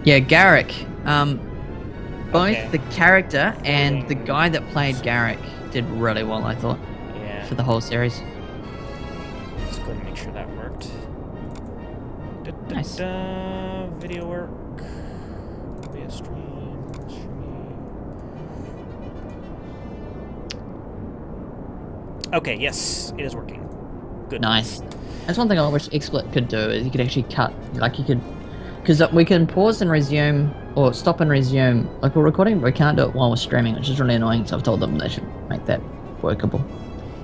Yeah, Garrick. Okay. Both the character and the Clothing. guy that played Garrick did really well, I thought, Yeah. for the whole series. Let's go ahead and make sure that worked. Nice. Video work. Via stream. Okay, yes, it is working. Good. Nice. That's one thing I wish XSplit could do, is you could actually cut, like you could, because we can pause and resume, or stop and resume, like we're recording, but we can't do it while we're streaming, which is really annoying, so I've told them they should make that workable.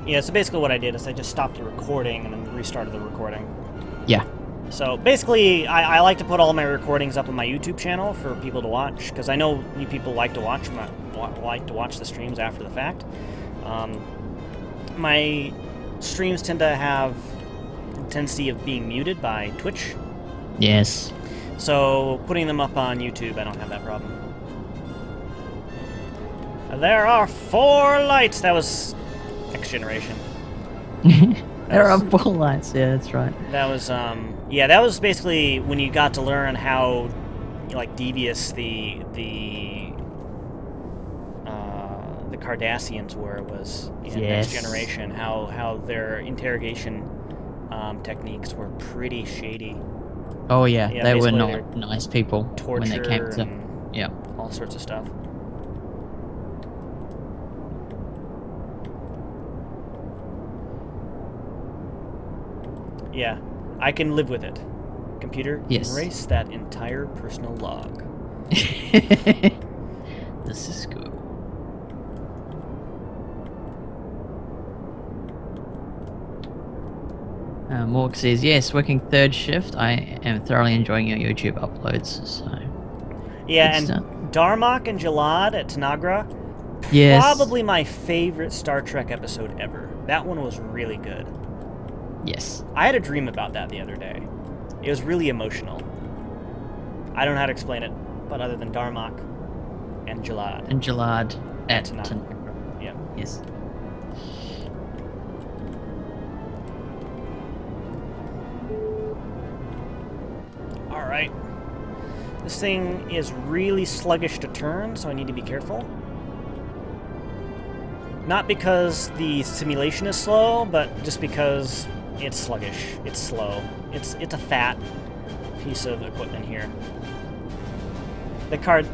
Yeah, so basically what I did is I just stopped the recording and then restarted the recording. Yeah. So basically, I like to put all my recordings up on my YouTube channel for people to watch, because I know you people like to watch the streams after the fact. My streams tend to have a tendency of being muted by Twitch. Yes. So putting them up on YouTube, I don't have that problem. There are 4 lights. That was X Generation. There are 4 lights, yeah, that's right. That was yeah, that was basically when you got to learn how like devious the Cardassians were, was in Yes. Next Generation, how their interrogation techniques were pretty shady. Oh yeah, Yeah, they were basically not nice people Torture when they came to, and yeah. all sorts of stuff. Yeah, I can live with it. Computer, Yes. erase that entire personal log. This is good. Morg says, yes, working third shift. I am thoroughly enjoying your YouTube uploads. So, Yeah, good and stuff. Darmok and Jalad at Tanagra, Yes. probably my favorite Star Trek episode ever. That one was really good. Yes. I had a dream about that the other day. It was really emotional. I don't know how to explain it, but other than Darmok and Jalad. And Jalad at Tanagra. Tanagra. Yeah. Yes. Alright. This thing is really sluggish to turn, so I need to be careful. Not because the simulation is slow, but just because it's sluggish. It's slow. It's a fat piece of equipment here. The card...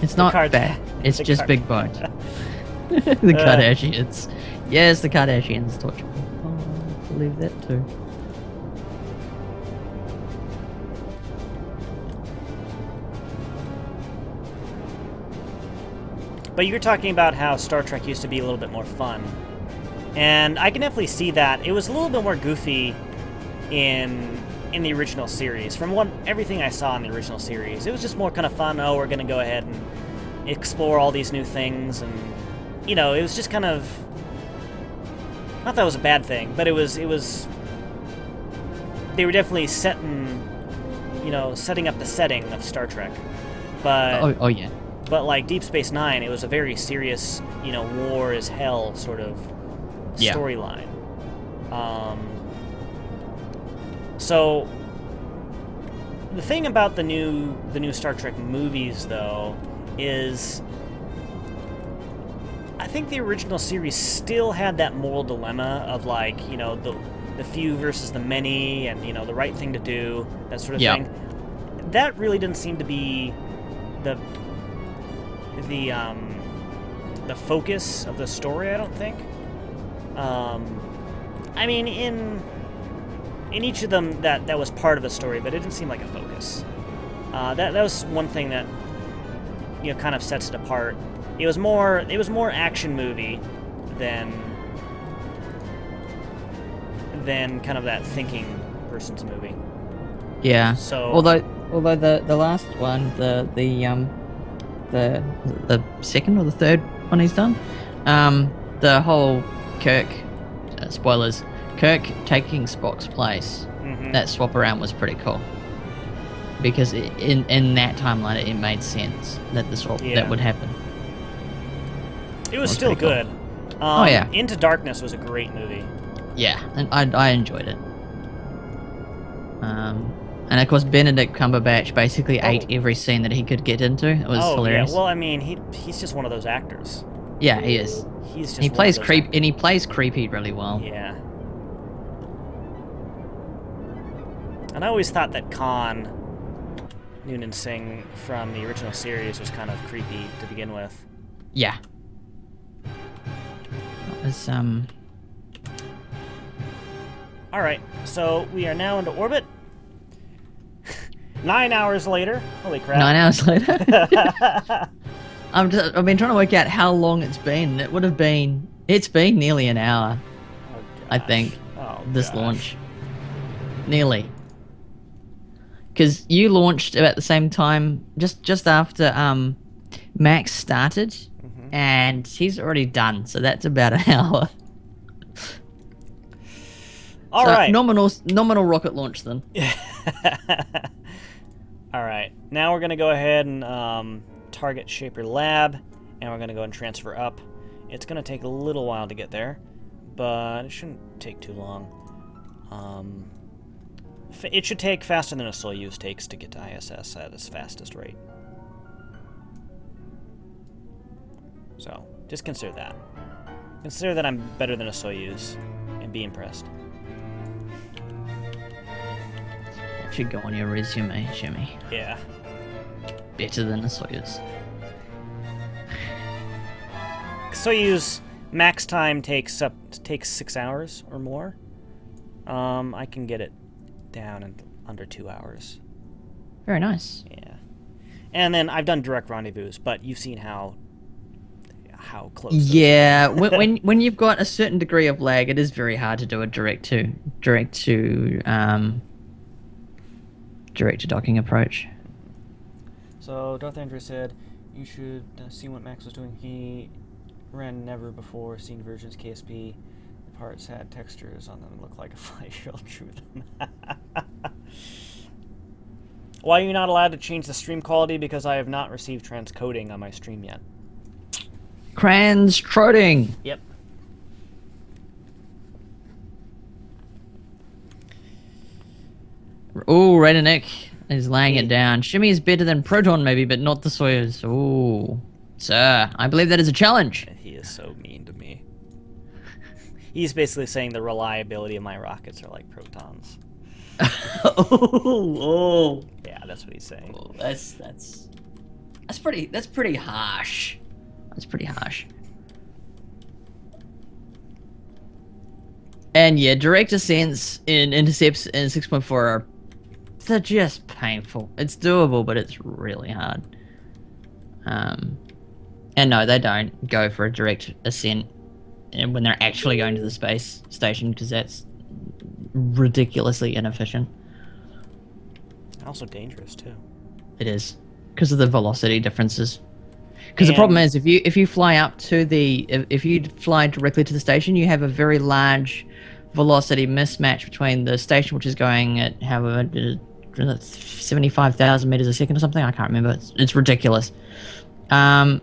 It's not card- bad. It's the just card- big boned. The Kardashians. Yes, the Kardashians torture me. Oh, I believe that too. But you were talking about how Star Trek used to be a little bit more fun. And I can definitely see that. It was a little bit more goofy in the original series. From everything I saw in the original series, it was just more kind of fun. Oh, we're going to go ahead and explore all these new things. And, you know, it was just kind of... Not that it was a bad thing, but it was... They were definitely setting up the setting of Star Trek. But... Oh yeah. But like Deep Space Nine, it was a very serious, war is hell sort of Yeah. storyline. So the thing about the new Star Trek movies, though, is I think the original series still had that moral dilemma of like, the few versus the many, and the right thing to do, that sort of Yeah. thing. That really didn't seem to be the focus of the story, I don't think. I mean, in each of them, that was part of the story, but it didn't seem like a focus. That was one thing that kind of sets it apart. It was more action movie than kind of that thinking person's movie. Yeah. So Although the last one, the second or the third one he's done, the whole Kirk, spoilers, Kirk taking Spock's place, mhm. that swap around was pretty cool. Because in that timeline, it made sense that the swap Yeah. that would happen. It was That's still pretty good. Oh, yeah. Into Darkness was a great movie. Yeah, and I enjoyed it. And of course, Benedict Cumberbatch basically ate every scene that he could get into. It was hilarious. Yeah. Well, I mean, he's just one of those actors. Yeah, he is. He's just. He plays and he plays creepy really well. Yeah. And I always thought that Khan, Noonan Singh from the original series, was kind of creepy to begin with. Yeah. It was All right, so we are now into orbit. 9 hours later. Holy crap. 9 hours later. I've been trying to work out how long it's been. It's been nearly an hour. Oh, I think. This gosh. launch. Nearly. Because you launched about the same time, just after Max started, and he's already done, so that's about an hour. All right. Nominal rocket launch then. All right. Now we're going to go ahead and target Shaper Lab, and we're going to go and transfer up. It's going to take a little while to get there, but it shouldn't take too long. It should take faster than a Soyuz takes to get to ISS at its fastest rate. So, just consider that. Consider that I'm better than a Soyuz, and be impressed. That should go on your resume, Jimmy. Yeah. Better than a Soyuz. Soyuz max time takes 6 hours or more. I can get it down in under 2 hours. Very nice. Yeah. And then I've done direct rendezvous, but you've seen how close. Yeah, when you've got a certain degree of lag, it is very hard to do a direct to docking approach. So Darth Andrew said, "You should see what Max was doing. He ran never before seen versions KSP. The parts had textures on them and looked like a 5-year-old drew them." Why are you not allowed to change the stream quality? Because I have not received transcoding on my stream yet. Transcoding. Yep. Ooh, Nick is laying it down. Shimmy is better than Proton, maybe, but not the Soyuz. Ooh, sir, I believe that is a challenge. He is so mean to me. He's basically saying the reliability of my rockets are like Protons. Oh. Yeah, that's what he's saying. Oh, that's pretty harsh. That's pretty harsh. And yeah, direct ascents in intercepts in 6.4 they're just painful. It's doable, but it's really hard. And no, they don't go for a direct ascent and when they're actually going to the space station, because that's ridiculously inefficient. Also dangerous too. It is, because of the velocity differences. Because the problem is, if you fly up to if you fly directly to the station, you have a very large velocity mismatch between the station, which is going at however 75,000 meters a second or something. I can't remember. It's ridiculous. And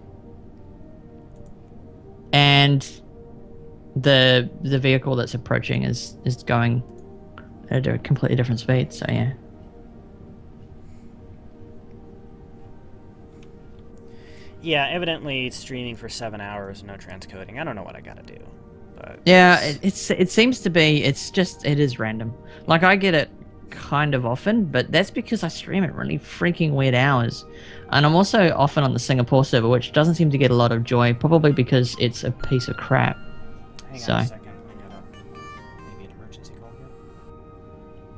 the vehicle that's approaching is going at a completely different speed. So yeah. Yeah, evidently streaming for 7 hours, no transcoding. I don't know what I gotta do. But yeah, it seems to be, it is random. Like, I get it kind of often, but that's because I stream at really freaking weird hours. And I'm also often on the Singapore server, which doesn't seem to get a lot of joy, probably because it's a piece of crap. Hang so. on a second. I got maybe an emergency call here.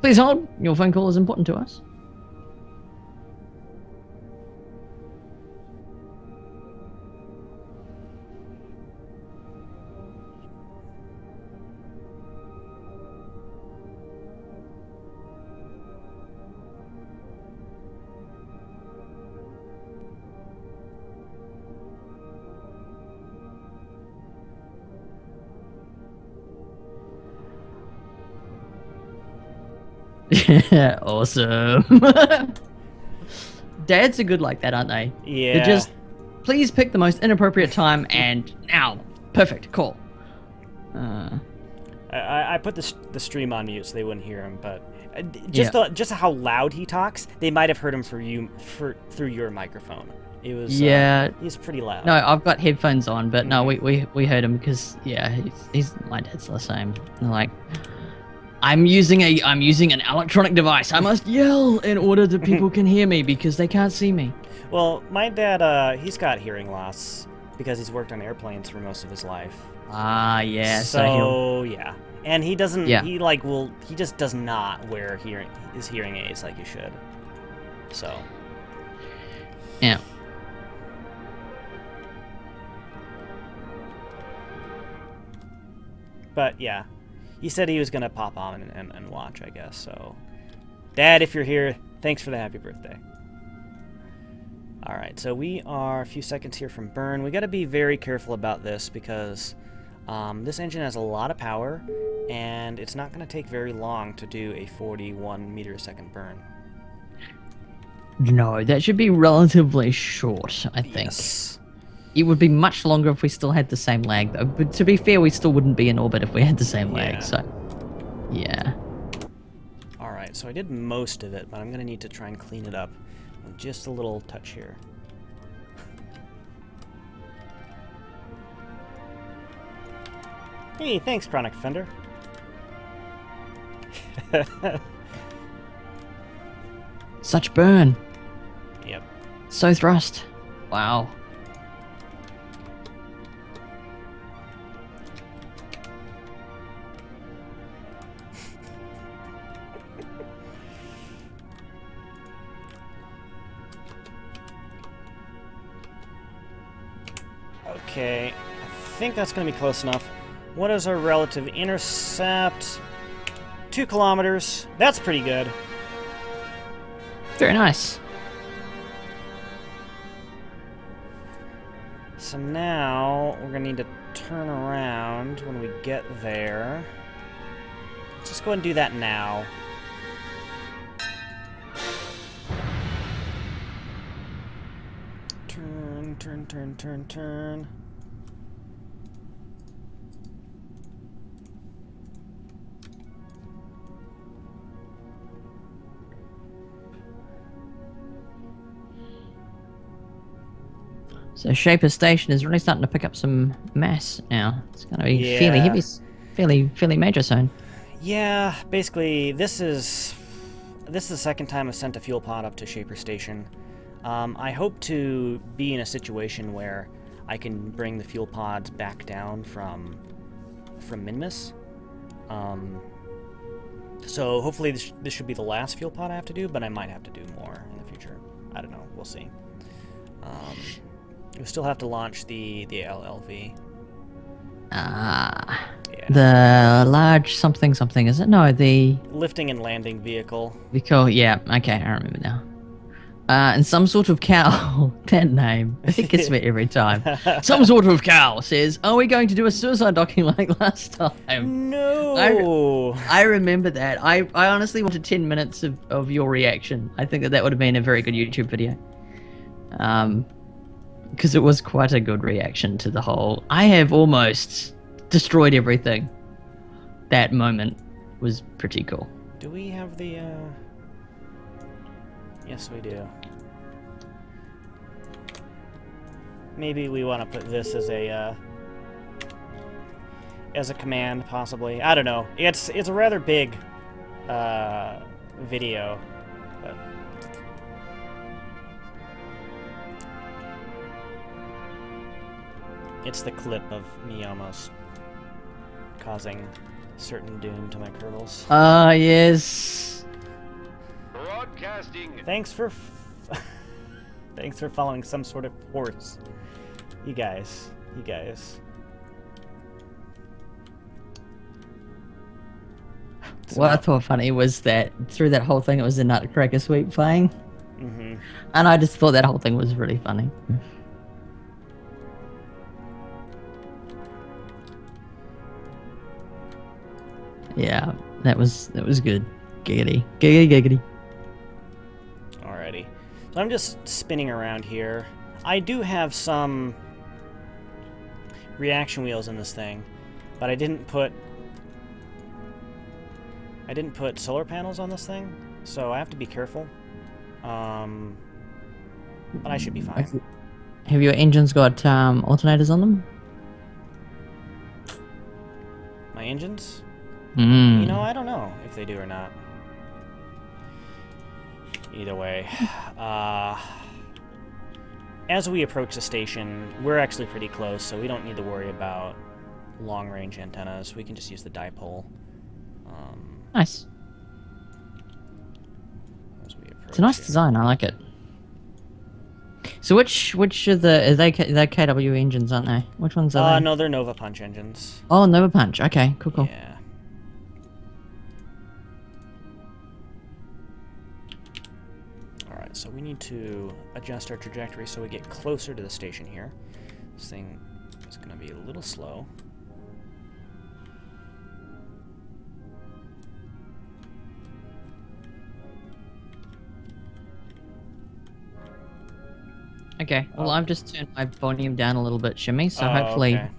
Please hold. Your phone call is important to us. Awesome. Dads are good like that, aren't they? Yeah. They're just, please pick the most inappropriate time and now. Perfect. Cool. I put the stream on mute so they wouldn't hear him, but just how loud he talks, they might have heard him through your microphone. It was he's pretty loud. No, I've got headphones on, but no, we heard him because he's my dad's the same. Like, I'm using an electronic device. I must yell in order that people can hear me because they can't see me. Well, my dad he's hearing loss because he's worked on airplanes for most of his life. Ah, yeah. So yeah, and he doesn't. Yeah. He just does not wear his hearing aids like he should. So. Yeah. But yeah, he said he was gonna pop on and watch, I guess. So, Dad, if you're here, thanks for the happy birthday. All right, so we are a few seconds here from burn. We got to be very careful about this because this engine has a lot of power, and it's not going to take very long to do a 41 meter a second burn. No, that should be relatively short, I think. Yes. It would be much longer if we still had the same lag, though. But to be fair, we still wouldn't be in orbit if we had the same lag, so... Yeah. Alright, so I did most of it, but I'm going to need to try and clean it up with just a little touch here. Hey, thanks, Chronic Fender. Such burn. Yep. So thrust. Wow. Okay, I think that's going to be close enough. What is our relative intercept? 2 kilometers. That's pretty good. Very nice. So now we're going to need to turn around when we get there. Let's just go ahead and do that now. Turn. So Shaper Station is really starting to pick up some mass now. It's going to be fairly heavy, fairly major soon. Yeah, basically this is the second time I've sent a fuel pod up to Shaper Station. I hope to be in a situation where I can bring the fuel pods back down from Minmus. So hopefully this should be the last fuel pod I have to do, but I might have to do more in the future. I don't know. We'll see. We still have to launch the LLV. The large something, is it? No, the... Lifting and landing vehicle. Yeah, okay, I remember now. And some sort of cow, that name, it gets me every time. Some sort of cow says, are we going to do a suicide docking like last time? No! I remember that. I honestly wanted 10 minutes of your reaction. I think that would have been a very good YouTube video. Because it was quite a good reaction to the whole, I have almost destroyed everything. That moment was pretty cool. Do we have the, Yes, we do. Maybe we want to put this as a command, possibly. I don't know. It's a rather big video, but it's the clip of me almost causing certain doom to my Kerbals. Ah, yes. Broadcasting. Thanks for following some sort of horse. You guys. So what I thought funny was that through that whole thing it was the Nutcracker Suite playing. Mm-hmm. And I just thought that whole thing was really funny. Yeah, that was good. Giggity. Alrighty. So I'm just spinning around here. I do have some reaction wheels in this thing, but I didn't put I didn't put solar panels on this thing, so I have to be careful. But I should be fine. Have your engines got alternators on them? My engines? Mm. You know, I don't know if they do or not. Either way. As we approach the station, we're actually pretty close, so we don't need to worry about long-range antennas. We can just use the dipole. Nice. As we approach It's a nice here. design. I like it. So which are they're KW engines, aren't they? Which ones are they? No, they're Nova Punch engines. Oh, Nova Punch. Okay, cool. Yeah. Alright, so we need to adjust our trajectory so we get closer to the station here. This thing is going to be a little slow. Okay, well, Oh. I've just turned my volume down a little bit, Shimmy, so Oh, hopefully, okay.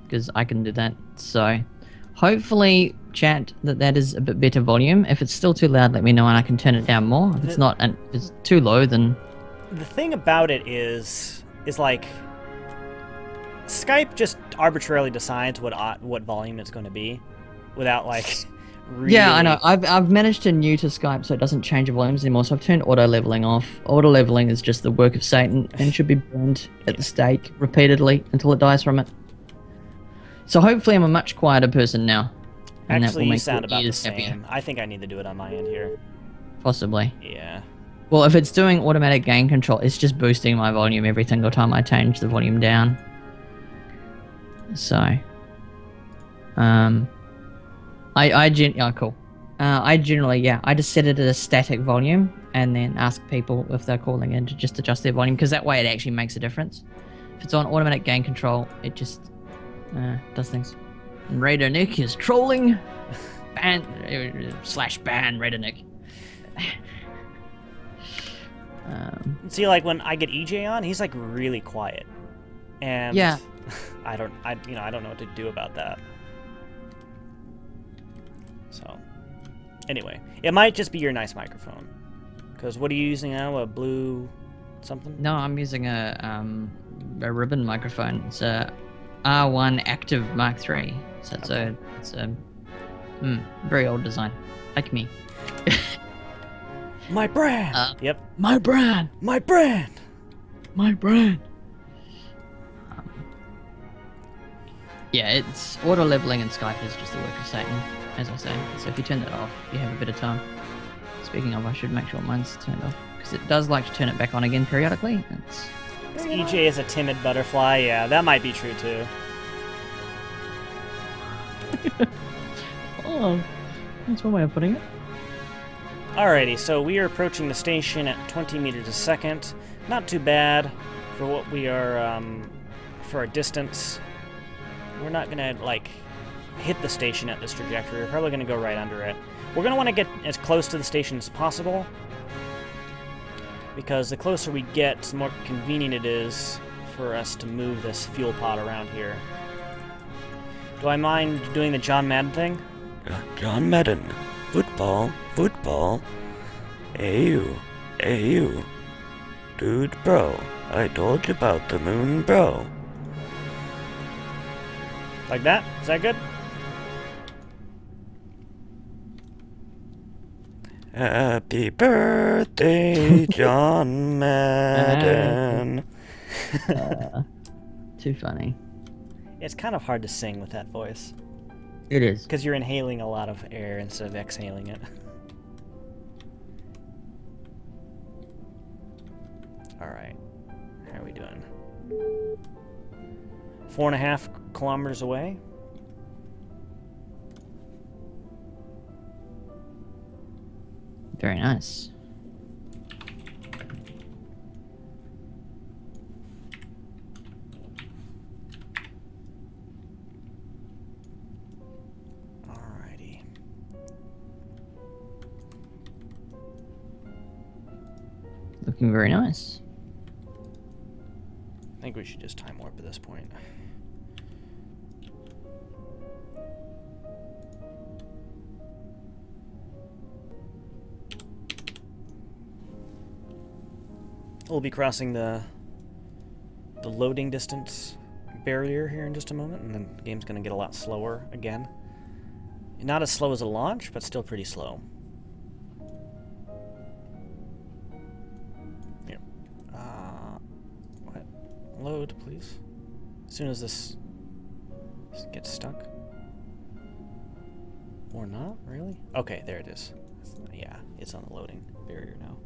because I can do that, so hopefully, chat, that is a bit better volume. If it's still too loud, let me know and I can turn it down more. If it's not, and if it's too low, then... The thing about it is like, Skype just arbitrarily decides what volume it's going to be, without like really... Yeah, I know. I've managed to neuter Skype so it doesn't change the volumes anymore, so I've turned auto-leveling off. Auto-leveling is just the work of Satan and should be burned at the stake repeatedly until it dies from it. So hopefully I'm a much quieter person now. And that will Actually, you make sound your about the ears same. happier. I think I need to do it on my end here. Possibly. Yeah. Well, if it's doing automatic gain control, it's just boosting my volume every single time I change the volume down. So, cool. I generally, yeah, I just set it at a static volume and then ask people if they're calling in to just adjust their volume, because that way it actually makes a difference. If it's on automatic gain control, it just does things. And Raider Nick is trolling. Ban Raider Nick. See, like when I get EJ on, he's like really quiet, and Yeah. I don't know what to do about that. So, anyway, it might just be your nice microphone. Because what are you using now? A blue something? No, I'm using a ribbon microphone. It's a R1 Active Mark III. So it's a very old design, like me. My brand. Yep. My brand. My brand. My brand. Yeah, it's auto leveling and Skype is just the work of Satan, as I say. So if you turn that off, you have a bit of time. Speaking of, I should make sure mine's turned off, because it does like to turn it back on again periodically. EJ is a timid butterfly. Yeah, that might be true too. Oh, that's one way of putting it. Alrighty, so we are approaching the station at 20 meters a second. Not too bad for what we are, for our distance. We're not gonna, like, hit the station at this trajectory. We're probably gonna go right under it. We're gonna want to get as close to the station as possible, because the closer we get, the more convenient it is for us to move this fuel pod around here. Do I mind doing the John Madden thing? John Madden. Football. Football. AU. AU. Dude, bro. I told you about the moon, bro. Like that? Is that good? Happy birthday, John Madden. Too funny. It's kind of hard to sing with that voice, It is. because you're inhaling a lot of air instead of exhaling it. Alright. How are we doing? 4.5 kilometers away. Very nice. Alrighty. Looking very nice. I think we should just time warp at this point. . We'll be crossing the loading distance barrier here in just a moment, and then the game's going to get a lot slower again. Not as slow as a launch, but still pretty slow. Yep. What? Load, please. As soon as this gets stuck. Or not, really? Okay, there it is. Yeah, it's on the loading barrier now.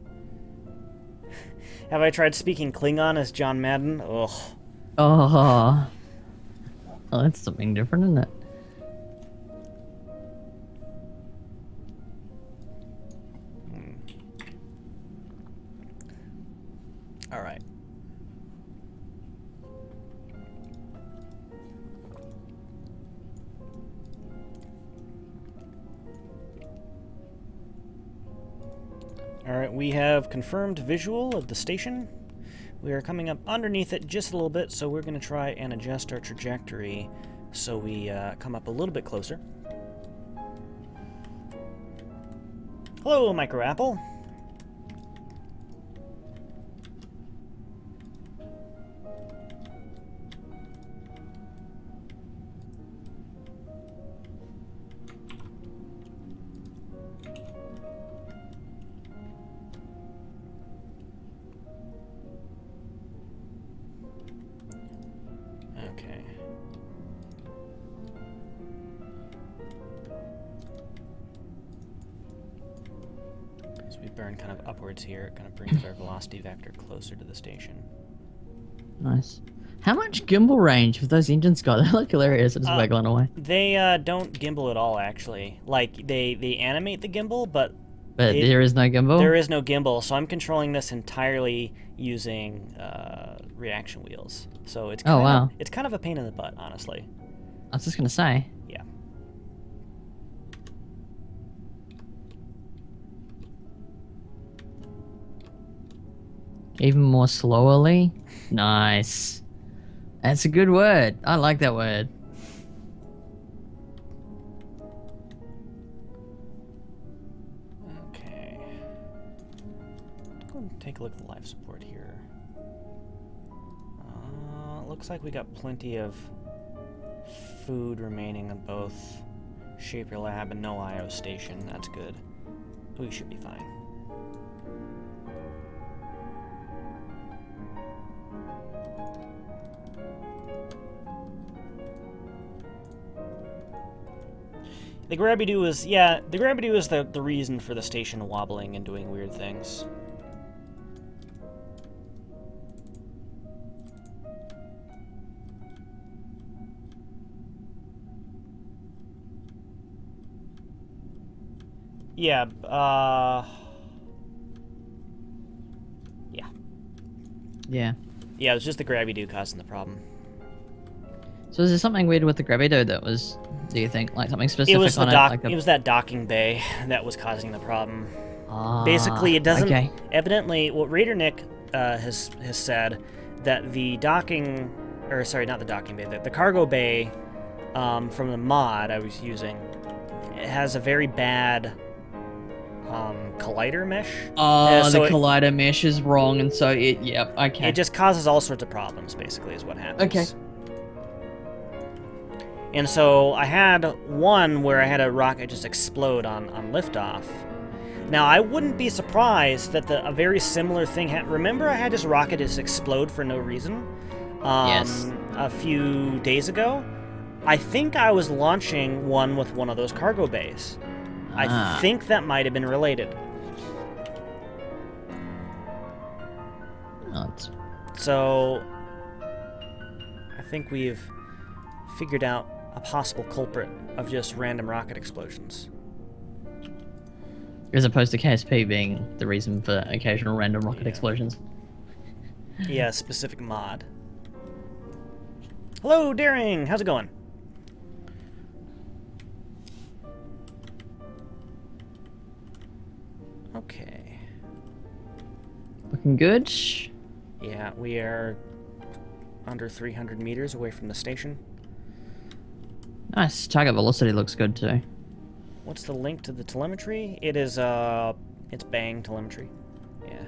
Have I tried speaking Klingon as John Madden? Ugh. Oh. Oh, that's something different, isn't it? All right. All right, we have confirmed visual of the station. We are coming up underneath it just a little bit, so we're going to try and adjust our trajectory so we come up a little bit closer. Hello, Micro Apple. Okay. So we burn kind of upwards here. It kind of brings our velocity vector closer to the station. Nice. How much gimbal range have those engines got? They look hilarious. It's just wiggling away. They don't gimbal at all, actually. Like, they animate the gimbal, but there is no gimbal? There is no gimbal, so I'm controlling this entirely using reaction wheels. So it's it's kind of a pain in the butt, honestly. I was just gonna say. Yeah. Even more slowly? Nice. That's a good word. I like that word. Okay. Go and take a look at the life support here. Looks like we got plenty of food remaining on both Shaper Lab and No IO Station. That's good. We should be fine. The Grabby-Doo is, the Grabby-Doo is the reason for the station wobbling and doing weird things. Yeah, Yeah. Yeah, it was just the Grabby-Doo causing the problem. So is there something weird with the Grabby-Doo that was, do you think, like something specific It was on the it? Like it was that docking bay that was causing the problem. Ah, Basically, it doesn't. Okay. Evidently, what Raider Nick has said that the docking, or sorry, not the docking bay, the cargo bay from the mod I was using, it has a very bad collider mesh. Oh, so the collider mesh is wrong, and so yep, okay. It just causes all sorts of problems, basically, is what happens. Okay. And so I had one where I had a rocket just explode on liftoff. Now, I wouldn't be surprised that a very similar thing happened. Remember I had this rocket just explode for no reason? Yes. A few days ago? I think I was launching one with one of those cargo bays. I think that might have been related. So, I think we've figured out a possible culprit of just random rocket explosions. As opposed to KSP being the reason for occasional random rocket explosions. Yeah, specific mod. Hello, Daring! How's it going? Okay. Looking good. Yeah, we are under 300 meters away from the station. Nice. Target velocity looks good too. What's the link to the telemetry? It is, it's bang telemetry. Yeah.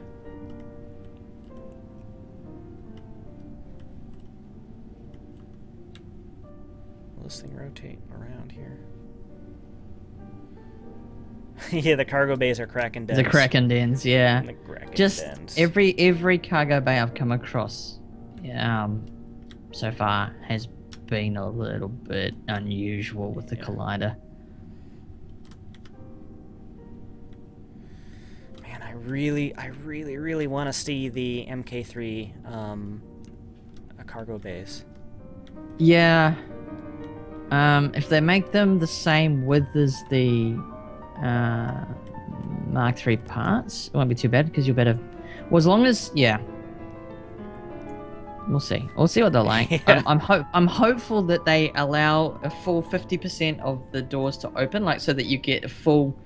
Will this thing rotate around here? Yeah, the cargo bays are Kraken dens. The Kraken dens, yeah. The Kraken Just dens. every cargo bay I've come across, so far has been a little bit unusual with the collider. Man, I really want to see the MK3 cargo bays. Yeah. If they make them the same width as the Mark III parts, it won't be too bad because you'll better. Well, as long as we'll see. We'll see what they're like. Yeah. I'm hopeful that they allow a full 50% of the doors to open, like so that you get a full.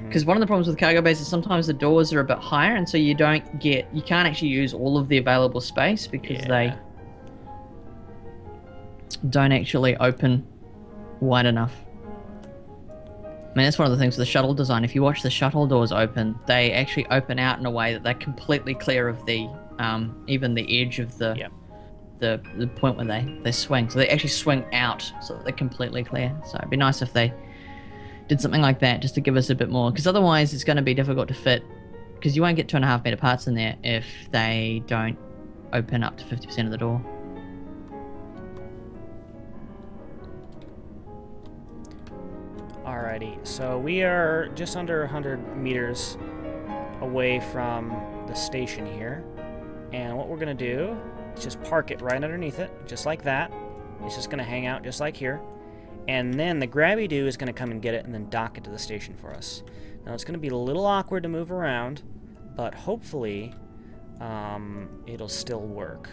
Because one of the problems with cargo bays is sometimes the doors are a bit higher, and so you can't actually use all of the available space because they don't actually open wide enough. I mean, that's one of the things with the shuttle design. If you watch the shuttle doors open, they actually open out in a way that they're completely clear of the even the edge of the point where they swing. So they actually swing out so that they're completely clear. So it'd be nice if they did something like that just to give us a bit more, because otherwise it's going to be difficult to fit, because you won't get 2.5 meter parts in there if they don't open up to 50% of the door. Alrighty, so we are just under 100 meters away from the station here, and what we're gonna do is just park it right underneath it, just like that. It's just gonna hang out just like here, and then the grabby-doo is gonna come and get it and then dock it to the station for us. Now it's gonna be a little awkward to move around, but hopefully it'll still work.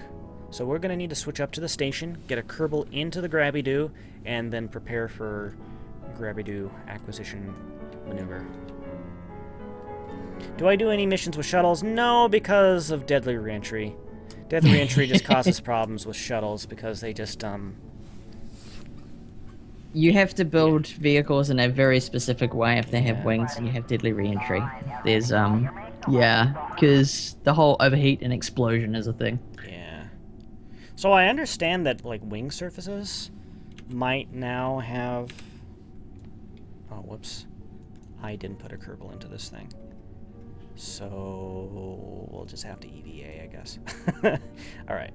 So we're gonna need to switch up to the station, get a Kerbal into the grabby-doo, and then prepare for grabby-doo acquisition maneuver. Do I do any missions with shuttles? No, because of deadly reentry. Deadly reentry just causes problems with shuttles because they just You have to build vehicles in a very specific way if they have wings and you have deadly reentry. There's because the whole overheat and explosion is a thing. Yeah. So I understand that like wing surfaces might now have. Oh, whoops. I didn't put a Kerbal into this thing. So we'll just have to EVA, I guess. Alright.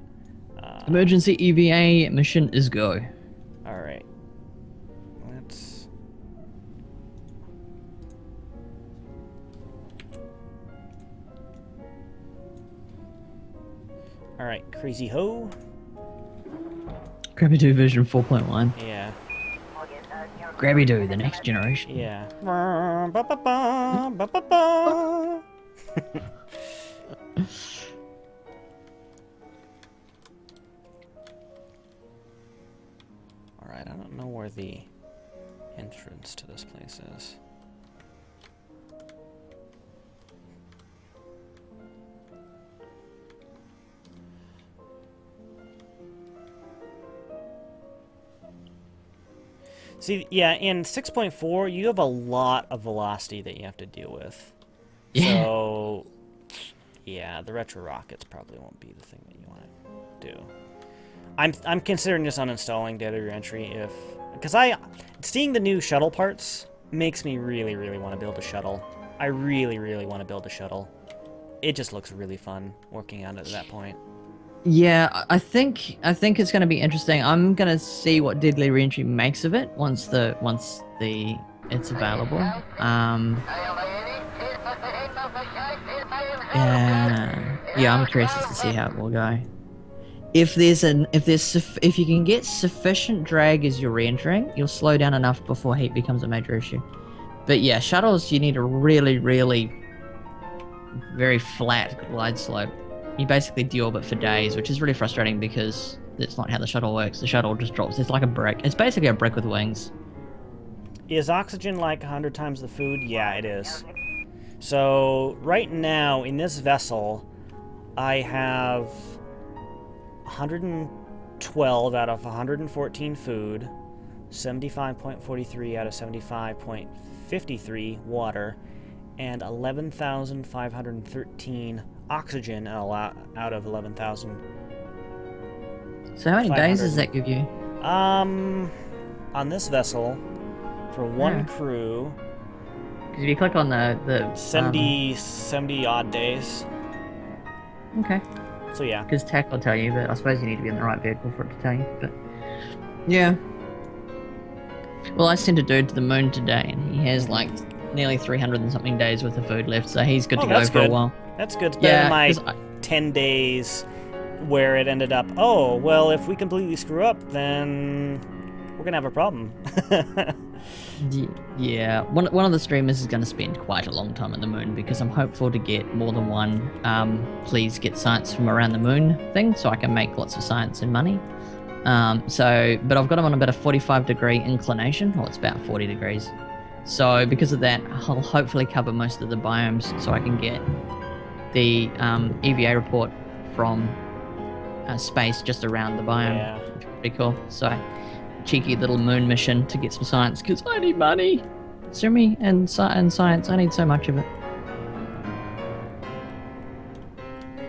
Emergency EVA mission is go. Alright. Let's... Alright, Crazy Ho. Grabby-doo version 4.1. Yeah. Grabby-doo, the next generation. Yeah. Alright, I don't know where the entrance to this place is. See, yeah, in 6.4, you have a lot of velocity that you have to deal with. Yeah. So, yeah, the retro rockets probably won't be the thing that you want to do. I'm considering just uninstalling deadly reentry because seeing the new shuttle parts makes me really want to build a shuttle. I really want to build a shuttle. It just looks really fun working on it at that point. Yeah, I think it's going to be interesting. I'm going to see what deadly reentry makes of it once it's available. Yeah, I'm curious to see how it will go. If you can get sufficient drag as you're re-entering, you'll slow down enough before heat becomes a major issue. But yeah, shuttles, you need a really very flat glide slope. You basically deorbit for days, which is really frustrating because that's not how the shuttle works. The shuttle just drops. It's like a brick. It's basically a brick with wings. Is oxygen like 100 times the food? Yeah, it is. So right now in this vessel, I have 112 out of 114 food, 75.43 out of 75.53 water, and 11,513 oxygen out of 11,000. So how many days does that give you? on this vessel for one crew. Because if you click on the 70 odd days. Okay. So yeah. Because tech will tell you, but I suppose you need to be in the right vehicle for it to tell you. But yeah. Well, I sent a dude to the moon today, and he has like nearly 300 and something days worth of food left, so he's good to go for a while. That's good. It's better than my 10 days where it ended up, oh, well, if we completely screw up, then we're going to have a problem. Yeah, one of the streamers is going to spend quite a long time at the moon because I'm hopeful to get more than one please get science from around the moon thing so I can make lots of science and money. But I've got him on about a 45-degree inclination, well, it's about 40 degrees. So because of that, I'll hopefully cover most of the biomes so I can get the EVA report from space just around the biome. Yeah. Which would be cool. So cheeky little moon mission to get some science because I need money. Sue me and science. I need so much of it.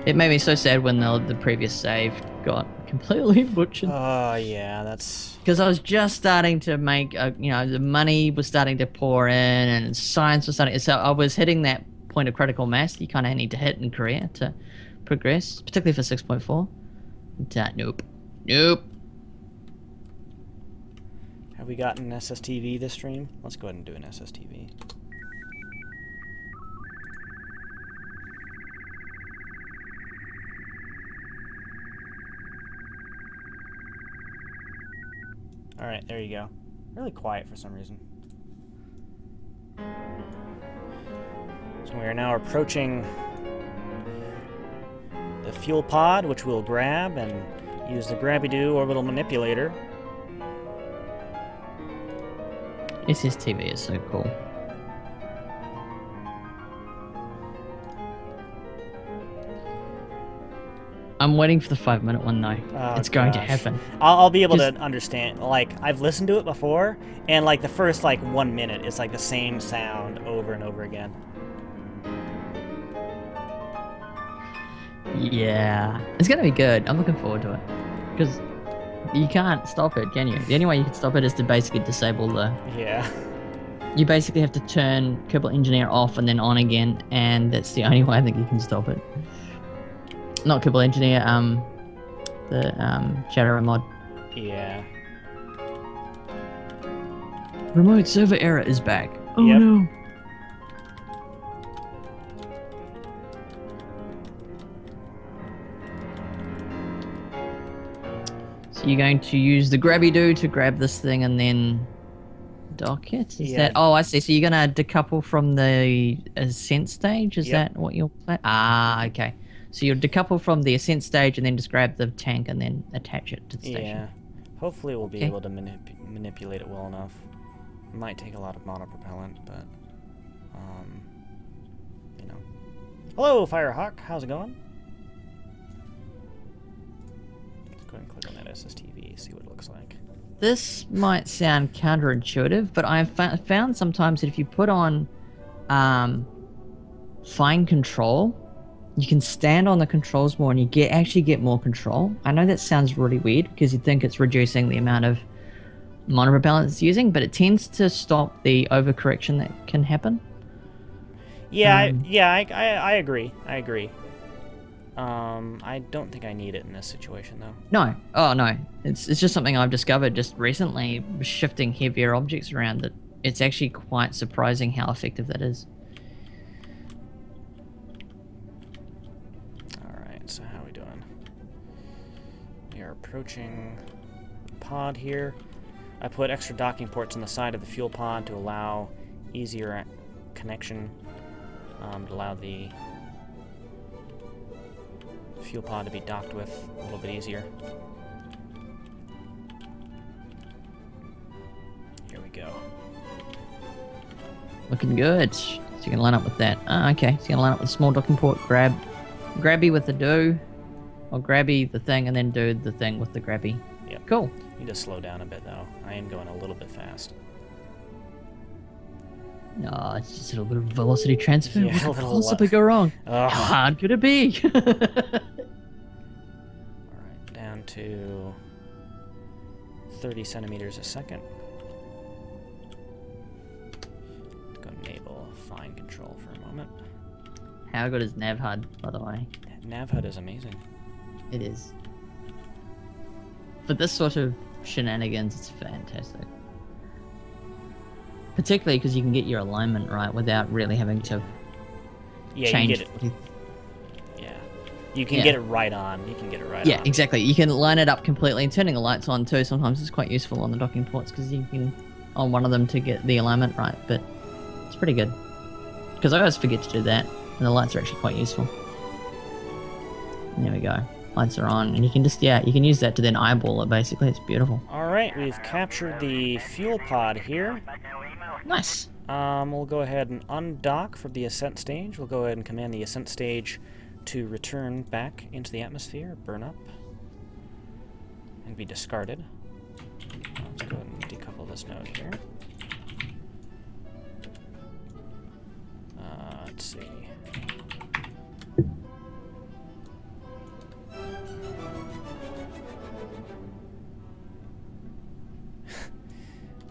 It made me so sad when the previous save got completely butchered. Oh, yeah, that's... Because I was just starting to make, the money was starting to pour in and science was starting... So I was hitting that point of critical mass you kind of need to hit in Korea to progress, particularly for 6.4. Nope. Have we gotten SSTV this stream? Let's go ahead and do an SSTV. Alright, there you go. Really quiet for some reason. So we are now approaching the fuel pod, which we'll grab and use the Grabby-Doo orbital manipulator. SSTV is so cool. I'm waiting for the 5-minute one though. Oh, it's going to happen. I'll be able to understand. Like, I've listened to it before, and like the first 1 minute is like the same sound over and over again. Yeah, it's gonna be good. I'm looking forward to it because you can't stop it, can you? The only way you can stop it is to basically disable the. Yeah. You basically have to turn Kerbal Engineer off and then on again, and that's the only way I think you can stop it. Not Kerbal Engineer, the Shadow mod. Yeah. Remote server error is back. Oh Yep. no. So you're going to use the Grabby-Doo to grab this thing and then dock it? Is that? Oh, I see. So you're going to decouple from the ascent stage? Is that what you're planning? Ah, okay. So you'll decouple from the ascent stage and then just grab the tank and then attach it to the station. Yeah. Hopefully we'll be able to manipulate it well enough. It might take a lot of monopropellant, but you know. Hello, Firehawk. How's it going? Let's go ahead and click on that SSTV, see what it looks like. This might sound counterintuitive, but I've found sometimes that if you put on fine control, you can stand on the controls more and you actually get more control. I know that sounds really weird because you'd think it's reducing the amount of monopropellant it's using, but it tends to stop the overcorrection that can happen. Yeah, I agree. I don't think I need it in this situation though. No. Oh no. It's just something I've discovered just recently, shifting heavier objects around, that it's actually quite surprising how effective that is. So how are we doing? We are approaching the pod here. I put extra docking ports on the side of the fuel pod to allow easier connection, to allow the fuel pod to be docked with a little bit easier. Here we go. Looking good. So you can line up with that. Ah, okay. So you can line up with a small docking port, Grabby with the do, or Grabby the thing, and then do the thing with the Grabby. Yep. Cool. Need to slow down a bit though. I am going a little bit fast. No, it's just a little bit of velocity transfer. Yeah, what could possibly go wrong? How hard could it be? Alright, down to 30 centimeters a second. mind control for a moment. How good is NavHUD, by the way? NavHUD is amazing. It is. For this sort of shenanigans, it's fantastic. Particularly because you can get your alignment right without really having to change you get it. Yeah, you can get it right on. You can get it right on. Yeah, exactly. You can line it up completely, and turning the lights on too. Sometimes it's quite useful on the docking ports because you can on one of them to get the alignment right. But it's pretty good because I always forget to do that, and the lights are actually quite useful. And there we go. Lights are on, and you can just you can use that to then eyeball it. Basically, it's beautiful. All right, we've captured the fuel pod here. Nice. We'll go ahead and undock from the ascent stage. We'll go ahead and command the ascent stage to return back into the atmosphere, burn up, and be discarded. Let's go ahead and decouple this node here. Let's see.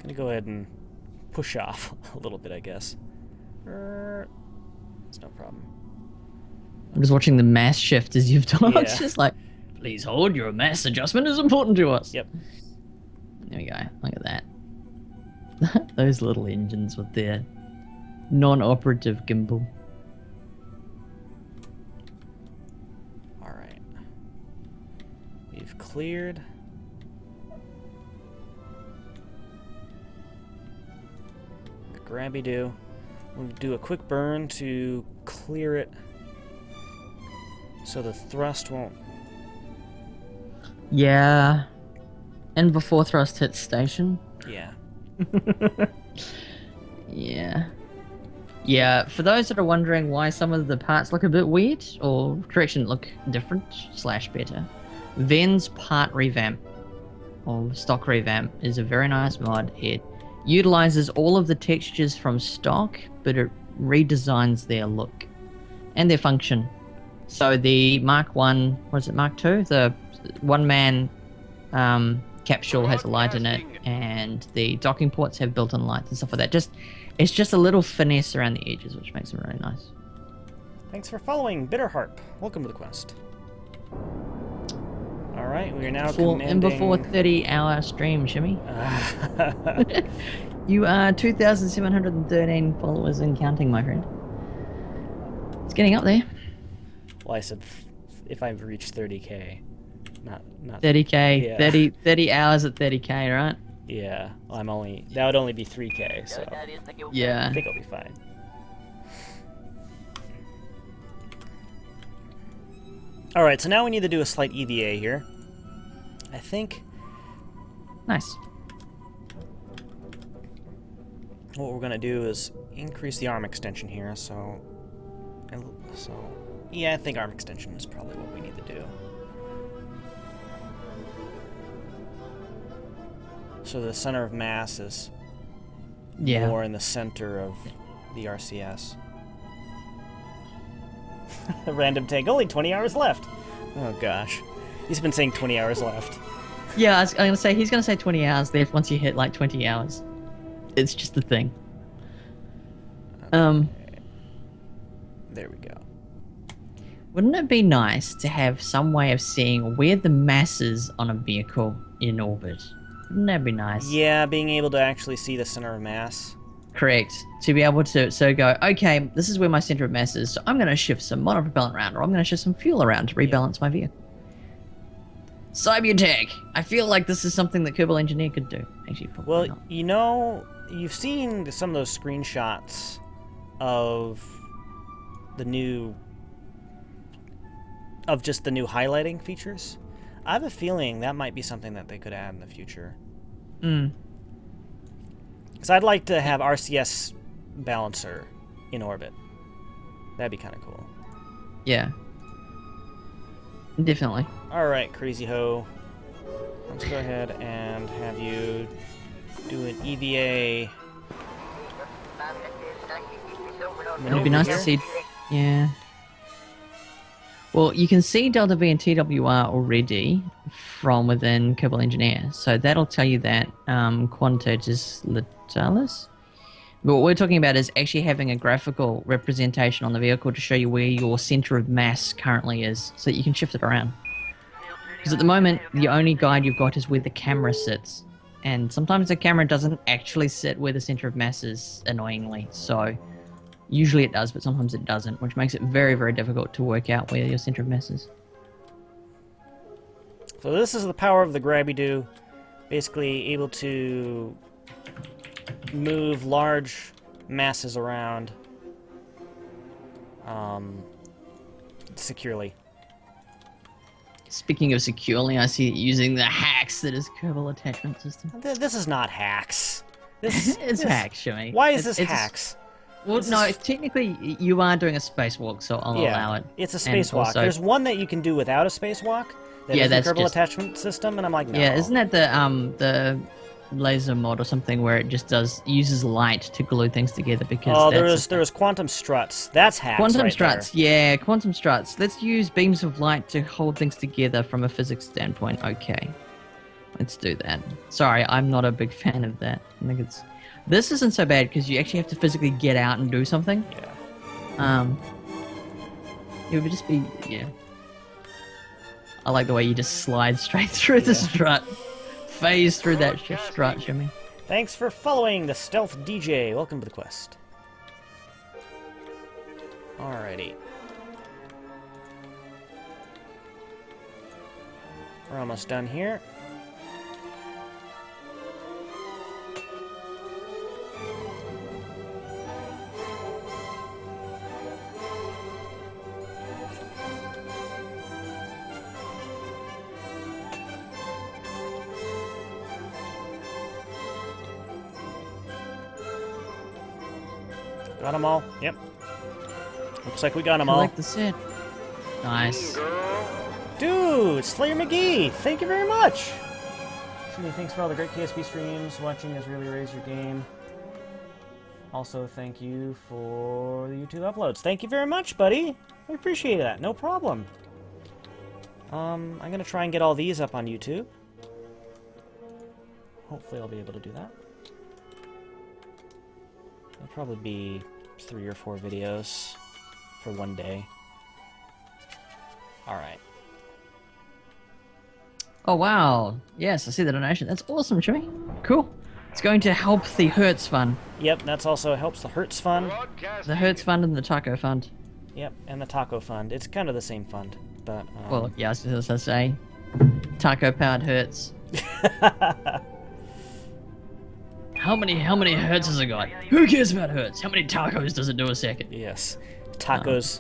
Gonna go ahead and push off a little bit, I guess. It's no problem. I'm just watching the mass shift as you've done. Yeah. It's just like, please hold, your mass adjustment is important to us. Yep. There we go. Look at that. Those little engines with their non-operative gimbal. All right. We've cleared. Grabby-doo. We'll do a quick burn to clear it so the thrust won't... Yeah. And before thrust hits station. Yeah. Yeah. Yeah, for those that are wondering why some of the parts look a bit weird, or correction, look different / better, Ven's part revamp, or stock revamp, is a very nice mod. It utilizes all of the textures from stock, but it redesigns their look and their function. So the Mark 1, what is it, Mark 2? The one-man capsule has a light in it, and the docking ports have built-in lights and stuff like that. It's just a little finesse around the edges, which makes them really nice. Thanks for following, Bitterharp. Welcome to the quest. Alright, we are now commanding... And before 30-hour stream, Shimmy. You are 2,713 followers and counting, my friend. It's getting up there. Well, I said if I've reached 30k. Not 30k, yeah. 30 hours at 30k, right? Yeah, well, that would only be 3k, so Yeah. I think I'll be fine. Alright, so now we need to do a slight EVA here. I think Nice. what we're going to do is increase the arm extension here, yeah, I think arm extension is probably what we need to do. So the center of mass is more in the center of the RCS. A random tank. Only 20 hours left. Oh gosh. He's been saying 20 hours left. Yeah, I was going to say, he's going to say 20 hours left once you hit like 20 hours. It's just a thing. Okay. There we go. Wouldn't it be nice to have some way of seeing where the mass is on a vehicle in orbit? Wouldn't that be nice? Yeah, being able to actually see the center of mass. Correct. To be able to go, okay, this is where my center of mass is, so I'm going to shift some monopropellant around, or I'm going to shift some fuel around to rebalance my vehicle. Cybertech! I feel like this is something that Kerbal Engineer could do. Actually, probably Well, not. you know, you've seen some of those screenshots of the new... of just the new highlighting features. I have a feeling that might be something that they could add in the future. Because I'd like to have RCS balancer in orbit. That'd be kind of cool. Yeah. Definitely. Alright, Crazy Ho. Let's go ahead and have you do an EVA. It'd be nice to see... Yeah. Well, you can see Delta V and TWR already from within Kerbal Engineer, so that'll tell you that Quantitatis Litalis But what we're talking about is actually having a graphical representation on the vehicle to show you where your center of mass currently is, so that you can shift it around. Because at the moment, the only guide you've got is where the camera sits. And sometimes the camera doesn't actually sit where the center of mass is, annoyingly. So usually it does, but sometimes it doesn't, which makes it very, very difficult to work out where your center of mass is. So this is the power of the Grabby-Doo. Basically able to move large masses around securely. Speaking of securely, I see it using the hacks that is Kerbal attachment system. This is not hacks. It's hacks, Shimmy. Why is this hacks? Well, no, technically you are doing a spacewalk, so I'll allow it. It's a spacewalk. Also, there's one that you can do without a spacewalk. That's the Kerbal attachment system, and I'm like, no. Yeah, isn't that the laser mod or something where it just uses light to glue things together? Because there was quantum struts. That's hacks. Quantum struts, yeah, quantum struts. Let's use beams of light to hold things together from a physics standpoint. Okay, let's do that. Sorry, I'm not a big fan of that. I think this isn't so bad because you actually have to physically get out and do something. Yeah. It would just be I like the way you just slide straight through the strut. Phase through that strut, Jimmy. Thanks for following the Stealth DJ. Welcome to the quest. Alrighty. We're almost done here. Got them all? Yep. Looks like we got them all. Collect the set. Nice. Dude, Slayer McGee, thank you very much. Jimmy, thanks for all the great KSP streams. Watching has really raised your game. Also, thank you for the YouTube uploads. Thank you very much, buddy. I appreciate that. No problem. I'm gonna try and get all these up on YouTube. Hopefully I'll be able to do that. It'll probably be 3 or 4 videos for one day. Alright. Oh, wow. Yes, I see the donation. That's awesome, Jimmy. Cool. It's going to help the Hertz Fund. Yep, that's also helps the Hertz Fund. The Hertz Fund and the Taco Fund. Yep, and the Taco Fund. It's kind of the same fund, but... Well, yeah, as I say, taco-powered Hertz. How many hertz has it got? Who cares about hertz? How many tacos does it do a second? Yes. Tacos.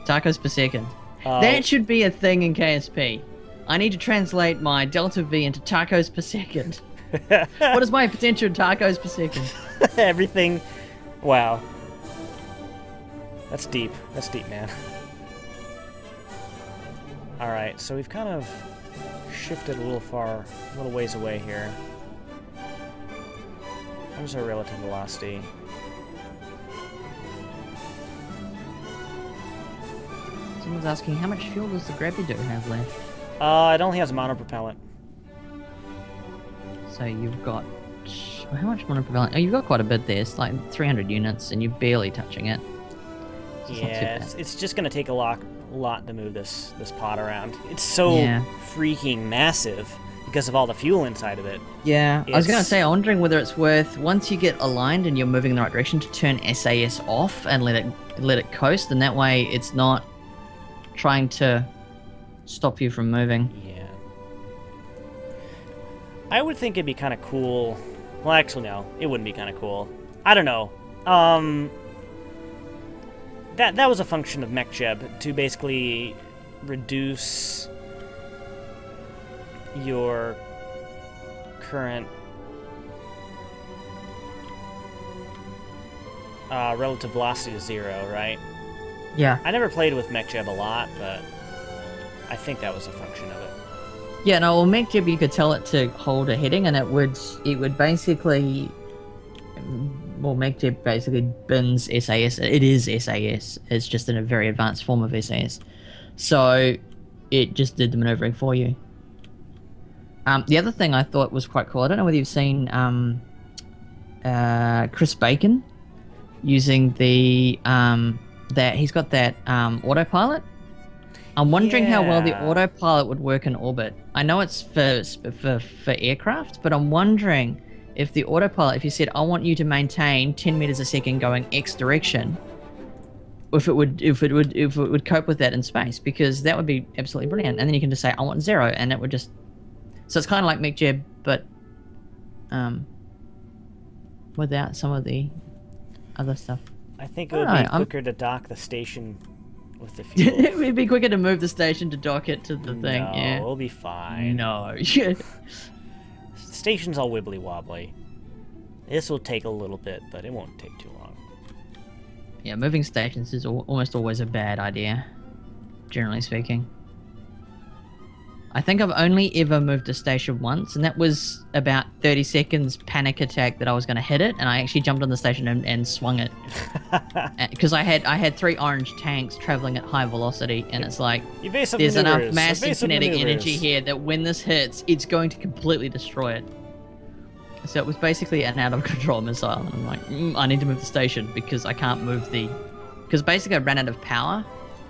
Tacos per second. That should be a thing in KSP. I need to translate my delta V into tacos per second. What is my potential in tacos per second? Everything. Wow. That's deep. That's deep, man. Alright, so we've kind of shifted a little ways away here. Where's our relative velocity? Someone's asking, how much fuel does the Grabby-Doo have left? It only has monopropellant. So you've got... How much monopropellant? Oh, you've got quite a bit there. It's like 300 units, and you're barely touching it. So yeah, it's just going to take a lot to move this pod around. It's so freaking massive because of all the fuel inside of it. Yeah, I was going to say, I'm wondering whether it's worth, once you get aligned and you're moving in the right direction, to turn SAS off and let it coast, and that way it's not trying to stop you from moving. Yeah. I would think it'd be kind of cool. Well, actually, no. It wouldn't be kind of cool. I don't know. That was a function of MechJeb to basically reduce your current relative velocity to 0, right? Yeah. I never played with MechJeb a lot, but I think that was a function of it. Yeah, no, well, MechJeb, you could tell it to hold a heading, and it would basically... Well, MechJeb basically bins SAS. It is SAS. It's just in a very advanced form of SAS. So, it just did the maneuvering for you. The other thing I thought was quite cool, I don't know whether you've seen Chris Bacon using the that he's got that autopilot. I'm wondering how well the Yeah. autopilot would work in orbit. I know it's for aircraft, but I'm wondering if the autopilot, if you said I want you to maintain 10 meters a second going X direction, if it would cope with that in space, because that would be absolutely brilliant. And then you can just say I want 0, and it would just. So it's kind of like MechJeb, but without some of the other stuff. I think it would be quicker to dock the station with the fuel. It would be quicker to move the station to dock it to the thing. No, Yeah, we'll be fine. no. The station's all wibbly wobbly. This will take a little bit, but it won't take too long. Yeah, moving stations is almost always a bad idea, generally speaking. I think I've only ever moved a station once, and that was about 30 seconds panic attack that I was going to hit it, and I actually jumped on the station and swung it. Because I had 3 orange tanks traveling at high velocity, and it's like, there's enough mass and kinetic energy here that when this hits, it's going to completely destroy it. So it was basically an out-of-control missile, and I'm like, I need to move the station because I can't move the... Because basically I ran out of power,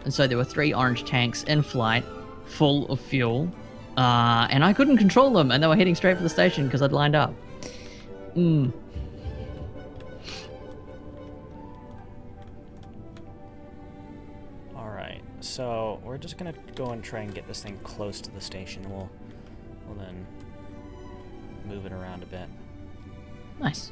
and so there were 3 orange tanks in flight, full of fuel, and I couldn't control them, and they were heading straight for the station because I'd lined up. Alright, so we're just gonna go and try and get this thing close to the station. We'll then move it around a bit. Nice.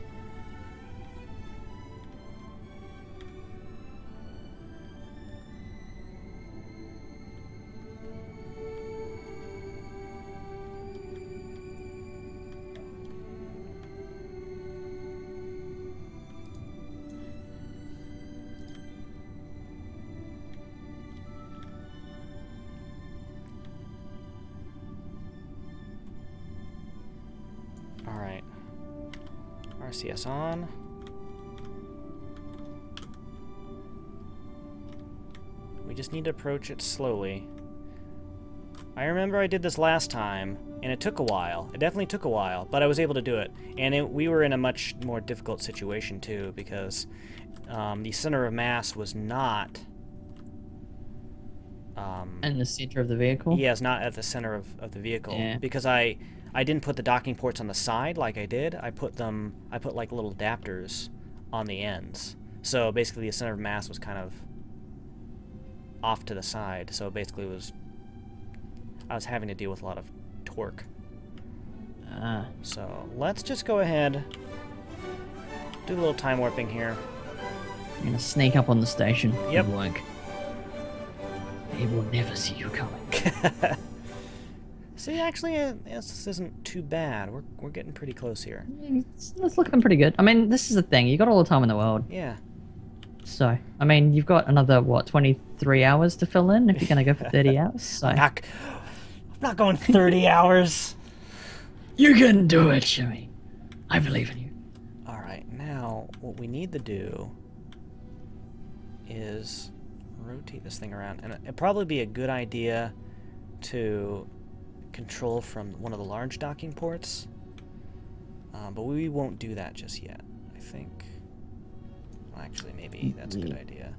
Alright. RCS on. We just need to approach it slowly. I remember I did this last time, and it took a while. It definitely took a while, but I was able to do it. And we were in a much more difficult situation, too, because the center of mass was not... In the center of the vehicle? Yeah, it's not at the center of the vehicle. Yeah. Because I didn't put the docking ports on the side like I did. I put like little adapters on the ends. So basically the center of mass was kind of off to the side. So basically I was having to deal with a lot of torque. So let's just go ahead, do a little time warping here. I'm gonna sneak up on the station. Yep. Good work. He will never see you coming. See, actually, this isn't too bad. We're getting pretty close here. It's looking pretty good. I mean, this is the thing. You got all the time in the world. Yeah. So, I mean, you've got another, what, 23 hours to fill in if you're going to go for 30 hours? So. I'm not going 30 hours. You can do it, Shimmy. I believe in you. All right, now what we need to do is rotate this thing around. And it'd probably be a good idea to control from one of the large docking ports. But we won't do that just yet, I think. Well, actually, maybe that's a good idea.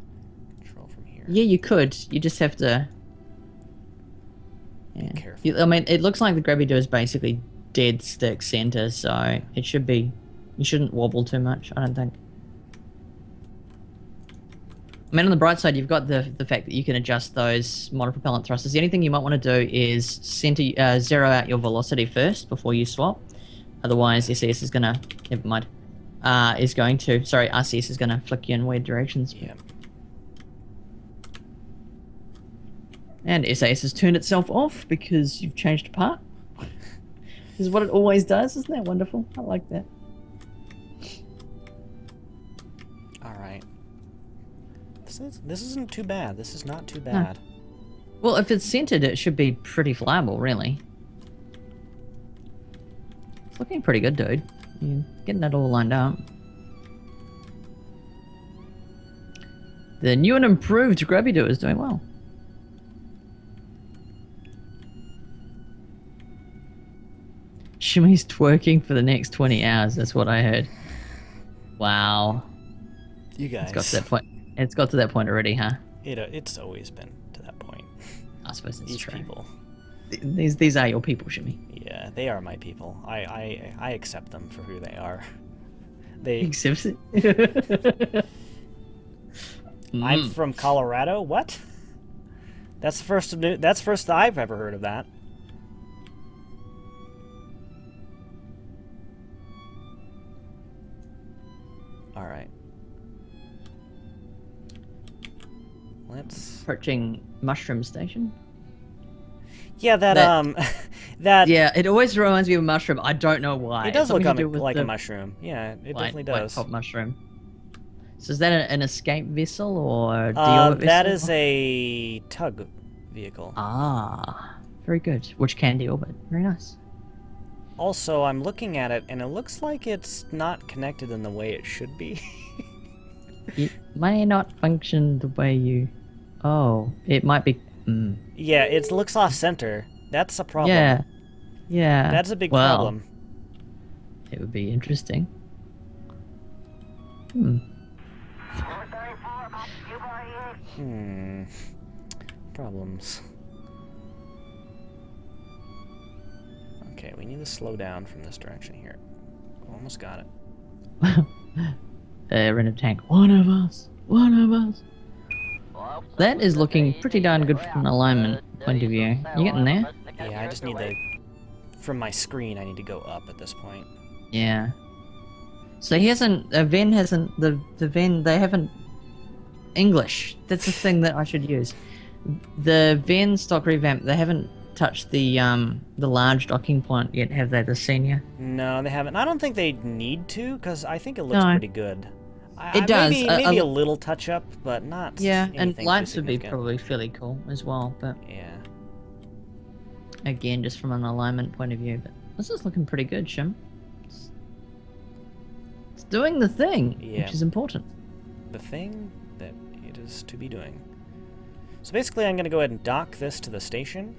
Control from here. Yeah, you could. You just have to... Be careful. I mean, it looks like the gravity is basically dead stick center, so it should be... You shouldn't wobble too much, I don't think. I mean, on the bright side, you've got the fact that you can adjust those monopropellant thrusters. The only thing you might want to do is zero out your velocity first before you swap. Otherwise, SAS is going to... Never mind. RCS is going to flick you in weird directions. Yeah. And SAS has turned itself off because you've changed a part. This is what it always does. Isn't that wonderful? I like that. Alright. This isn't too bad. This is not too bad. No. Well, if it's centered, it should be pretty flyable, really. It's looking pretty good, dude. You're getting that all lined up. The new and improved Grabby-Doo is doing well. Shimmy's twerking for the next 20 hours, that's what I heard. Wow. You guys. It's got to that point. It's got to that point already, huh? It's always been to that point. I suppose it's These true. people. These are your people, Shimmy. Yeah, they are my people. I accept them for who they are. They. Accepts it. I'm from Colorado. What? That's the first. That's first I've ever heard of that. All right. Let's. Approaching Mushroom Station. Yeah, that that. Yeah, it always reminds me of a mushroom. I don't know why. It does Something look to do with like the a mushroom. Yeah, it definitely white does. top mushroom. So is that an escape vessel or deorbit vessel? That is a tug vehicle. Ah, very good. Which can deorbit. Very nice. Also, I'm looking at it, and it looks like it's not connected in the way it should be. It may not function the way you... Oh, it might be... Yeah, it looks off-center. That's a problem. Yeah. Yeah. That's a big well, problem. It would be interesting. Problems. Okay, we need to slow down from this direction here. Almost got it. We're in a tank. One of us. One of us. That is looking pretty darn good from an alignment point of view. You getting there? Yeah, I just need to... From my screen, I need to go up at this point. Yeah. So he hasn't... Ven hasn't... The Ven... They haven't... English. That's the thing that I should use. The Ven stock revamp, they haven't touched the large docking point yet, have they? The senior? No, they haven't. I don't think they need to, because I think it looks pretty good. It does. Maybe a little touch-up, but not and anything lights too would be significant. probably fairly cool as well, but... Yeah. Again, just from an alignment point of view, but this is looking pretty good, Shim. It's doing the thing, which is important. The thing that it is to be doing. So basically, I'm going to go ahead and dock this to the station,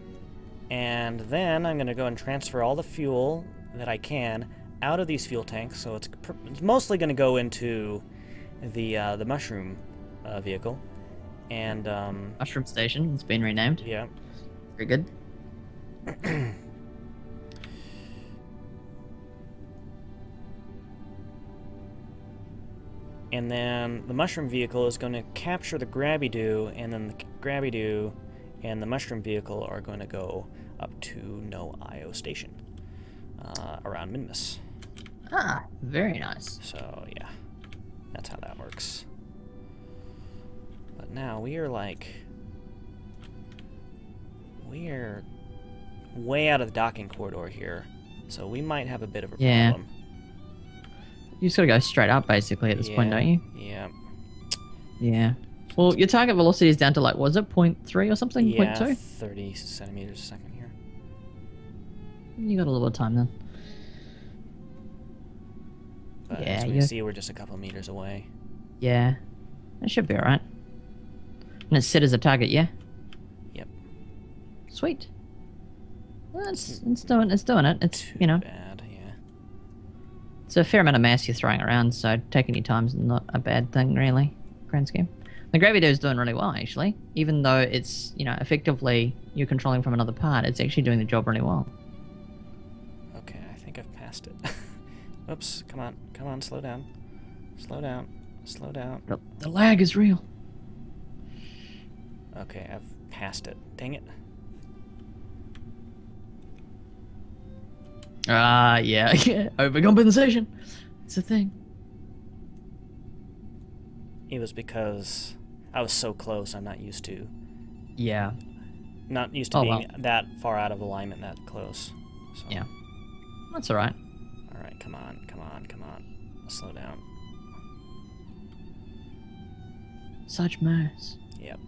and then I'm going to go and transfer all the fuel that I can out of these fuel tanks. So it's mostly going to go into the mushroom vehicle, and Mushroom Station. It's been renamed. Yeah. Very good. And then the mushroom vehicle is going to capture the Grabby-Doo, and then the Grabby-Doo and the mushroom vehicle are going to go up to No Io Station around Minmus. Ah, very nice. So, yeah, that's how that works. But now we are way out of the docking corridor here, so we might have a bit of a problem. You just gotta go straight up, basically, at this point, don't you? Yeah. Yeah. Well, your target velocity is down to, like, was it 0.3 or something? Yeah, 0.2? 30 centimeters a second here. You got a little bit of time, then. But Yeah, as we see, we're just a couple meters away. Yeah. That should be alright. And it's set as a target, yeah? Yep. Sweet. Well, it's doing it. It's, you know... Bad, yeah. It's a fair amount of mass you're throwing around, so taking your time's not a bad thing, really. Grand scheme. The Gravy is doing really well, actually. Even though it's, you know, effectively you're controlling from another part, it's actually doing the job really well. Okay, I think I've passed it. Oops, come on, slow down. Slow down. The lag is real. Okay, I've passed it. Dang it. Ah, yeah. Overcompensation. It's a thing. It was because I was so close. I'm not used to. Yeah. Not used to being that far out of alignment that close. So. Yeah. That's alright. Alright, come on. Slow down. Such mass. Yep.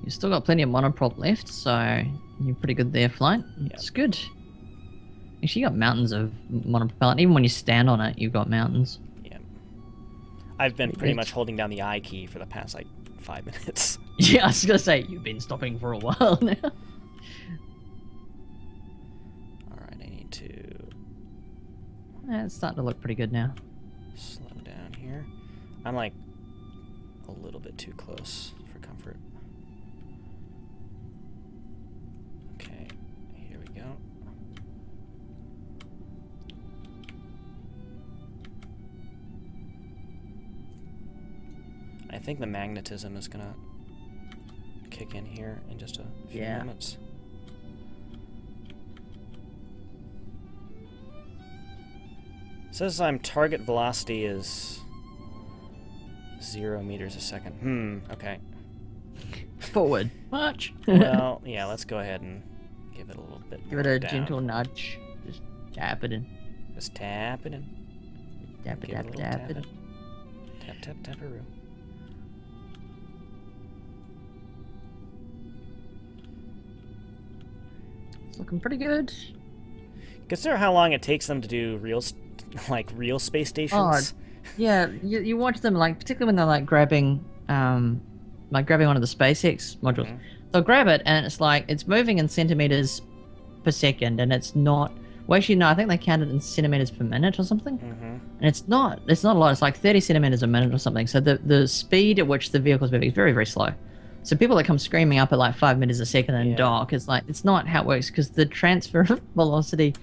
You've still got plenty of monoprop left, so you're pretty good there, flight. It's good. Actually, you got mountains of monopropellant. Even when you stand on it, you've got mountains. Yep. I've been pretty much holding down the I key for the past, like, 5 minutes. Yeah, I was gonna say, you've been stopping for a while now. Alright, I need to Yeah, it's starting to look pretty good now. slow down here. I'm, like, a little bit too close for comfort. Okay, here we go. I think the magnetism is gonna kick in here in just a few minutes. It says target velocity is 0 meters a second. Okay. Forward. March. Well, yeah, let's go ahead and give it a little bit Give more it a down. gentle nudge. Just tap it in. Just tap it in. Tap it, Give tap a it, little tap it. Tap, tap, tap-a-roo. It's looking pretty good. Consider how long it takes them to do real space stations. Yeah, you watch them, like, particularly when they're like grabbing one of the SpaceX modules. Mhm. They'll grab it and it's like it's moving in centimeters per second, and it's not. Well, actually, no, I think they count it in centimeters per minute or something. Mhm. And it's not a lot. It's like 30 centimeters a minute or something. So the speed at which the vehicle's moving is very, very slow. So people that come screaming up at like 5 meters a second and Yeah. dock, it's like it's not how it works, because the transfer of velocity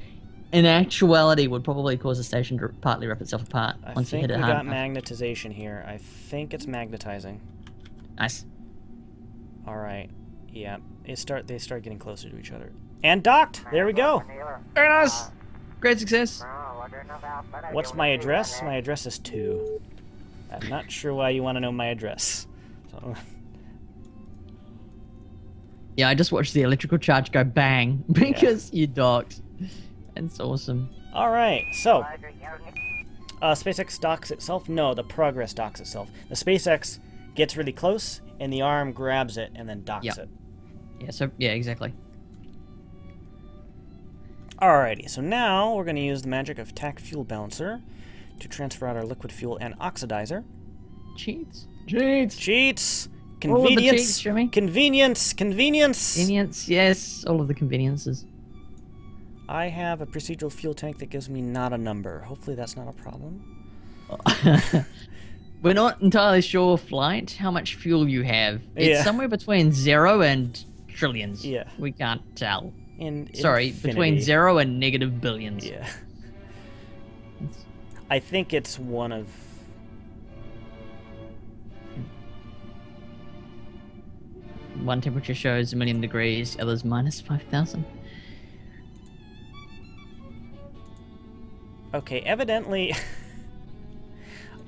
in actuality would probably cause the station to partly rip itself apart I once you think hit it we hard got enough. magnetization here. I think it's magnetizing. Nice. All right. Yeah. They start getting closer to each other. And docked. There we go. Very nice. Great success. What's my address? My address is 2. I'm not sure why you want to know my address. So, Yeah, I just watched the electrical charge go bang because you docked. It's awesome. all right. So, SpaceX docks itself. No, the Progress docks itself. The SpaceX gets really close, and the arm grabs it and then docks Yep. it. Yeah, exactly. Alrighty, so now we're going to use the magic of TAC Fuel Balancer to transfer out our liquid fuel and oxidizer. Cheats. Cheats! All of the Convenience! cheats, Jimmy. Convenience! Convenience, yes, all of the conveniences. I have a procedural fuel tank that gives me not a number. Hopefully that's not a problem. We're not entirely sure, Flight, how much fuel you have. It's Yeah. somewhere between 0 and trillions. Yeah. We can't tell. Infinity. Between 0 and negative billions. Yeah. I think it's one of... One temperature shows 1,000,000 degrees, others minus 5,000. Okay, evidently...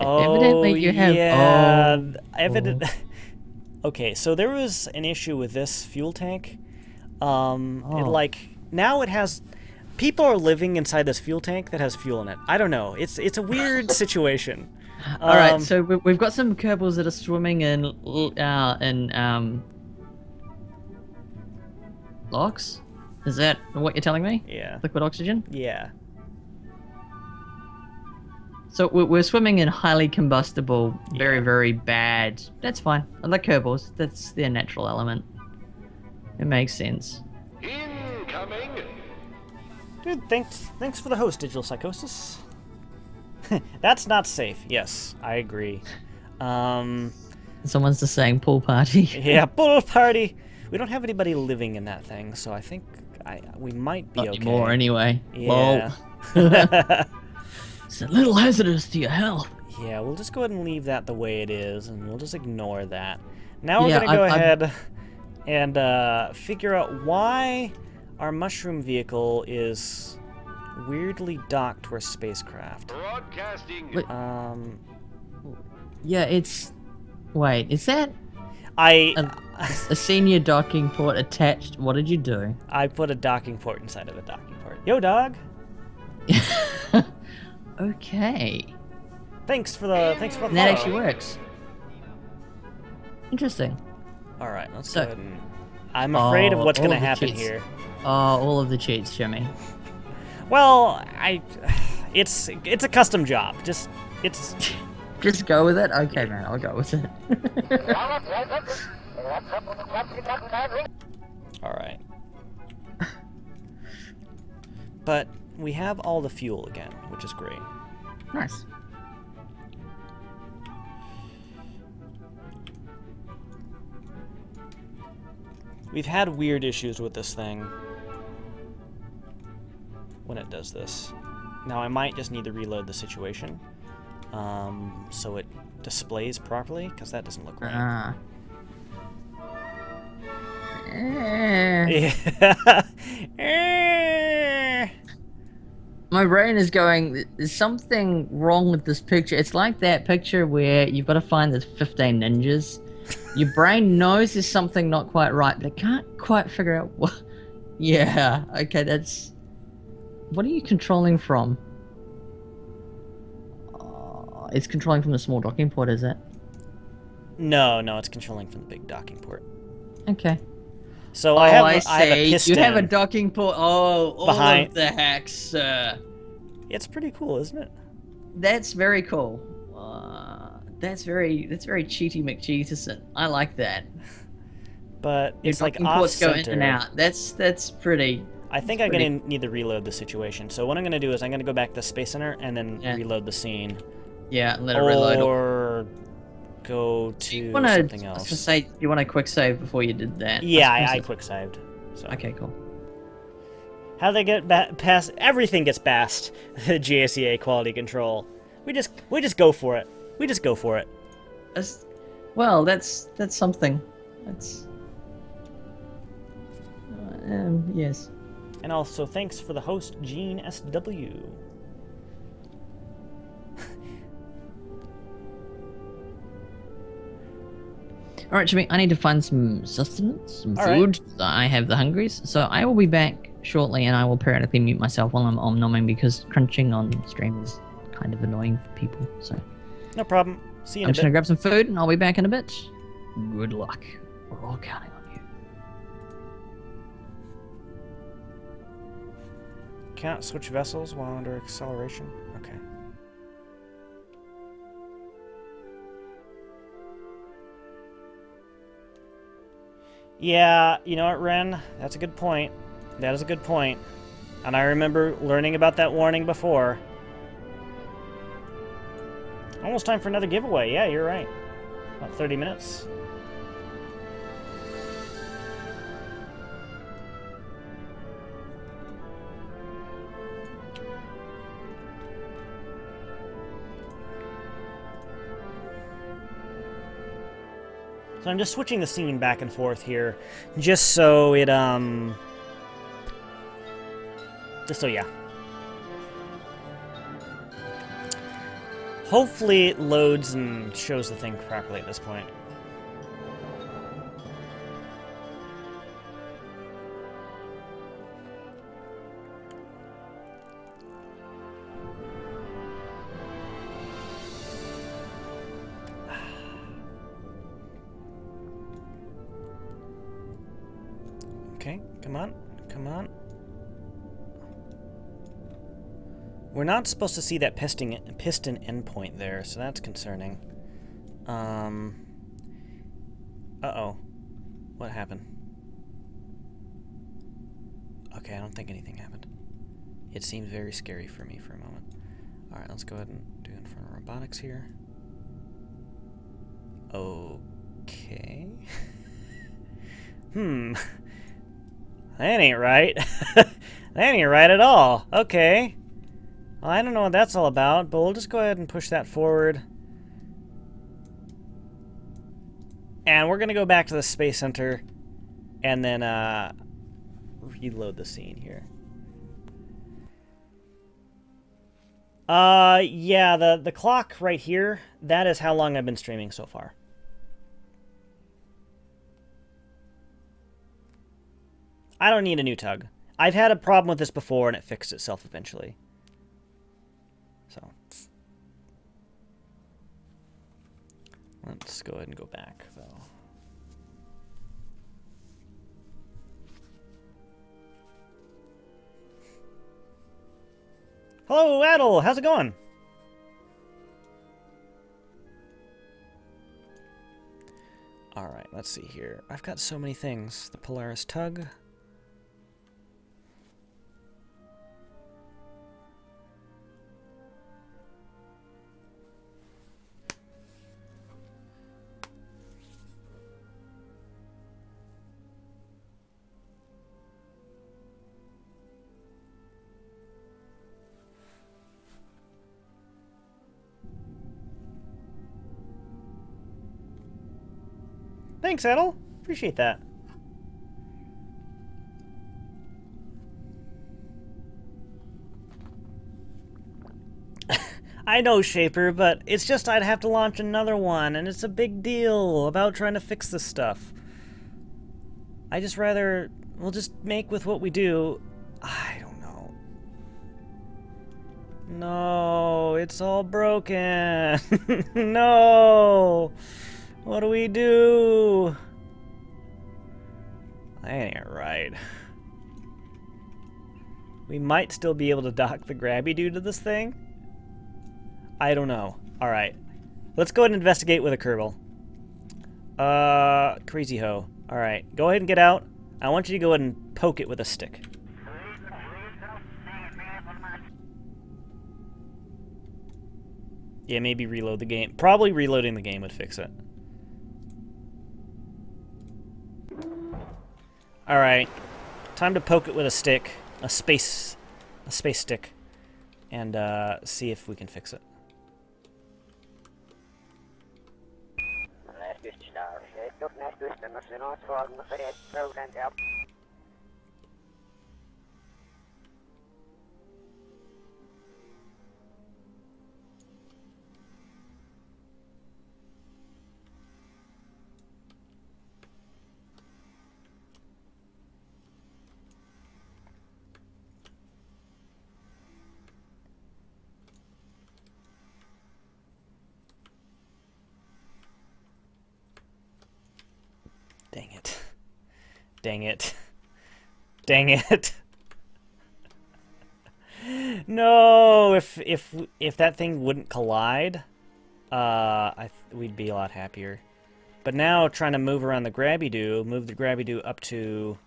Evidently you have- Yeah, oh. Okay, so there was an issue with this fuel tank. Oh. Now it has... People are living inside this fuel tank that has fuel in it. I don't know. It's a weird situation. All right, so we've got some Kerbals that are swimming in LOX? Is that what you're telling me? Yeah. Liquid oxygen? Yeah. So we're swimming in highly combustible, very, Yeah. very bad. That's fine. I like Kerbals. That's their natural element. It makes sense. Incoming! Dude, thanks for the host, Digital Psychosis. That's not safe. Yes, I agree. Someone's just saying pool party. Yeah, pool party. We don't have anybody living in that thing, so I think we might be Not okay. anymore anyway. Yeah. It's a little hazardous to your health. Yeah, we'll just go ahead and leave that the way it is, and we'll just ignore that. Now we're Yeah, gonna go I'm- ahead and figure out why our mushroom vehicle is weirdly docked to our spacecraft. Broadcasting. Wait. Yeah, it's... Wait, is that I a senior docking port attached? What did you do? put a docking port inside of a docking port. Yo, dog. Okay. Thanks for the That follow. actually works. Interesting. All right, let's So- go ahead and. I'm afraid of what's all gonna of the happen cheats. here. Oh, all of the cheats, Jimmy. Well, it's a custom job. Just it's Just go with it? Okay, man, I'll go with it. Alright. But we have all the fuel again, which is great. Nice. We've had weird issues with this thing when it does this. Now I might just need to reload the situation so it displays properly, because that doesn't look right. Yeah. My brain is going, there's something wrong with this picture. It's like that picture where you've got to find the 15 ninjas. Your brain knows there's something not quite right, but it can't quite figure out what. Yeah, okay, that's... What are you controlling from? It's controlling from the small docking port, is it? No, it's controlling from the big docking port. Okay. So I have a see. piston. You have a docking port. Oh, all behind... of the hacks, sir. It's pretty cool, isn't it? That's very cool. That's very cheaty McCheaterson. I like that. But it's like ports go in off-center. and out. That's pretty. I think I'm gonna need to reload the situation. So what I'm gonna do is I'm gonna go back to the Space Center and then reload the scene. Yeah, and let it reload. Or go to something else. I was gonna say, you want a quick save before you did that? Yeah, I quick saved. So. Okay, cool. How they get past? Everything gets past the GSEA quality control. We just go for it. We just go for it. Well, that's something. That's yes. And also thanks for the host, Gene SW. All right, Jimmy, I need to find some sustenance, some All food. Right. I have the hungries, so I will be back shortly, and I will periodically mute myself while I'm om-nomming because crunching on stream is kind of annoying for people. So no problem. See you in a bit. I'm just gonna grab some food, and I'll be back in a bit. Good luck. We're all counting on you. Can't switch vessels while under acceleration. Okay. Yeah, you know what, Ren? That's a good point. That is a good point. And I remember learning about that warning before. Almost time for another giveaway. Yeah, you're right. About 30 minutes. So I'm just switching the scene back and forth here, just so it, yeah. Hopefully it loads and shows the thing properly at this point. Okay, come on, come on. We're not supposed to see that piston endpoint there, so that's concerning. Uh-oh. What happened? Okay, I don't think anything happened. It seemed very scary for me for a moment. Alright, let's go ahead and do Infernal Robotics here. Okay. That ain't right. That ain't right at all. Okay. Well, I don't know what that's all about, but we'll just go ahead and push that forward. And we're going to go back to the Space Center and then reload the scene here. Yeah, the clock right here, that is how long I've been streaming so far. I don't need a new tug. I've had a problem with this before and it fixed itself eventually. So let's go ahead and go back, though. Hello, Adel. How's it going? let's see here. I've got so many things. The Polaris tug. Thanks, Edel. Appreciate that. I know, Shaper, but it's just I'd have to launch another one, and it's a big deal about trying to fix this stuff. I just rather... we'll just make with what we do. I don't know. No, it's all broken. No! What do we do? That ain't right. We might still be able to dock the grabby-doo to this thing. I don't know. Alright. Let's go ahead and investigate with a Kerbal. Crazy hoe. Alright. Go ahead and get out. I want you to go ahead and poke it with a stick. Yeah, maybe reload the game. Probably reloading the game would fix it. Alright, time to poke it with a stick, a space stick, and see if we can fix it. Dang it. Dang it. Dang it. No, if that thing wouldn't collide, we'd be a lot happier. But now trying to move around the grabby-doo, move the grabby-doo up to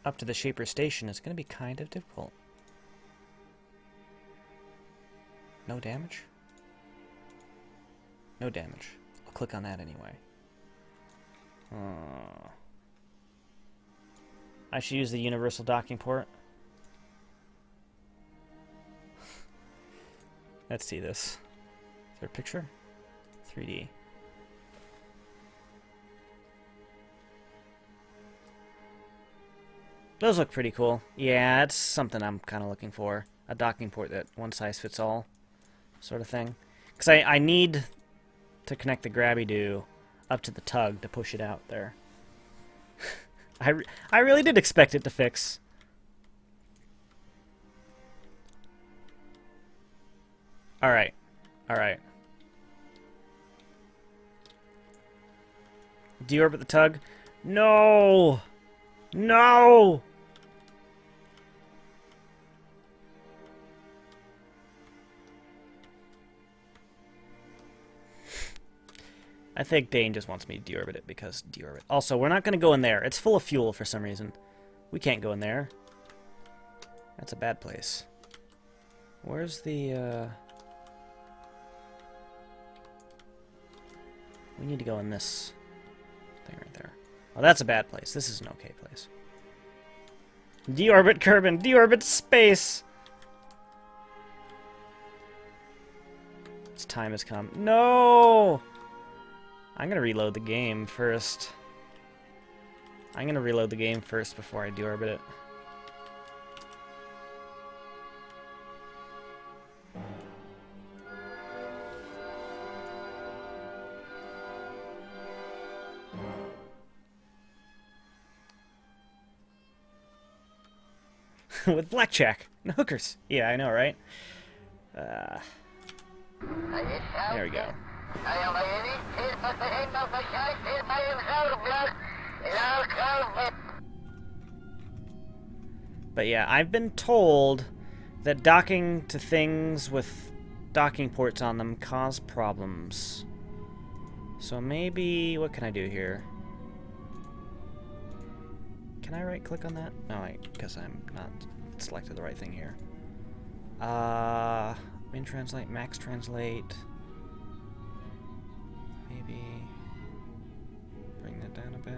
the Shaper station is going to be kind of difficult. No damage? No damage. I'll click on that anyway. I should use the universal docking port. Let's see this. Is there a picture? 3D. Those look pretty cool. Yeah, it's something I'm kind of looking for. A docking port that one size fits all sort of thing. Because I need to connect the grabby-doo up to the tug to push it out there. I really did expect it to fix. Alright. Alright. Deorbit the tug. No! No! I think Dane just wants me to deorbit it because deorbit. Also, we're not going to go in there. It's full of fuel for some reason. We can't go in there. That's a bad place. Where's the, we need to go in this thing right there. Oh, that's a bad place. This is an okay place. Deorbit Kerbin! Deorbit space! Its time has come. No! I'm gonna reload the game first. I'm gonna reload the game first before I deorbit it. With blackjack and hookers. Yeah, I know, right? There we go. But yeah, I've been told that docking to things with docking ports on them cause problems. So maybe, what can I do here? Can I right click on that? No, I guess I'm not selected the right thing here. Min translate, max translate. Maybe bring that down a bit.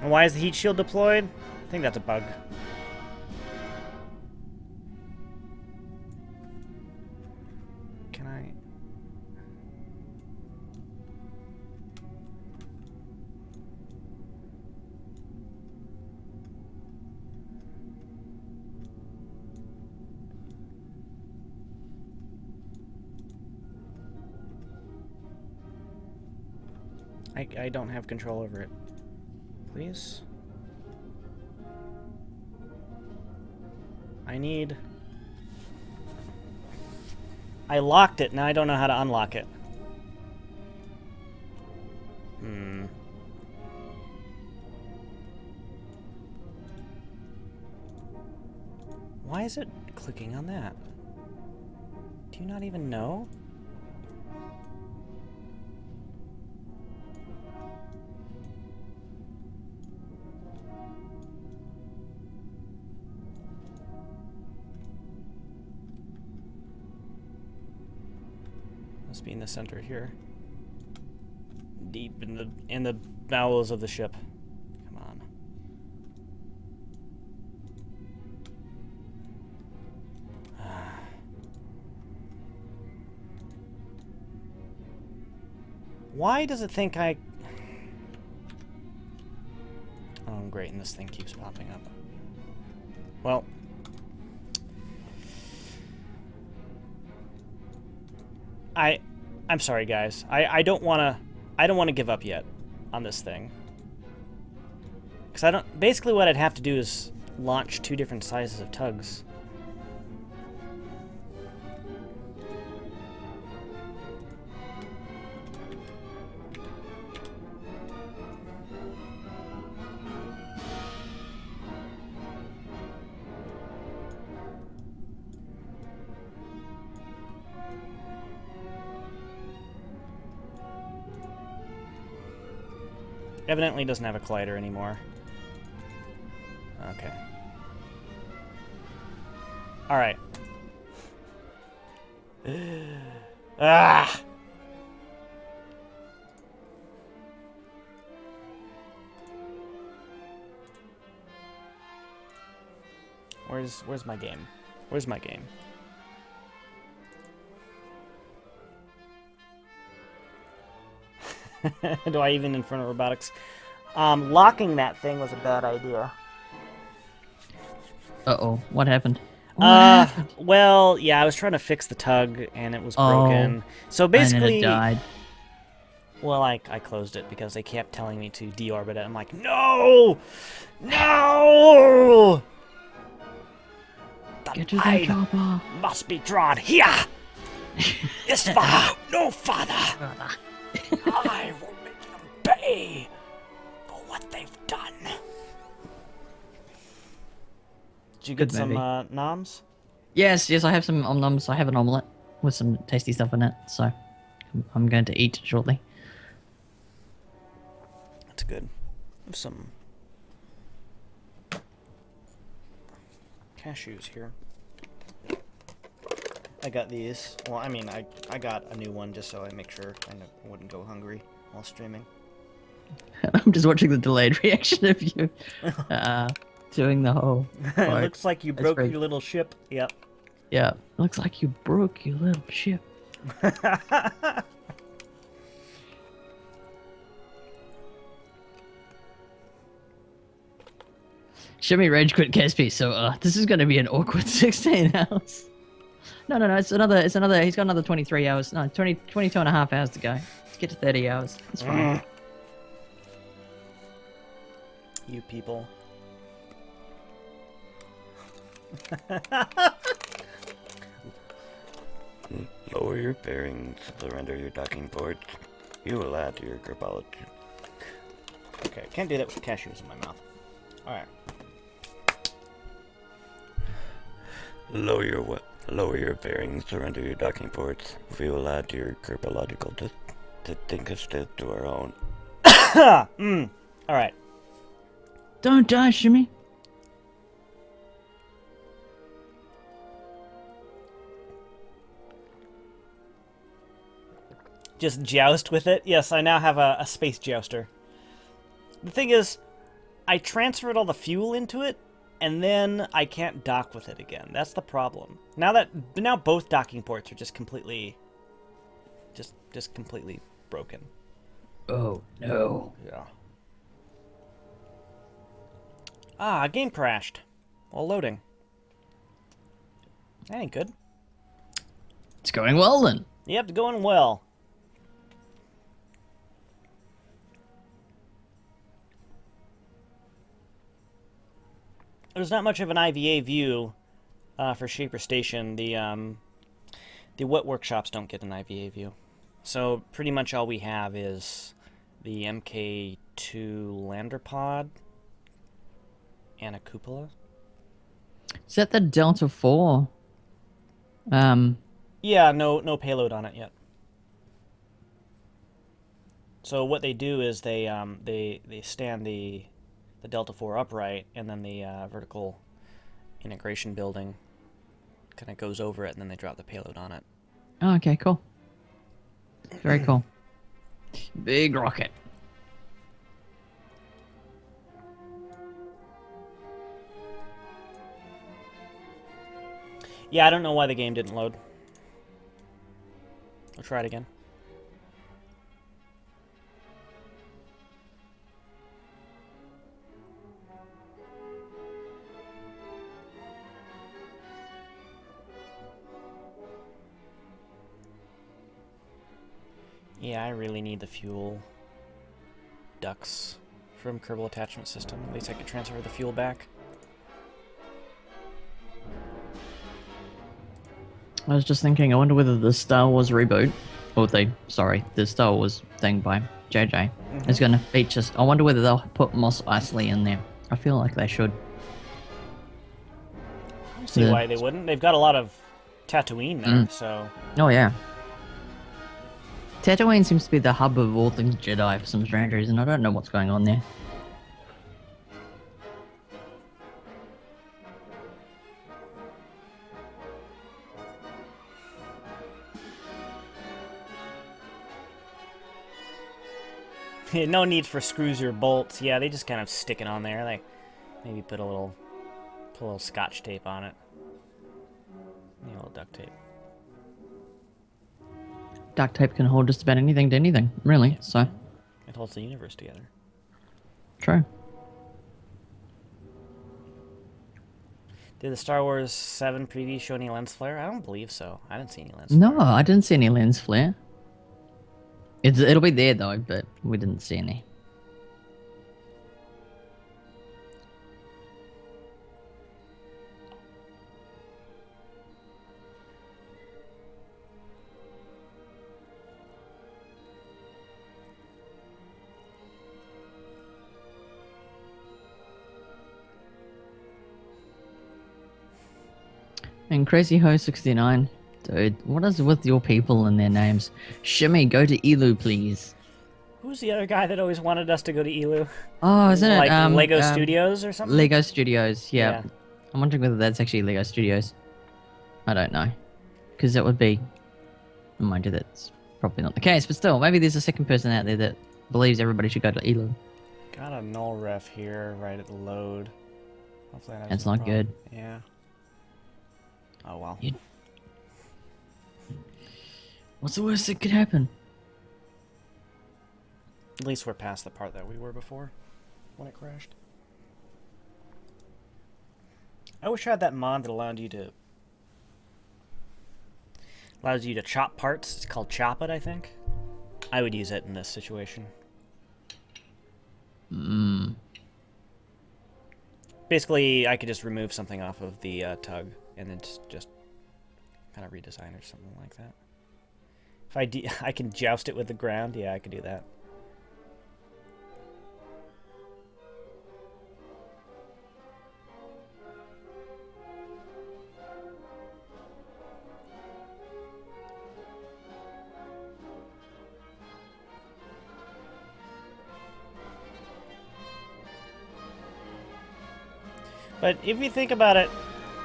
And why is the heat shield deployed? I think that's a bug. Can I... I don't have control over it. Please? I locked it, now I don't know how to unlock it. Why is it clicking on that? Do you not even know? Must be in the center here. Deep in the bowels of the ship. Come on. Why does it think I... Oh, great, and this thing keeps popping up. Well... I'm sorry, guys. I don't wanna give up yet on this thing. Because basically what I'd have to do is launch 2 different sizes of tugs. Evidently doesn't have a collider anymore. Okay. Alright. Ah! Where's my game? Where's my game? Do I even Inferno Robotics? Locking that thing was a bad idea. Uh-oh. What happened? What happened? Well, yeah, I was trying to fix the tug, and it was broken. So basically... And then it died. Well, I closed it because they kept telling me to deorbit it. I'm like, no! No! The Get to the line chopper. must be drawn here! Isfa! No, father! I will make them pay for what they've done. Did you get some noms? Yes, I have some noms. I have an omelette with some tasty stuff in it, so I'm going to eat shortly. That's good. Have some cashews here. I got these. Well, I mean, I got a new one just so I make sure I wouldn't go hungry while streaming. I'm just watching the delayed reaction of you doing the whole... It looks like you broke your little ship. Yep. Yeah, looks like you broke your little ship. Shimmy rage quit KSP, so this is going to be an awkward 16 hours. No, it's another, he's got another 23 hours, no, 22 and a half hours to go. Let's get to 30 hours. It's fine. You people. Lower your bearings, surrender your docking ports. You will add to your Kerbal. Okay, can't do that with cashews in my mouth. Alright. Lower your bearings, surrender your docking ports. We will add to your Kerbalogical distinctiveness to our own. Alright. Don't die, Shimmy. Just joust with it? Yes, I now have a space jouster. The thing is, I transferred all the fuel into it, and then I can't dock with it again. That's the problem. Now both docking ports are just completely completely broken. Oh no. Yeah. Ah, game crashed while loading. That ain't good. It's going well then. Yep, going well. There's not much of an IVA view for Shaper Station. The wet workshops don't get an IVA view. So pretty much all we have is the MK2 lander pod and a cupola. Is that the Delta 4? Yeah, no payload on it yet. So what they do is they stand the Delta 4 upright, and then the vertical integration building kind of goes over it, and then they drop the payload on it. Oh, okay, cool. Very cool. Big rocket. Yeah, I don't know why the game didn't load. I'll try it again. Yeah, I really need the fuel ducts from Kerbal Attachment System. At least I could transfer the fuel back. I was just thinking, I wonder whether the Star Wars reboot, or the Star Wars thing by JJ, is going to feature. I wonder whether they'll put Mos Eisley in there. I feel like they should. I don't see why they wouldn't. They've got a lot of Tatooine there, so... Oh, yeah. Tatooine seems to be the hub of all things Jedi for some strange reason. I don't know what's going on there. No need for screws or bolts. Yeah, they just kind of stick it on there. Like, maybe put a little scotch tape on it. A little duct tape. Duct tape can hold just about anything to anything, really, Yeah. so... It holds the universe together. True. Did the Star Wars 7 preview show any lens flare? I don't believe so. I didn't see any lens No, flare. I didn't see any lens flare. It'll be there, though, but we didn't see any. And Crazy Ho 69, dude, what is with your people and their names? Shimmy, go to Elu, please. Who's the other guy that always wanted us to go to Elu? Oh, isn't it? Like Lego Studios or something? Lego Studios, yeah. Yeah. I'm wondering whether that's actually Lego Studios. I don't know. Because that would be... Mind you, that's probably not the case, but still, maybe there's a second person out there that believes everybody should go to Elu. Got a null ref here right at the load. Hopefully that That's doesn't not problem. good. Yeah. Oh well. What's the worst that could happen? At least we're past the part that we were before when it crashed. I wish I had that mod that allows you to chop parts. It's called Chop It, I think. I would use it in this situation. Basically, I could just remove something off of the tug and then just kind of redesign or something like that. If I can joust it with the ground, yeah, I could do that. But if you think about it,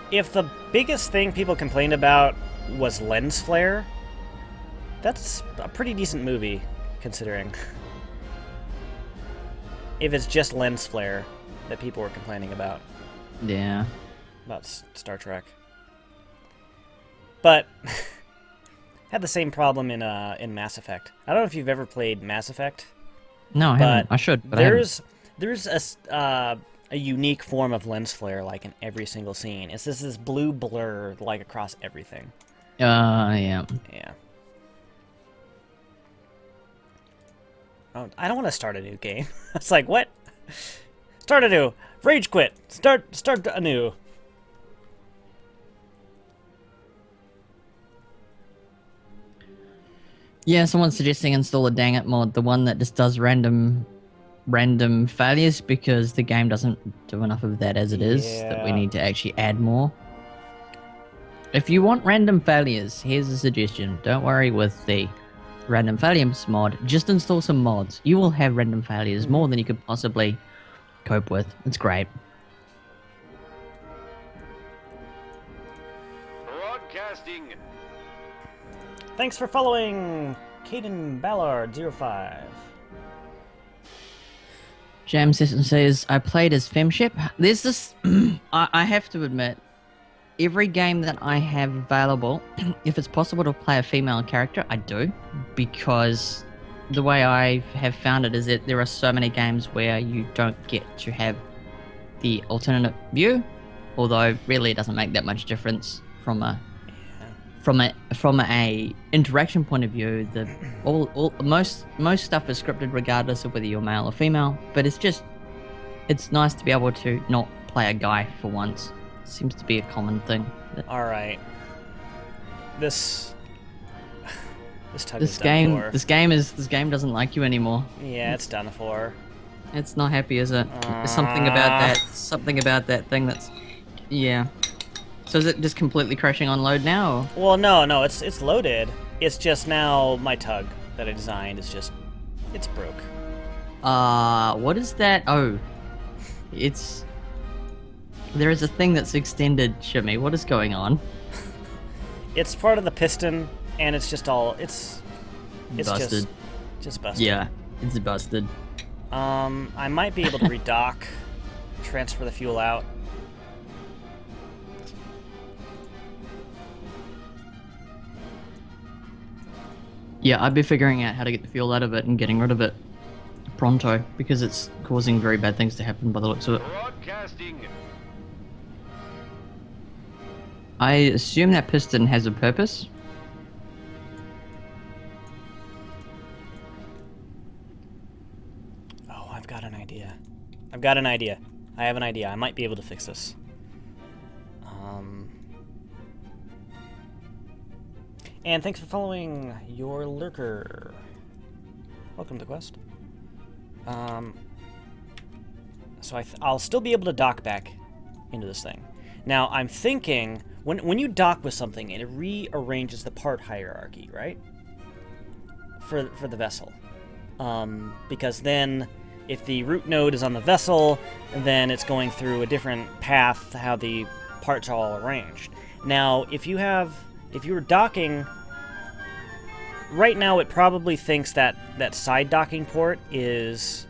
if the biggest thing people complained about was lens flare, that's a pretty decent movie, considering. If it's just lens flare that people were complaining about. Yeah. About Star Trek. But had the same problem in Mass Effect. I don't know if you've ever played Mass Effect. No, I haven't. I should, but I haven't. There's a unique form of lens flare, like in every single scene. It's just this blue blur, like across everything. Yeah. Yeah. Oh, I don't want to start a new game. It's like, what? Start anew. Rage quit. Start anew. Yeah, someone's suggesting install a dang it mod, the one that just does random failures, because the game doesn't do enough of that as it is, that we need to actually add more. If you want random failures, here's a suggestion. Don't worry with the random failures mod, just install some mods. You will have random failures more than you could possibly cope with. It's great. Broadcasting. Thanks for following Caden Ballard05. Jam System says, I played as Femship. There's this, I have to admit, every game that I have available, if it's possible to play a female character, I do. Because the way I have found it is that there are so many games where you don't get to have the alternate view. Although, really, it doesn't make that much difference from a interaction point of view. Most stuff is scripted regardless of whether you're male or female, but it's nice to be able to not play a guy for once. Seems to be a common thing. All right, this game doesn't like you anymore. Yeah, it's done for. It's not happy, is it? There's something about that thing that's, yeah. So is it just completely crashing on load now? Well, no, it's loaded. It's just now my tug that I designed is just, it's broke. What is that? Oh, there is a thing that's extended, Shimmy. What is going on? It's part of the piston, and it's just all, it's busted. Just busted. Yeah, it's busted. I might be able to redock, transfer the fuel out. Yeah, I'd be figuring out how to get the fuel out of it and getting rid of it pronto, because it's causing very bad things to happen by the looks of it. Broadcasting. I assume that piston has a purpose. Oh, I've got an idea. I have an idea. I might be able to fix this. And thanks for following your lurker. Welcome to Quest. So I'll still be able to dock back into this thing. Now I'm thinking when you dock with something, it rearranges the part hierarchy, right? For the vessel, because then if the root node is on the vessel, then it's going through a different path how the parts are all arranged. Now if you're docking, right now it probably thinks that side docking port is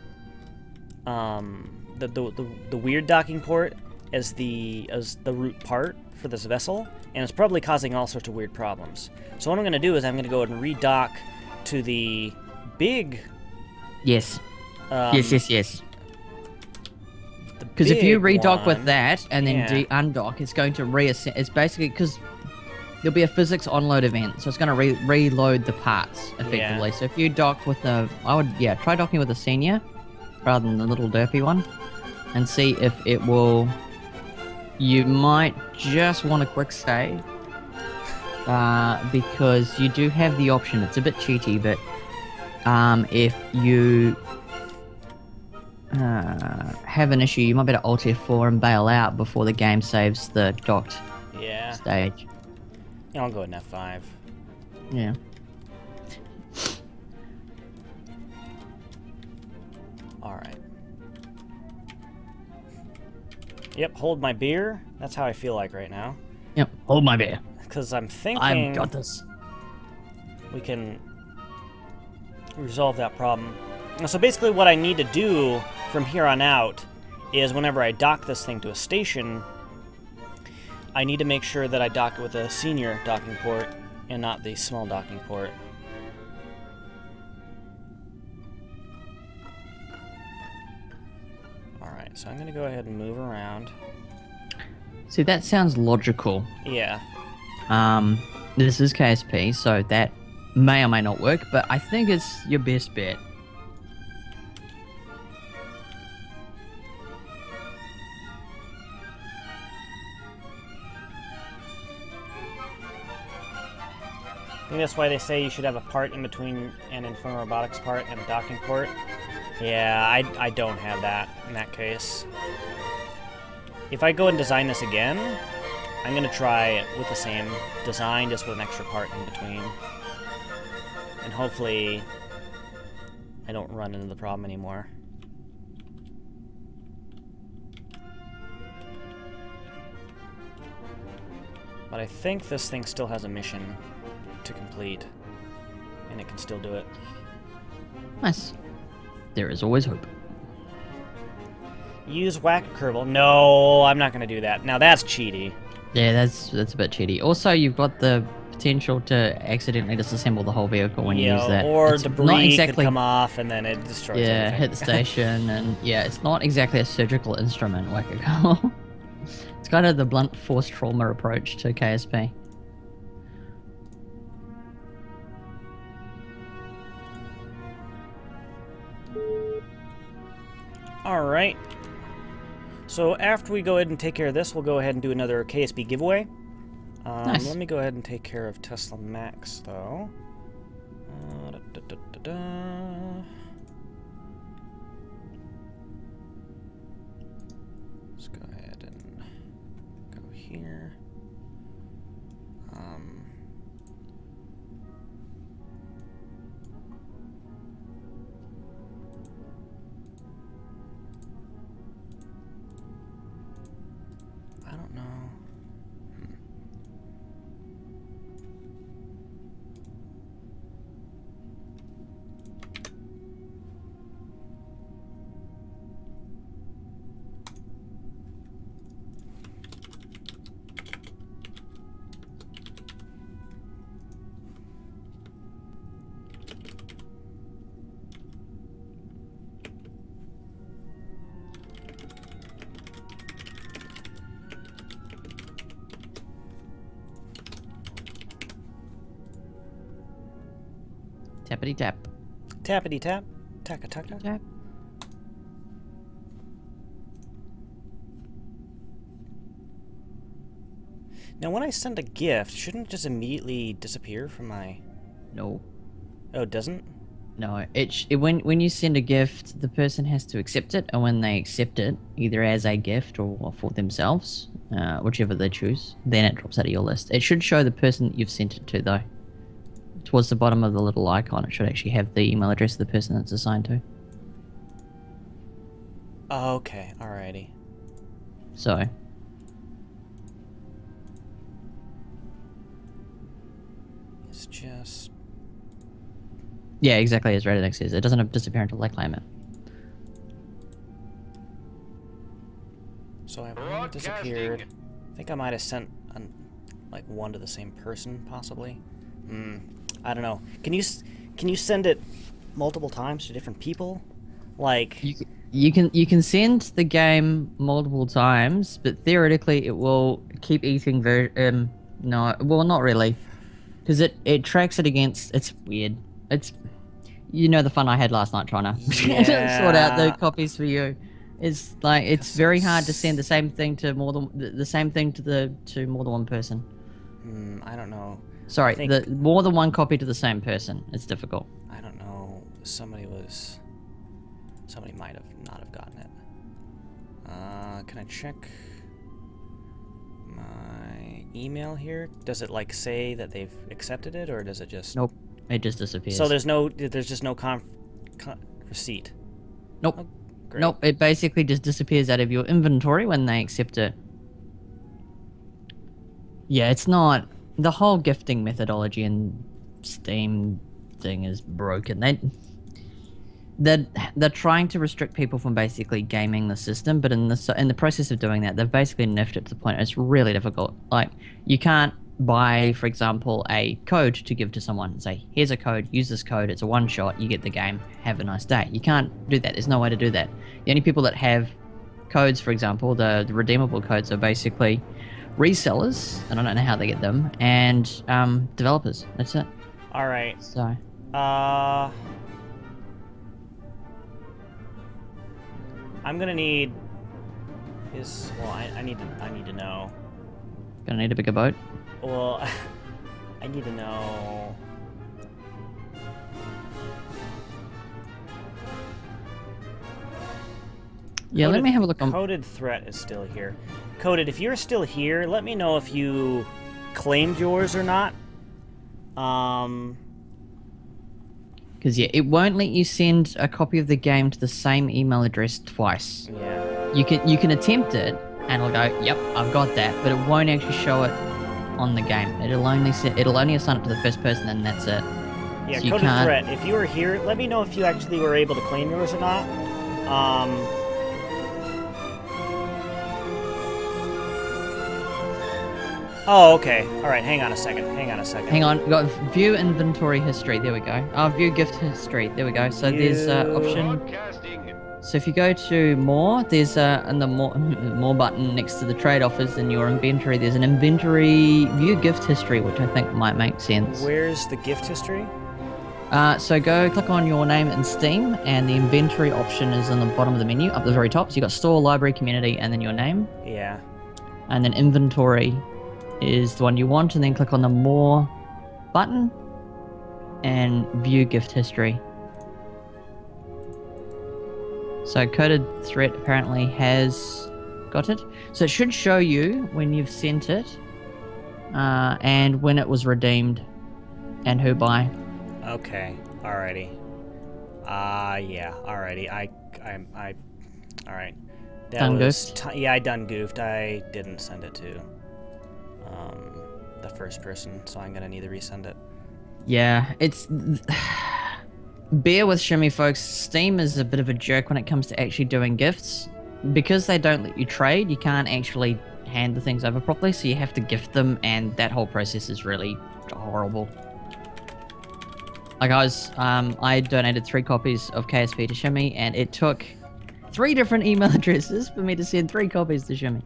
the weird docking port as the root part for this vessel, and it's probably causing all sorts of weird problems. So what I'm going to do is I'm going to go ahead and redock to the big. Yes. Yes. Because Because if you big redock with one. that and then Yeah. undock, it's going to reassemble. It's basically because there'll be a physics onload event, so it's going to reload the parts effectively. Yeah. So if you dock with try docking with a senior rather than the little derpy one, and see if it will. You might just want a quick save, because you do have the option. It's a bit cheaty, but if you have an issue, you might be able to Alt F4 and bail out before the game saves the docked Yeah. stage. Yeah, I'll go with an F5. Yeah. Alright. Yep, hold my beer. That's how I feel like right now. Yep. Hold my beer. Because I'm thinking I've got this. we can resolve that problem. So basically what I need to do from here on out is whenever I dock this thing to a station, I need to make sure that I dock it with a senior docking port and not the small docking port. Alright, so I'm going to go ahead and move around. See, that sounds logical. Yeah. This is KSP, so that may or may not work, but I think it's your best bet. I think that's why they say you should have a part in between an Infernal Robotics part and a docking port. Yeah, I don't have that in that case. If I go and design this again, I'm going to try it with the same design, just with an extra part in between. And hopefully I don't run into the problem anymore. But I think this thing still has a mission to complete, and it can still do it. Nice. There is always hope. Use whack Kerbal. No, I'm not going to do that. Now that's cheaty. Yeah, that's a bit cheaty. Also, you've got the potential to accidentally disassemble the whole vehicle when you use that. Or It's debris not could exactly, come off and then it destroys yeah, everything. hit the station, and yeah, it's not exactly a surgical instrument, Wackago. It's kind of the blunt force trauma approach to KSP. Alright. So after we go ahead and take care of this, we'll go ahead and do another KSP giveaway. Nice. Let me go ahead and take care of Tesla Max, though. Let's go ahead and go here. I don't know. Tappity tap. Tappity tap. Taka taka. Tap. Now, when I send a gift, shouldn't it just immediately disappear from my... No. Oh, it doesn't? No, when you send a gift, the person has to accept it, and when they accept it, either as a gift or for themselves, whichever they choose, then it drops out of your list. It should show the person that you've sent it to, though. Towards the bottom of the little icon, it should actually have the email address of the person that's assigned to. Okay, alrighty. So, It's just... yeah, exactly as Reddit says. It doesn't disappear until they claim it. So I have one that disappeared. I think I might have sent like one to the same person, possibly. I don't know. Can you send it multiple times to different people? Like, You can send the game multiple times, but theoretically it will keep eating no, well, not really, because it tracks it against. It's weird. It's the fun I had last night trying to sort out the Yeah. copies for you. It's like it's very hard to send the same thing to more than the same thing to more than one person. I don't know. Sorry, I think, the more than one copy to the same person. It's difficult. I don't know. Somebody might have not have gotten it. Can I check my email here? Does it like say that they've accepted it, or does it just? Nope, it just disappears. So there's just no receipt. Nope. Oh, great. Nope, it basically just disappears out of your inventory when they accept it. Yeah, it's not... The whole gifting methodology in Steam thing is broken. They're trying to restrict people from basically gaming the system, but in the process of doing that, they've basically nerfed it to the point it's really difficult. Like, you can't buy, for example, a code to give to someone and say, here's a code, use this code, it's a one-shot, you get the game, have a nice day. You can't do that. There's no way to do that. The only people that have codes, for example, the redeemable codes, are basically resellers, and I don't know how they get them, and developers. That's it. All right. So I'm gonna need I need to know. gonna need a bigger boat. Well, I need to know. Yeah, let me have a look on... Coded threat is still here. Coded, if you're still here, let me know if you claimed yours or not. Because, yeah, it won't let you send a copy of the game to the same email address twice. Yeah. You can attempt it, and it'll go, yep, I've got that, but it won't actually show it on the game. It'll only assign it to the first person, and that's it. Yeah, so you coded can't... threat. If you were here, let me know if you actually were able to claim yours or not. Oh, okay. All right, hang on a second. Hang on, we got view inventory history. There we go. View gift history. There we go. So there's option. Broadcasting. So if you go to more, there's in the more button next to the trade offers in your inventory. There's an inventory view gift history, which I think might make sense. Where's the gift history? So go click on your name in Steam, and the inventory option is on the bottom of the menu, up the very top. So you got store, library, community, and then your name, Yeah. and then inventory is the one you want, and then click on the more button and view gift history. So coded threat apparently has got it. So it should show you when you've sent it, and when it was redeemed, and who by. Okay. Alrighty. Yeah. Alrighty. Alright. That Done was goofed? yeah, I done goofed. I didn't send it to the first person, so I'm gonna need to resend it. Yeah, it's... Bear with Shimmy, folks. Steam is a bit of a jerk when it comes to actually doing gifts. Because they don't let you trade, you can't actually hand the things over properly, so you have to gift them, and that whole process is really horrible. Like I donated 3 copies of KSP to Shimmy, and it took 3 different email addresses for me to send 3 copies to Shimmy.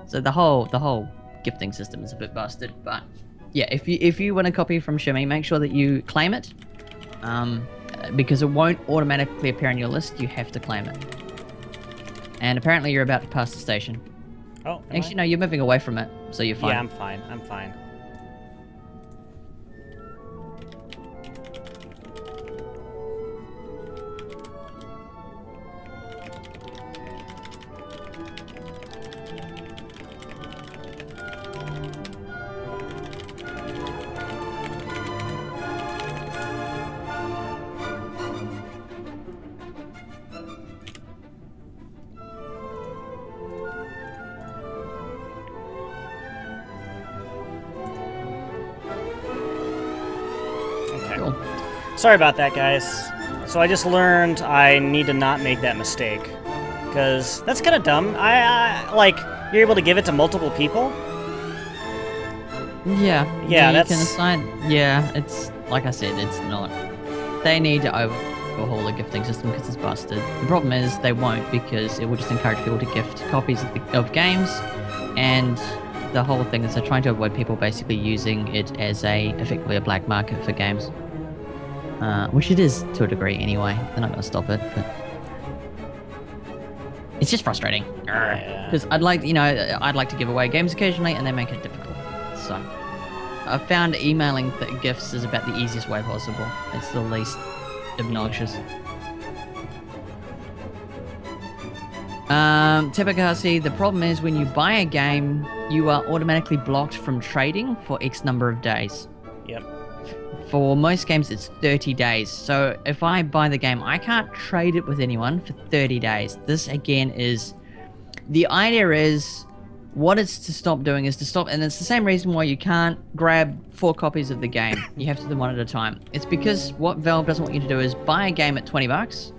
So the whole gifting system is a bit busted. But yeah, if you win a copy from Shimmy, make sure that you claim it, because it won't automatically appear on your list. You have to claim it. And apparently you're about to pass the station. Oh, Actually, no, you're moving away from it, so you're fine. Yeah, I'm fine. I'm fine. Cool. Sorry about that, guys. So I just learned I need to not make that mistake, because that's kind of dumb. Like, you're able to give it to multiple people? Yeah. Yeah, you that's... can assign. Yeah, it's like I said, it's not. They need to overhaul the gifting system because it's busted. The problem is they won't, because it will just encourage people to gift copies of games, and the whole thing is they're trying to avoid people basically using it as effectively a black market for games. Which it is to a degree anyway. They're not going to stop it, but it's just frustrating. Because I'd like to give away games occasionally, and they make it difficult. So I've found emailing gifts is about the easiest way possible. It's the least obnoxious. Tepakasi, the problem is when you buy a game, you are automatically blocked from trading for X number of days. Yep. For most games, it's 30 days. So if I buy the game, I can't trade it with anyone for 30 days. This, again, is... The idea is... What it's to stop doing is to stop... And it's the same reason why you can't grab 4 copies of the game. You have to do them one at a time. It's because what Valve doesn't want you to do is buy a game at $20,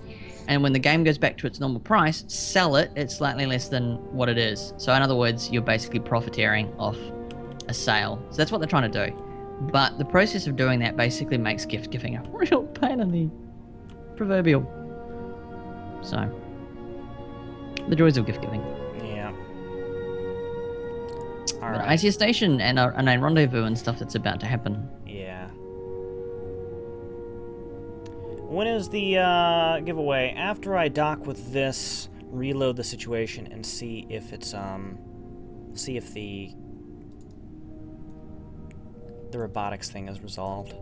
and when the game goes back to its normal price, sell it at slightly less than what it is. So in other words, you're basically profiteering off a sale. So that's what they're trying to do. But the process of doing that basically makes gift giving a real pain in the proverbial. So, the joys of gift giving. Yeah. All But right. ICS Station and a rendezvous and stuff that's about to happen. Yeah. When is the giveaway? After I dock with this, reload the situation, and see if it's see if the robotics thing is resolved.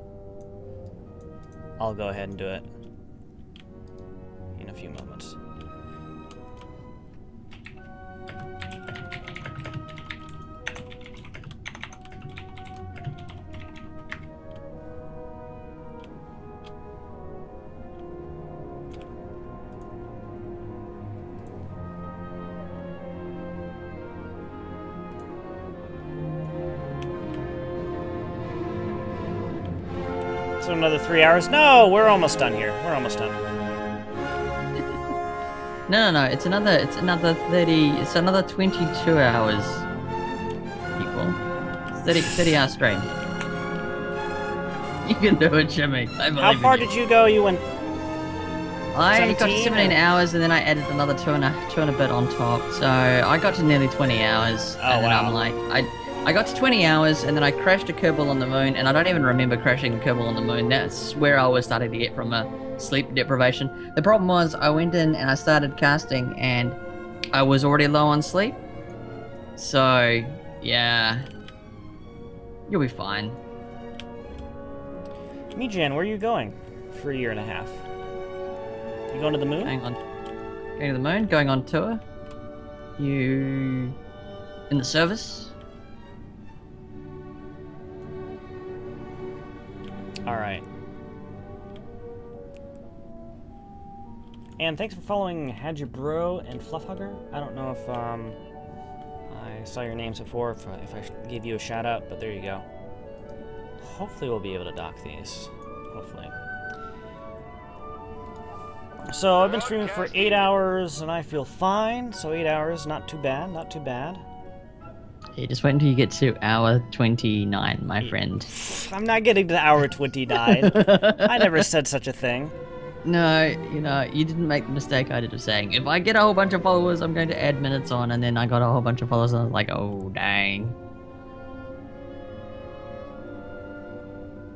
I'll go ahead and do it in a few moments. So another 3 hours? No, we're almost done here. We're almost done. No. It's another 30. It's another 22 hours. Equal. 30 hours straight. You can do it, Jimmy. I believe How far in you. did you go? You went... I got to 17 17 hours, and then I added another two and a bit on top. So I got to nearly 20 hours. Oh, and then wow. I'm like, I got to 20 hours, and then I crashed a Kerbal on the moon, and I don't even remember crashing a Kerbal on the moon. That's where I was starting to get from a sleep deprivation. The problem was I went in and I started casting, and I was already low on sleep. So, yeah. You'll be fine. Mijan, where are you going for a year and a half? You going to the moon? Going to the moon, going on tour. You in the service? Alright. And thanks for following Hadjibro and Fluffhugger. I don't know if I saw your names before, if I gave you a shout out, but there you go. Hopefully we'll be able to dock these. Hopefully. So I've been streaming for 8 hours and I feel fine. So 8 hours, not too bad, not too bad. Yeah, just wait until you get to hour 29, my friend. I'm not getting to hour 29. I never said such a thing. No, you didn't make the mistake I did of saying, if I get a whole bunch of followers, I'm going to add minutes on, and then I got a whole bunch of followers, and I was like, oh, dang.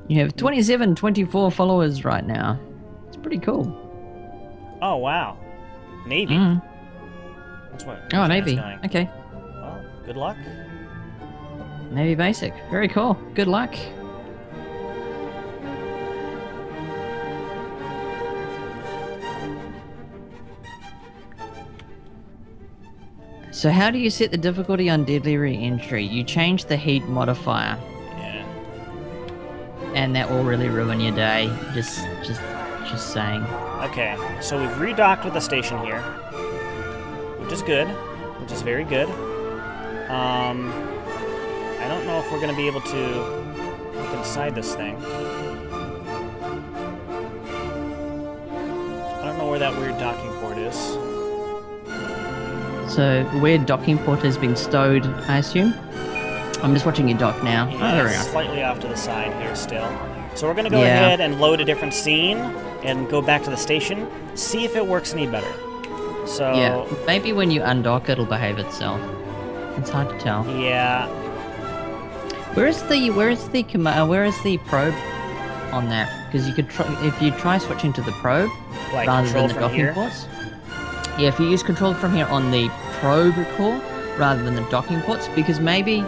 You have 24 followers right now. It's pretty cool. Oh, wow. Navy. Mm. That's what. Oh, that's Navy. going. Okay. Well, good luck. Navy Basic. Very cool. Good luck. So how do you set the difficulty on Deadly Re-Entry? You change the heat modifier, Yeah. and that will really ruin your day. Just saying. Okay, so we've redocked with the station here, which is good, which is very good. I don't know if we're going to be able to look inside this thing. I don't know where that weird docking port is. So the weird docking port has been stowed, I assume. I'm just watching your dock now. Oh, there we Yeah, are. slightly off to the side here still. So we're gonna go Yeah. ahead and load a different scene and go back to the station, see if it works any better. So Yeah, maybe when you undock, it'll behave itself. It's hard to tell. yeah, Where is the probe on that? Because you could try if you try switching to the probe like rather control than the from docking here. ports. Yeah, if you use control from here on the probe core rather than the docking ports, because maybe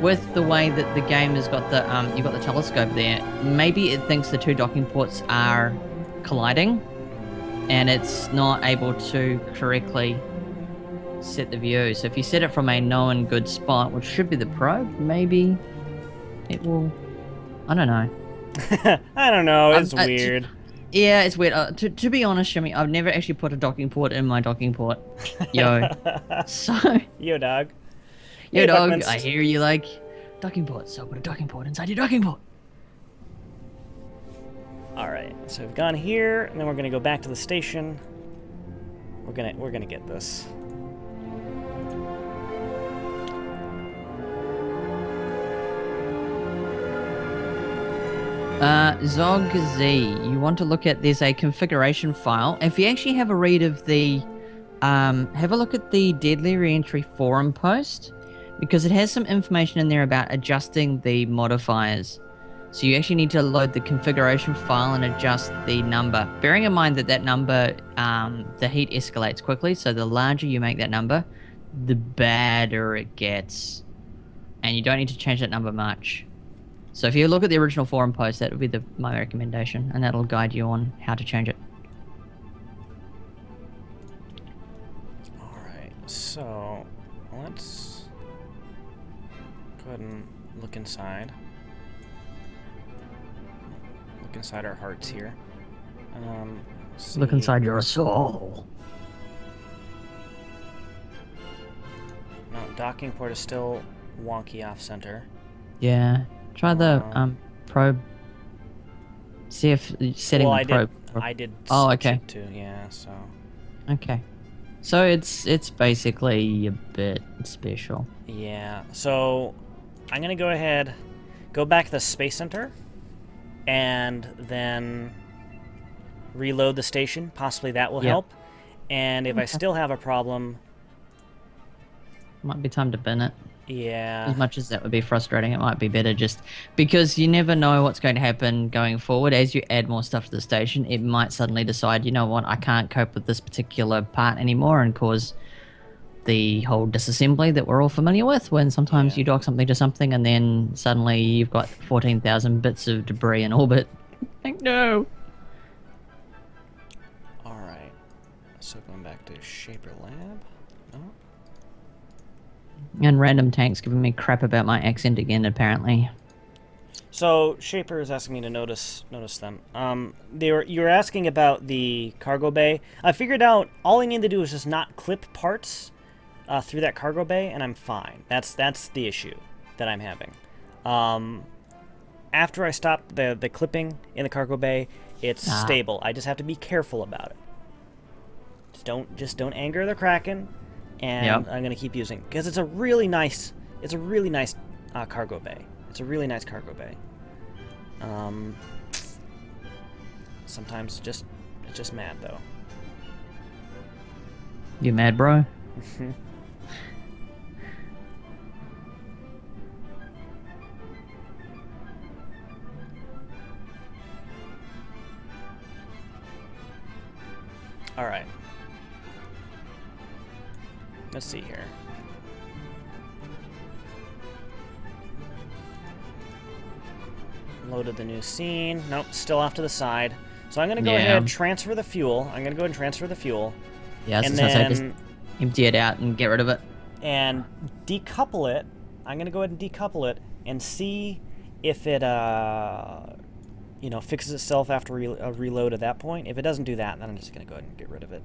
with the way that the game has got the you've got the telescope there, maybe it thinks the two docking ports are colliding, and it's not able to correctly set the view. So if you set it from a known good spot, which should be the probe, maybe it will. I don't know. I don't know, it's I- weird. Yeah, it's weird. To be honest, Shimmy, I've never actually put a docking port in my docking port. Yo. So, Yo, dog. yo, Hey, dog, Buckminst. I hear you like docking ports, so put a docking port inside your docking port. All right, so we've gone here, and then we're gonna go back to the station. We're gonna get this. Zog Z, you want to look at, there's a configuration file. If you actually have a read of the, have a look at the Deadly Reentry forum post, because it has some information in there about adjusting the modifiers. So you actually need to load the configuration file and adjust the number. Bearing in mind that that number, the heat escalates quickly, so the larger you make that number, the badder it gets. And you don't need to change that number much. So if you look at the original forum post, that would be my recommendation, and that'll guide you on how to change it. All right, so let's go ahead and look inside. Look inside our hearts here. Let's Look see. inside your soul. No, docking port is still wonky off center. Yeah. Try the probe. See if setting Well, the probe. I did. Oh, switch okay. it to, yeah, so. Okay. So it's basically a bit special. Yeah, so I'm gonna go ahead, go back to the Space Center, and then reload the station. Possibly that will Yep. help. And if I still have a problem, Might be time to bin it. yeah, As much as that would be frustrating, it might be better just because you never know what's going to happen going forward. As you add more stuff to the station, it might suddenly decide, you know what, I can't cope with this particular part anymore, and cause the whole disassembly that we're all familiar with, when sometimes Yeah. you dock something to something and then suddenly you've got 14,000 bits of debris in orbit. Like, no. all right. So going back to Shaper Lab. Oh, And random tanks giving me crap about my accent again, apparently. so Shaper is asking me to notice them. You were asking about the cargo bay. I figured out all I need to do is just not clip parts through that cargo bay, and I'm fine. That's the issue that I'm having. After I stop the clipping in the cargo bay, it's stable. I just have to be careful about it. Just don't anger the Kraken, and Yep. I'm gonna keep using, because it's a really nice cargo bay. It's a really nice cargo bay. Sometimes it's just mad though. You mad, bro? All right. Let's see here. Loaded the new scene. Nope, still off to the side. So I'm gonna go ahead and transfer the fuel. I'm gonna go ahead and transfer the fuel. Yeah, And so I just then empty it out and get rid of it. and decouple it. I'm gonna go ahead and decouple it and see if it fixes itself after a reload at that point. If it doesn't do that, then I'm just gonna go ahead and get rid of it.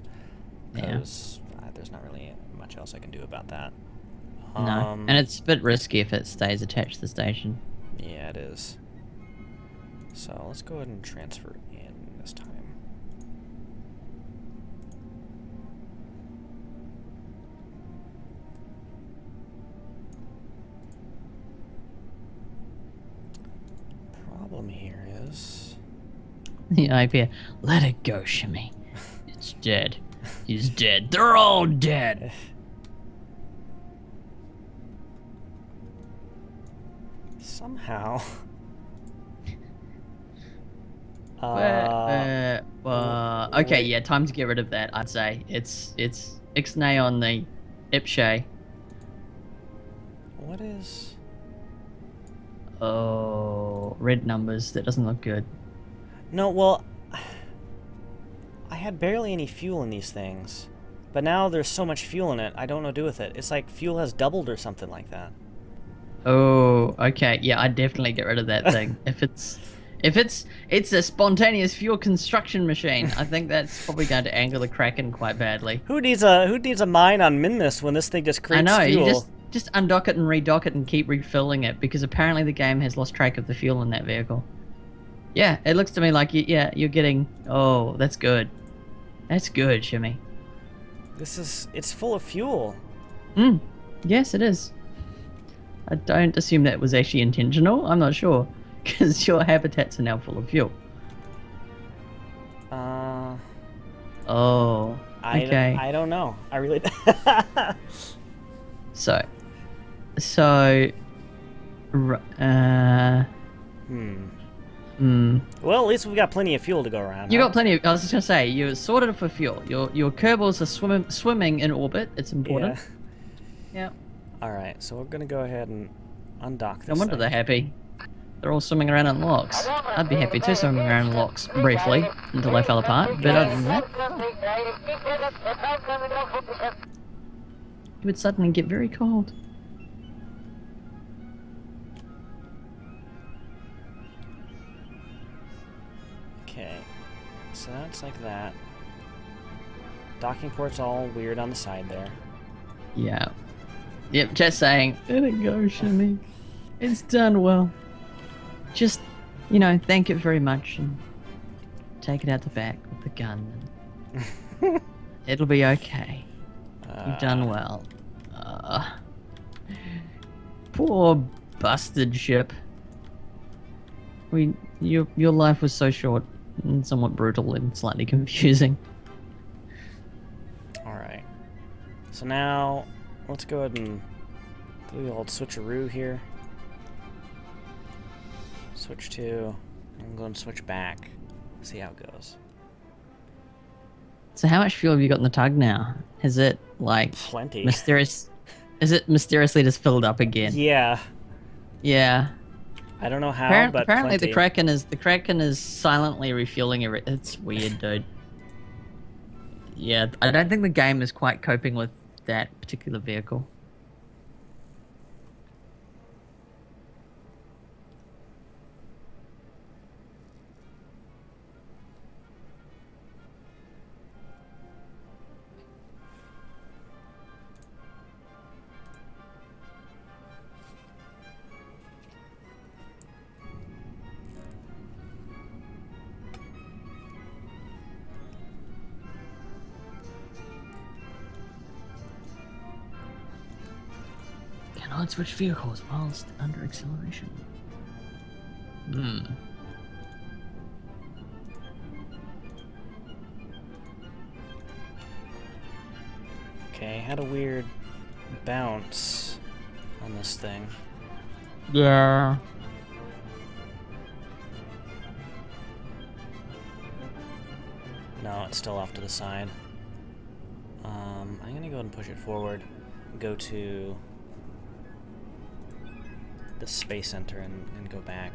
Yeah. Because there's not really much else I can do about that. No. And it's a bit risky if it stays attached to the station. Yeah, it is. So let's go ahead and transfer in this time. problem here is... The IP. Let it go, Shimmy. It's dead. He's dead. They're all dead. Somehow... Okay, yeah, time to get rid of that, I'd say. It's Ixnay on the Ipshay. What is... Oh, red numbers. That doesn't look good. No, well... I had barely any fuel in these things. But now there's so much fuel in it, I don't know what to do with it. It's like fuel has doubled or something like that. Oh, okay. Yeah, I'd definitely get rid of that thing. If it's a spontaneous fuel construction machine, I think that's probably going to anger the Kraken quite badly. Who needs a mine on Minmus when this thing just creates I know, fuel? you just undock it and redock it and keep refilling it, because apparently the game has lost track of the fuel in that vehicle. Yeah, it looks to me like you're getting... Oh, that's good. That's good, Shimmy. It's full of fuel. Yes, it is. I don't assume that was actually intentional. I'm not sure, because your habitats are now full of fuel. Oh, okay. I don't know. I really... So, Well, at least we've got plenty of fuel to go around. You got plenty of... I was just going to say, you're sorted for fuel. Your Kerbals are swimming in orbit. It's important. Yeah. Alright, so we're going to go ahead and undock this No wonder thing. they're happy. They're all swimming around in locks. I'd be happy too, swimming around in locks briefly until they fell apart. But other than that, it would suddenly get very cold. Okay, so that's like that. Docking port's all weird on the side there. Yeah. Yep, just saying, let it go, Shimmy. It's done well. Just, thank it very much and take it out the back with the gun. It'll be okay. You've done well. Poor busted ship. Your life was so short and somewhat brutal and slightly confusing. Alright. So now, let's go ahead and do the old switcheroo here. Switch to, I'm going to switch back. See how it goes. So how much fuel have you got in the tug now? Is it like Plenty. mysterious? Is it mysteriously just filled up again? Yeah. Yeah. I don't know how, but apparently plenty. the Kraken is silently refueling everything. It's weird, dude. Yeah, I don't think the game is quite coping with that particular vehicle. Cannot switch vehicles whilst under acceleration. Okay, had a weird bounce on this thing. Yeah. No, it's still off to the side. I'm gonna go ahead and push it forward. Go to the Space Center and go back.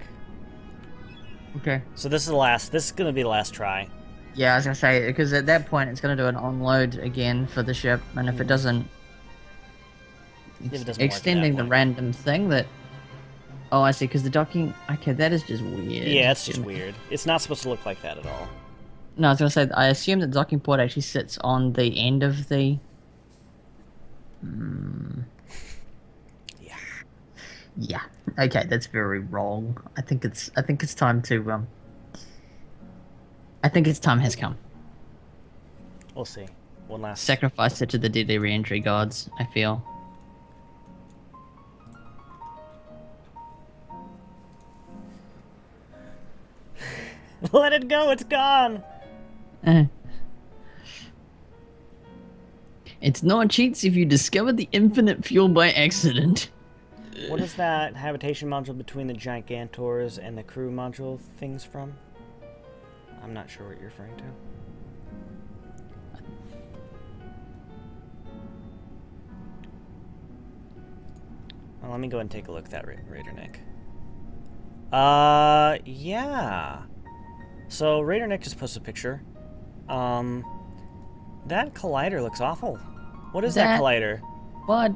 Okay. So this is gonna be the last try. Yeah, I was gonna say, because at that point it's gonna do an onload again for the ship, and if it doesn't, If it doesn't work at extending that the point. random thing that... Oh, I see, because the docking... Okay, that is just weird. Yeah, it's just weird. It's not supposed to look like that at all. No, I was gonna say, I assume that the docking port actually sits on the end of the... Yeah. Yeah. Okay, that's very wrong. I think it's time to I think its time has come. We'll see. One last... Sacrifice it to the deadly re-entry gods, I feel. Let it go, it's gone! It's not cheats if you discover the infinite fuel by accident. What is that habitation module between the Gigantors and the crew module things from? I'm not sure what you're referring to. Well, let me go ahead and take a look at that, Raider Nick. Yeah. So, Raider Nick just posted a picture. That collider looks awful. What is that collider? What?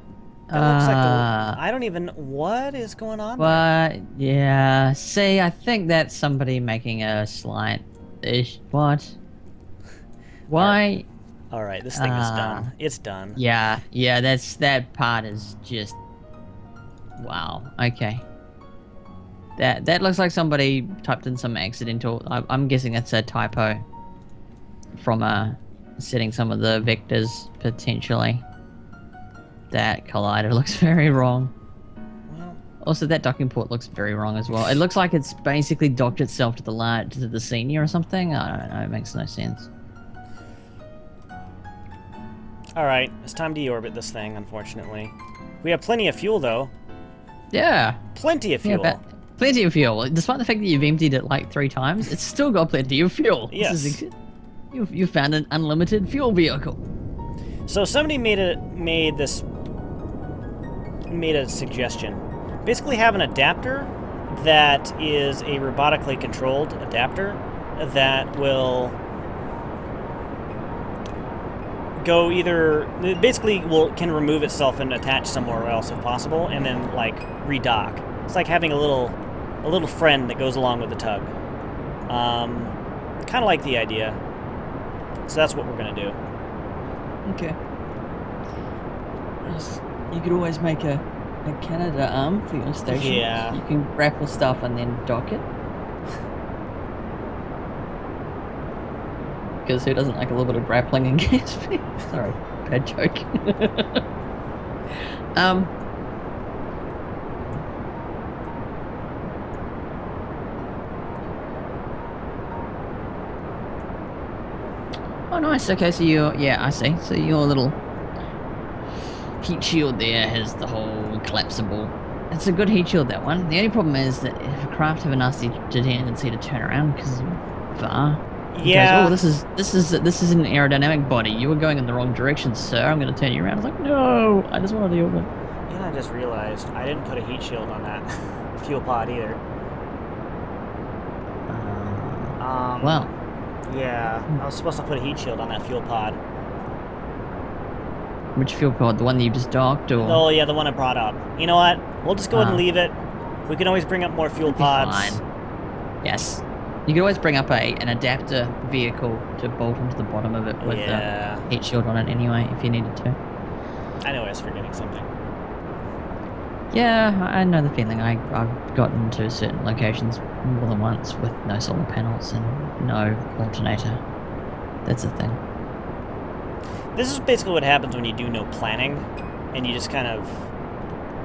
That looks like I don't even... What is going on there? What? Yeah. See, I think that's somebody making a slight ish. What? Why? Alright, this thing is done. It's done. Yeah, that part is just... Wow, okay. That looks like somebody typed in some accidental... I'm guessing it's a typo from setting some of the vectors, potentially. That collider looks very wrong. Well, also, that docking port looks very wrong as well. It looks like it's basically docked itself to the senior or something. I don't know, it makes no sense. alright, it's time to deorbit this thing, unfortunately. We have plenty of fuel, though. Yeah. Plenty of fuel. Yeah, plenty of fuel. Despite the fact that you've emptied it like 3 times, it's still got plenty of fuel. Yes. You found an unlimited fuel vehicle. So somebody made a suggestion. Basically have an adapter that is a robotically controlled adapter that will go either can remove itself and attach somewhere else if possible, and then like redock. It's like having a little friend that goes along with the tug. Kind of like the idea. So that's what we're gonna do. Okay. You could always make a Canada arm for your station. Yeah. You can grapple stuff and then dock it. Because who doesn't like a little bit of grappling in KSP? Sorry, bad joke. Oh, nice. Okay, so yeah, I see. So your little heat shield there has the whole collapsible. It's a good heat shield, that one. The only problem is that if a craft have a nasty tendency to turn around because far. Yeah. Goes, oh, this is an aerodynamic body. You were going in the wrong direction, sir. I'm going to turn you around. I was like, no, I just want to deal with it. And I just realized I didn't put a heat shield on that fuel pod either. Well. Yeah, I was supposed to put a heat shield on that fuel pod. Which fuel pod? The one that you just docked, or? Oh yeah, the one I brought up. You know what? We'll just go ahead and leave it. We can always bring up more fuel pods. Fine. Yes. You could always bring up an adapter vehicle to bolt onto the bottom of it with a heat shield on it anyway, if you needed to. I know I was forgetting something. Yeah, I know the feeling. I've gotten to certain locations more than once with no solar panels and no alternator. That's the thing. This is basically what happens when you do no planning, and you just kind of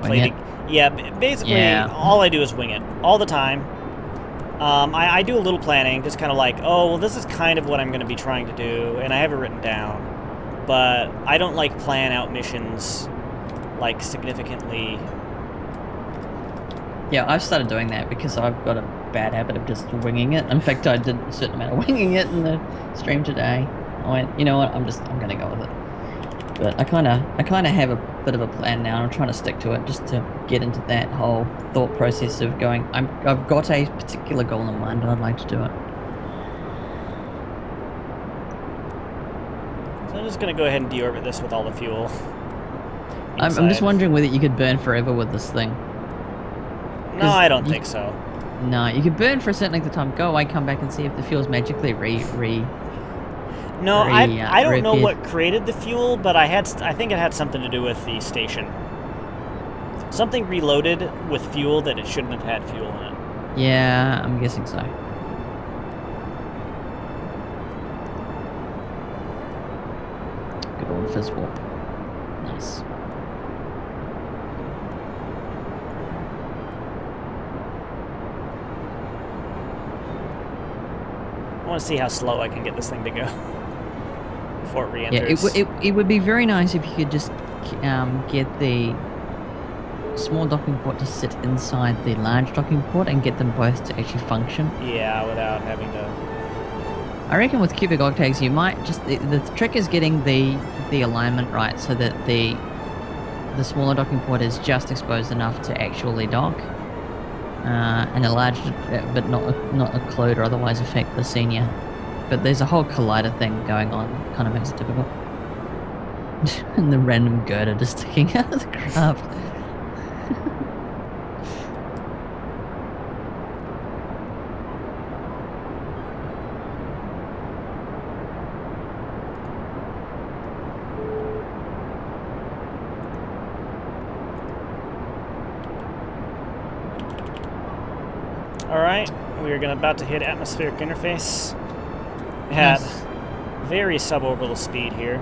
Wing it? Yeah, basically all I do is wing it all the time. I do a little planning, just kind of like, oh, well, this is kind of what I'm going to be trying to do, and I have it written down. But I don't like plan out missions like significantly. Yeah, I've started doing that because I've got a bad habit of just winging it. In fact, I did a certain amount of winging it in the stream today. I went, you know what, I'm going to go with it. But I kind of have a bit of a plan now, and I'm trying to stick to it just to get into that whole thought process of going, I've got a particular goal in mind, and I'd like to do it. So I'm just going to go ahead and deorbit this with all the fuel. I'm just wondering whether you could burn forever with this thing. No, I don't think so. No, you could burn for a certain length of time, go away, come back and see if the fuel's magically No, I don't know reappeared. what created the fuel, but I think it had something to do with the station. Something reloaded with fuel that it shouldn't have had fuel in it. Yeah, I'm guessing so. Good old fizz warp. Nice. want to see how slow I can get this thing to go before it Yeah, re-enters. it would be very nice if you could just get the small docking port to sit inside the large docking port and get them both to actually function. Yeah, without having to... I reckon with cubic octags, you might just the trick is getting the alignment right so that the smaller docking port is just exposed enough to actually dock, and a large, but not occlude or otherwise affect the senior. But there's a whole collider thing going on, kind of makes it difficult. And the random girder just sticking out of the craft. Alright, we are about to hit atmospheric interface at Nice. very suborbital speed here.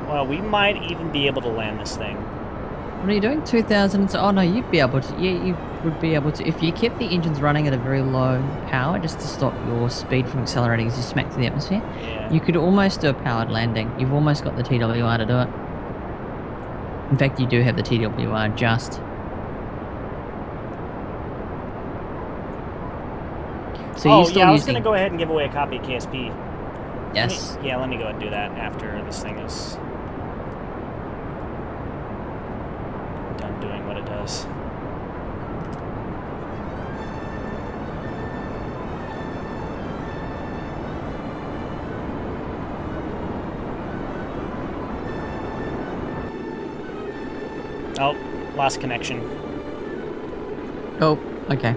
Well, we might even be able to land this thing. What are you doing? 2,000? Oh no, you'd be able to. Yeah, you would be able to if you kept the engines running at a very low power, just to stop your speed from accelerating as you smack through the atmosphere. Yeah. You could almost do a powered landing. You've almost got the TWR to do it. In fact, you do have the TWR just. So Oh, you're still yeah, I was using... going to go ahead and give away a copy of KSP. Yes. Let me go ahead and do that after this thing is done doing what it does. Oh, lost connection. Oh, okay.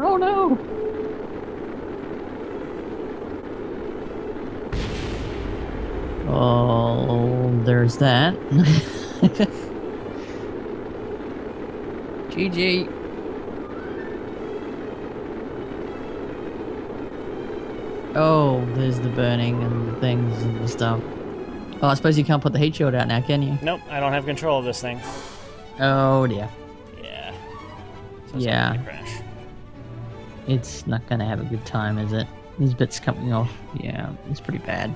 Oh no! Oh, there's that. GG. Oh, there's the burning and the things and the stuff. Oh, I suppose you can't put the heat shield out now, can you? Nope, I don't have control of this thing. Oh dear. Yeah. So it's Yeah. gonna crash. It's not gonna have a good time, is it? These bits coming off. Yeah, it's pretty bad.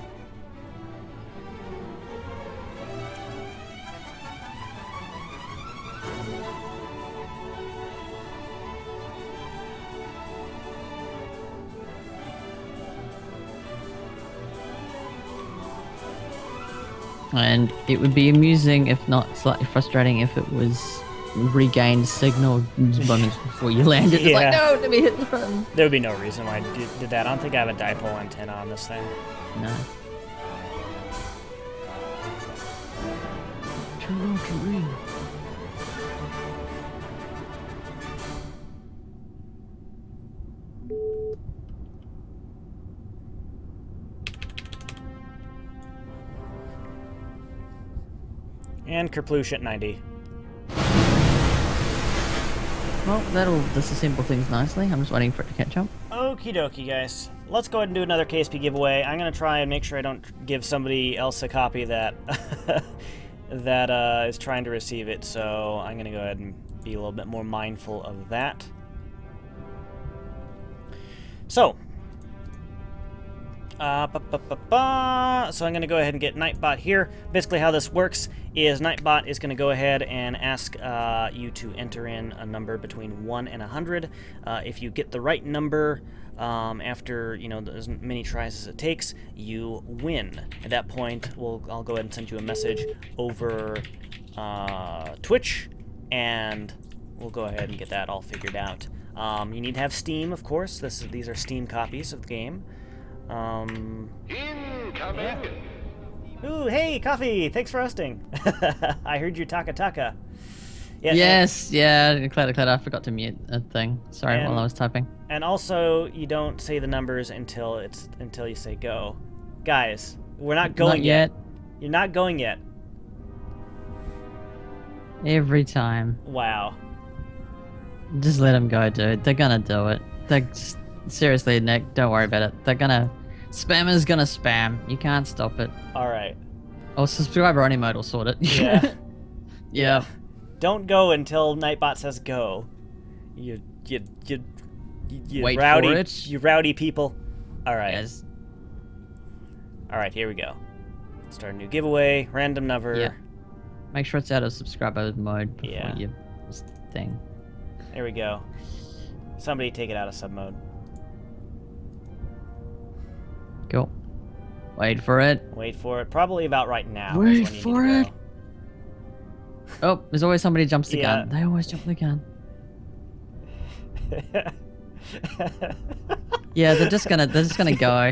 And it would be amusing, if not slightly frustrating, if it was regained signal moments before you landed. It's like, Yeah. no, let me hit the button. There would be no reason why I did that. I don't think I have a dipole antenna on this thing. No. And Kerploosh at 90. Well, that'll disassemble things nicely. I'm just waiting for it to catch up. Okie dokie, guys. Let's go ahead and do another KSP giveaway. I'm going to try and make sure I don't give somebody else a copy that that is trying to receive it, so I'm going to go ahead and be a little bit more mindful of that. So, so I'm going to go ahead and get Nightbot here. Basically how this works is Nightbot is going to go ahead and ask you to enter in a number between 1 and 100. If you get the right number after, you know, as many tries as it takes, you win. At that point, I'll go ahead and send you a message over Twitch, and we'll go ahead and get that all figured out. You need to have Steam, of course. These are Steam copies of the game. Incoming! Yeah. Ooh, hey, Kofeyh! Thanks for hosting. I heard you taka. Yeah, Yes, yeah, Clatter, I forgot to mute a thing. Sorry, And- while I was typing. And also, you don't say the numbers until you say go. Guys, we're not going Not yet. You're not going yet. Every time. Wow. Just let them go, dude. They're gonna do it. Seriously, Nick, don't worry about it. They're gonna... Spammer's gonna spam. You can't stop it. All right. Oh, subscriber only mode will sort it. Yeah. Yeah. Don't go until Nightbot says go. You You Wait rowdy, for it. you rowdy people. All right. Yes. All right, here we go. Start a new giveaway. Random number. Yeah. Make sure it's out of subscriber mode before Yeah. you thing. There we go. Somebody take it out of sub mode. Cool. Wait for it. Wait for it. Probably about right now. Wait is when you for need it. Oh, there's always somebody who jumps the Yeah. gun. They always jump the gun. to go. Yeah, they're just gonna go.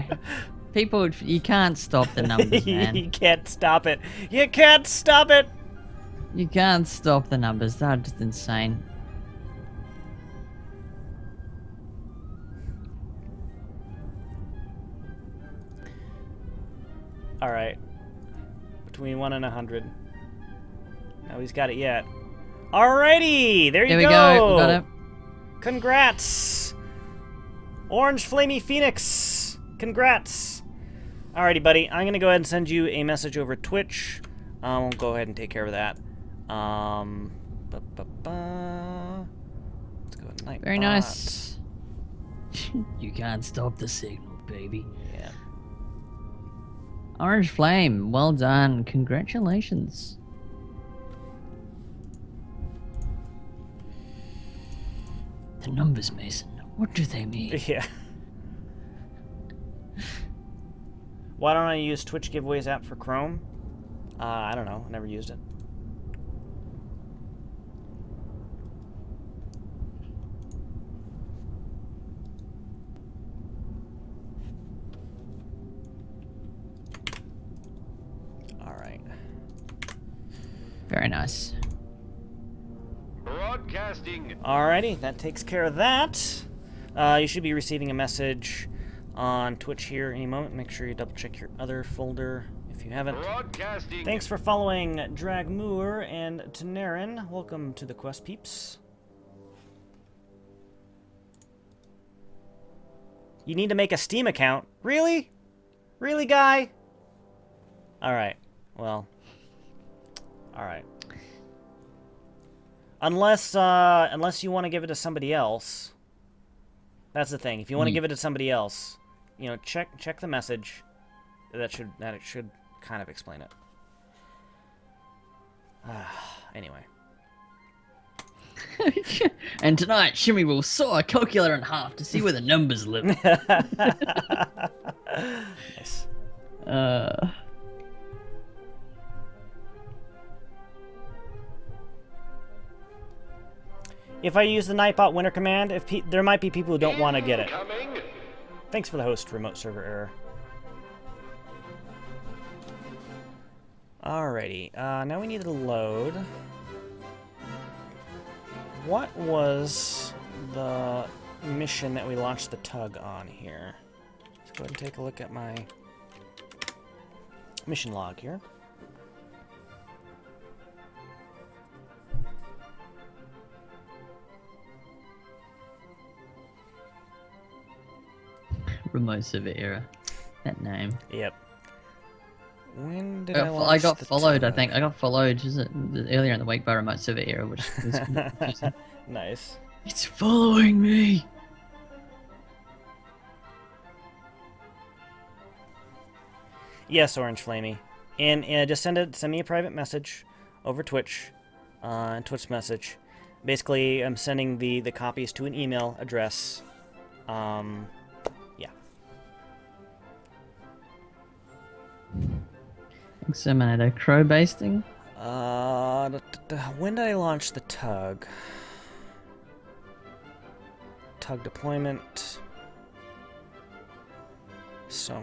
People, you can't stop the numbers, man. You can't stop it. You can't stop it. You can't stop the numbers. They're just insane. All right. Between 1 and 100. Nobody's got it yet. Alrighty, there you Here we go. We got it. Congrats, Orange Flamey Phoenix. Congrats. Alrighty, buddy. I'm gonna go ahead and send you a message over Twitch. We'll go ahead and take care of that. Let's go with Nightbot. Very nice. You can't stop the signal, baby. Yeah. Orange Flame, well done. Congratulations. The numbers, Mason. What do they mean? Yeah. Why don't I use Twitch Giveaways app for Chrome? I don't know. Never used it. All right. Very nice. Broadcasting. Alrighty, that takes care of that. You should be receiving a message on Twitch here any moment. Make sure you double check your other folder if you haven't. Broadcasting. Thanks for following Dragmoor and Tanarin. Welcome to the Quest Peeps. You need to make a Steam account? Really? Really, guy? Alright. Well. Alright. Unless you want to give it to somebody else. That's the thing. If you want to give it to somebody else, you know, check the message. That should kind of explain it. Anyway. And tonight, Shimmy will saw a calculator in half to see where the numbers live. Nice. If I use the Nightbot winner command, there might be people who don't want to get it. Incoming. Thanks for the host, remote server error. Alrighty, now we need to load. What was the mission that we launched the tug on here? Let's go ahead and take a look at my mission log here. Remote server error. That name. Yep. When did I launch I got the followed, tug? I think. I got followed earlier in the week by remote server error, which is confusing. Nice. It's following me! Yes, Orange Flamey. And just send me a private message over Twitch, Twitch message. Basically, I'm sending the copies to an email address. Yeah. Exterminator crow basting? When did I launch the tug? Tug deployment. So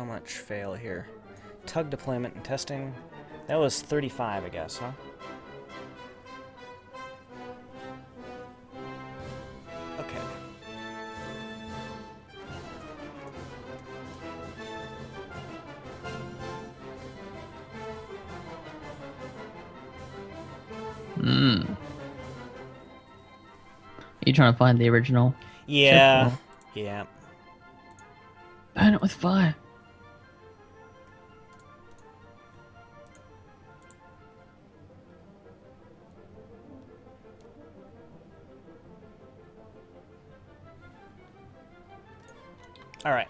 much fail here. Tug deployment and testing. That was 35, I guess, huh? Okay. Are you trying to find the original? Yeah. Check Yeah. Burn it with fire. All right.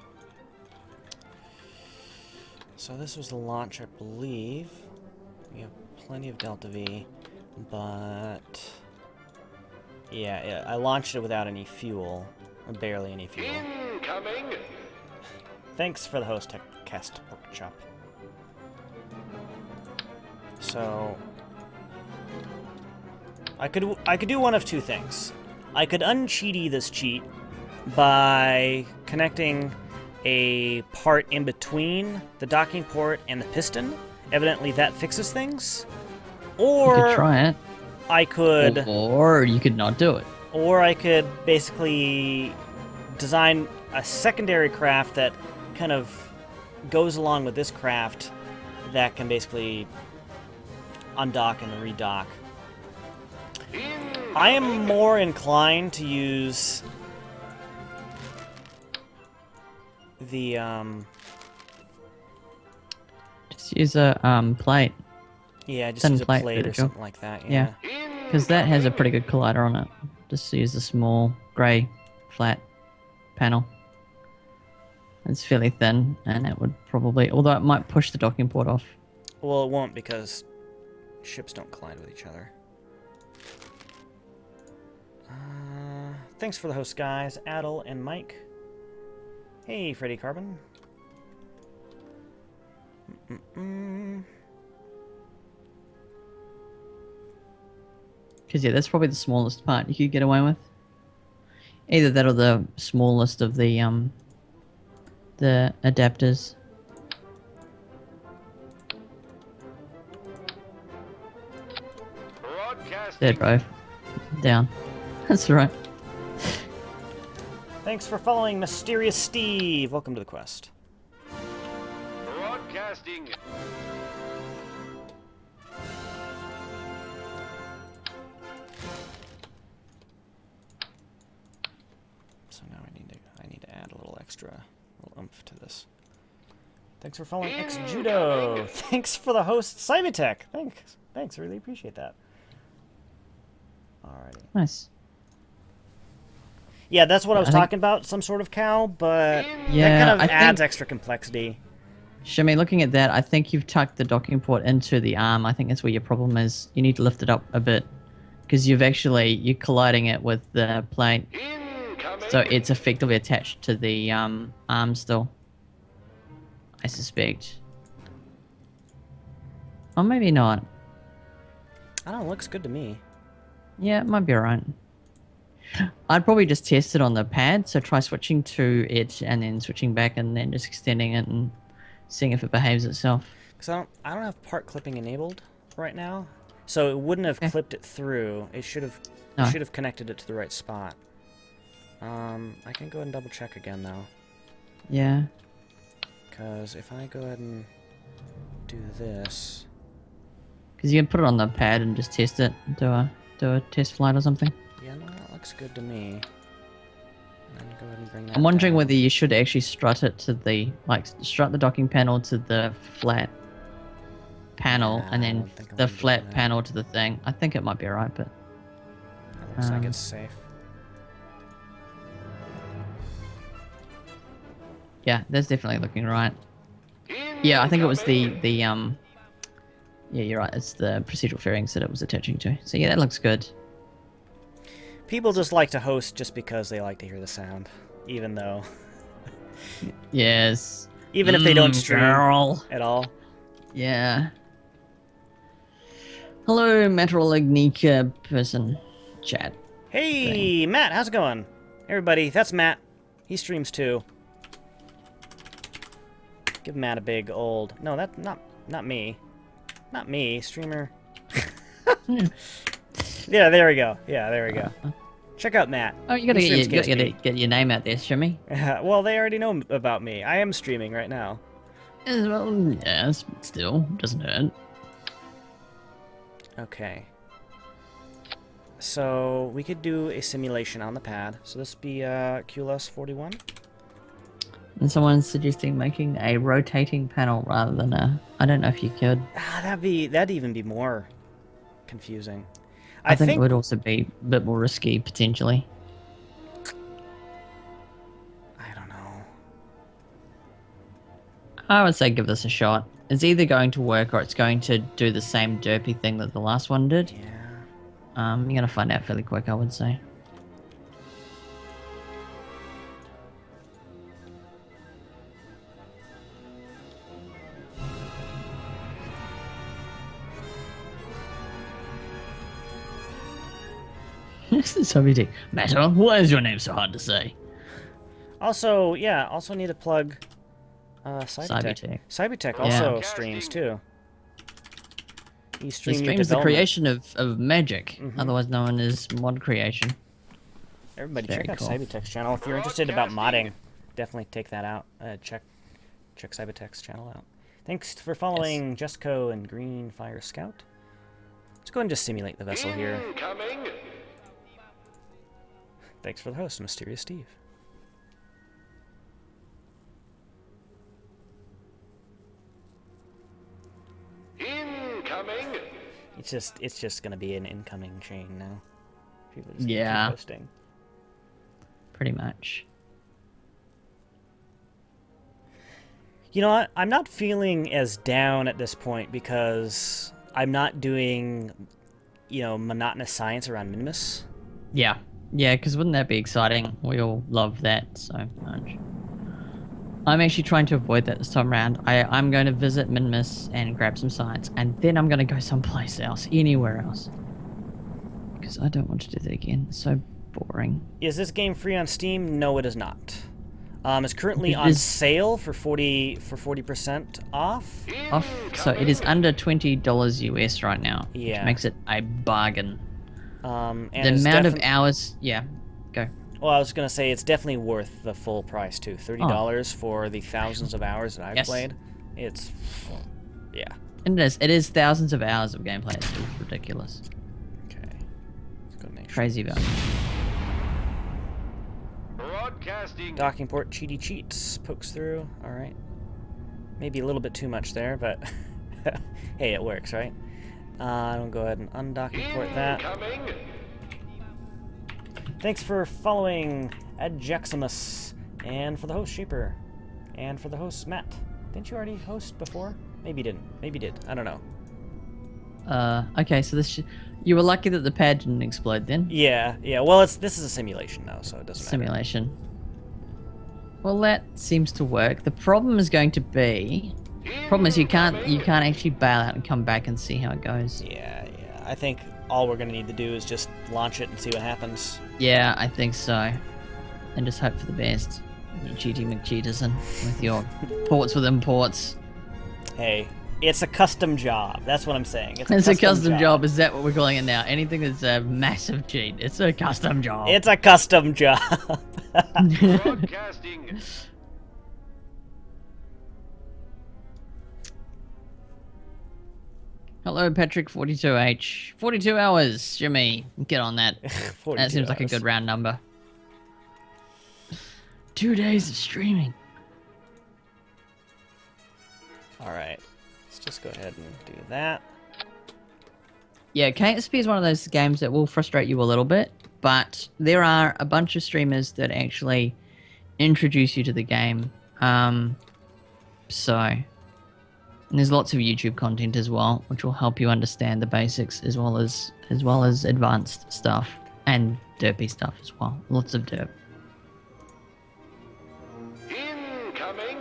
So this was the launch, I believe. We have plenty of Delta V, but yeah, I launched it without any fuel, or barely any fuel. Incoming. Thanks for the host tech cast workshop. So I could do one of two things. I could uncheaty this cheat by connecting a part in between the docking port and the piston. Evidently that fixes things. Or You could try it. I could Or you could not do it. or I could basically design a secondary craft that kind of goes along with this craft that can basically undock and redock. I am more inclined to use the Just use a plate. yeah, just Thin use a plate, plate or Virgil. something like that. Yeah. Because that has a pretty good collider on it. Just use a small grey flat panel. It's fairly thin, and it would probably, although it might push the docking port off. Well, it won't because ships don't collide with each other. Thanks for the host, guys. Adel and Mike. Hey, Freddy Carbon. Because yeah, that's probably the smallest part you could get away with. Either that or the smallest of the adapters. They're both down. That's right. Thanks for following Mysterious Steve. Welcome to the quest. Broadcasting. So now I need to add a little oomph to this. Thanks for following X Judo. Thanks for the host, Cybertech. Thanks, I really appreciate that. Alrighty. Nice. Yeah, that's what I was I think- talking about, some sort of cow, but Yeah, that kind of I adds think- extra complexity. Shimmy, looking at that, I think you've tucked the docking port into the arm. I think that's where your problem is. You need to lift it up a bit. Because you're colliding it with the plate. Incoming. So it's effectively attached to the arm still. I suspect. Or maybe not. I don't know, it looks good to me. Yeah, it might be alright. I'd probably just test it on the pad, so try switching to it and then switching back and then just extending it and seeing if it behaves itself. Because I don't have part clipping enabled right now, so it wouldn't have Okay. clipped it through. It should have No. connected it to the right spot. I can go ahead and double check again though, Yeah. because if I go ahead and do this, Because you can put it on the pad and just test it. Do a test flight or something. yeah, no, that looks good to me. And then go ahead and bring that. I'm wondering down. whether you should actually strut it to the, strut the docking panel to the flat panel Nah, and I then don't think I the wanna do flat that. panel to the thing. I think it might be alright, but That looks like um, it's safe. yeah, that's definitely looking right. Yeah, I think it was the yeah, you're right. It's the procedural fairings that it was attaching to. So yeah, that looks good. People just like to host just because they like to hear the sound, even though, Yes. even if they don't stream Girl. at all. Yeah. Hello, Metrolognica person. Chat. Hey, Matt, how's it going? Everybody, that's Matt. He streams too. Give Matt a big old. No, that's not me. Not me, streamer. Yeah, there we go. Yeah, there we go. Check out Matt. Oh, you gotta, He get, streams get your name out there, Shimmy. KSP. Well, they already know about me. I am streaming right now. Well, yes, but still, doesn't hurt. Okay. So we could do a simulation on the pad. So this would be QLS 41. And someone's suggesting making a rotating panel rather than a. I don't know if you could. Ah, that'd even be more confusing. I think it would also be a bit more risky potentially. I don't know. I would say give this a shot. It's either going to work or it's going to do the same derpy thing that the last one did. Yeah. You're gonna find out fairly quick, I would say. Somebody, Matter, why is your name so hard to say? Also, yeah, also need to plug Cybertech. Cybertech. Cybertech Yeah. also streams too. You He stream your streams the development. creation of magic, Mhm. otherwise known as mod creation. Everybody, Very check out cool. Cybertech's channel if you're interested about modding. Definitely take that out. Check Cybertech's channel out. Thanks for following Jesco and Green Fire Scout. Let's go and just simulate the vessel here. Incoming. Thanks for the host, Mysterious Steve. Incoming. It's just gonna be an incoming chain now. People just Yeah. keep posting. Pretty much. You know what? I'm not feeling as down at this point because I'm not doing, monotonous science around Minimus. Yeah. Yeah, because wouldn't that be exciting? We all love that so much. I'm actually trying to avoid that this time around. I'm going to visit Minimus and grab some science, and then I'm going to go someplace else, anywhere else. Because I don't want to do that again. It's so boring. Is this game free on Steam? No, it is not. It's currently It on is- sale for 40% off. Off, so it is under $20 US right now, Yeah. which makes it a bargain. And The it's amount of defin- hours, yeah, go. Well, I was gonna say it's definitely worth the full price too. $30 for the thousands of hours that I've Yes. played. It's, yeah. And it is thousands of hours of gameplay. It's ridiculous. Okay. Let's go nation. Crazy value. Broadcasting. Docking port cheaty cheats pokes through. All right. Maybe a little bit too much there, but hey, it works, right? I'll go ahead and undocking port that. Incoming. Thanks for following Adjeximus, and for the host Shaper, and for the host Matt. Didn't you already host before? Maybe you didn't. Maybe you did. I don't know. Okay, so you were lucky that the pad didn't explode then. Yeah. Well, this is a simulation now, so it doesn't matter. Simulation. Well, that seems to work. The problem is going to be, you can't actually bail out and come back and see how it goes. Yeah. I think all we're gonna need to do is just launch it and see what happens. Yeah, I think so. And just hope for the best. You cheaty McCheaterson with your ports with imports. Hey, it's a custom job. That's what I'm saying. It's a custom job. Is that what we're calling it now? Anything that's a massive cheat, it's a custom job. It's a custom job. Broadcasting. Hello, Patrick42H. 42 hours, Jimmy. Get on that. 42 That seems like a hours. good round number. 2 days of streaming. All right. Let's just go ahead and do that. Yeah, KSP is one of those games that will frustrate you a little bit, but there are a bunch of streamers that actually introduce you to the game. And there's lots of YouTube content as well, which will help you understand the basics as well as advanced stuff and derpy stuff as well. Lots of derp. Incoming.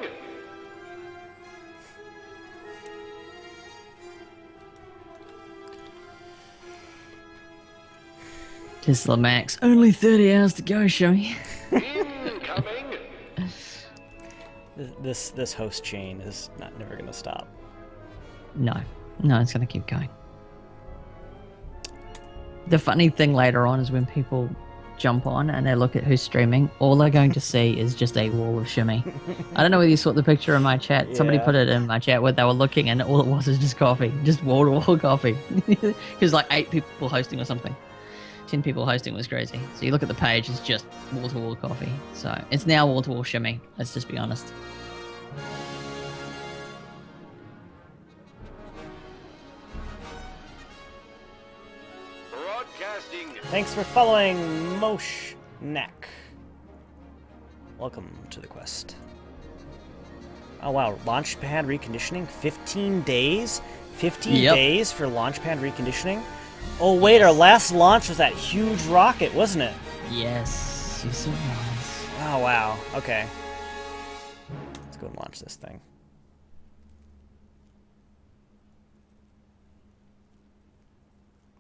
Tesla Max, only 30 hours to go, Shimmy. Incoming. This host chain is never gonna stop. No, it's gonna keep going. The funny thing later on is when people jump on and they look at who's streaming, all they're going to see is just a wall of shimmy. I don't know whether you saw the picture in my chat. Somebody Yeah. put it in my chat where they were looking and all it was just coffee. Just wall-to-wall coffee. Because like 8 people hosting or something. 10 people hosting was crazy. So you look at the page, it's just wall-to-wall coffee. So it's now wall-to-wall shimmy. Let's just be honest. Broadcasting. Thanks for following Mosh Neck. Welcome to the quest. Oh wow, launch pad reconditioning? 15 days? 15 Yep. days for launch pad reconditioning? Oh wait, our last launch was that huge rocket, wasn't it? Yes, yes it was. Oh wow, okay. Let's go and launch this thing.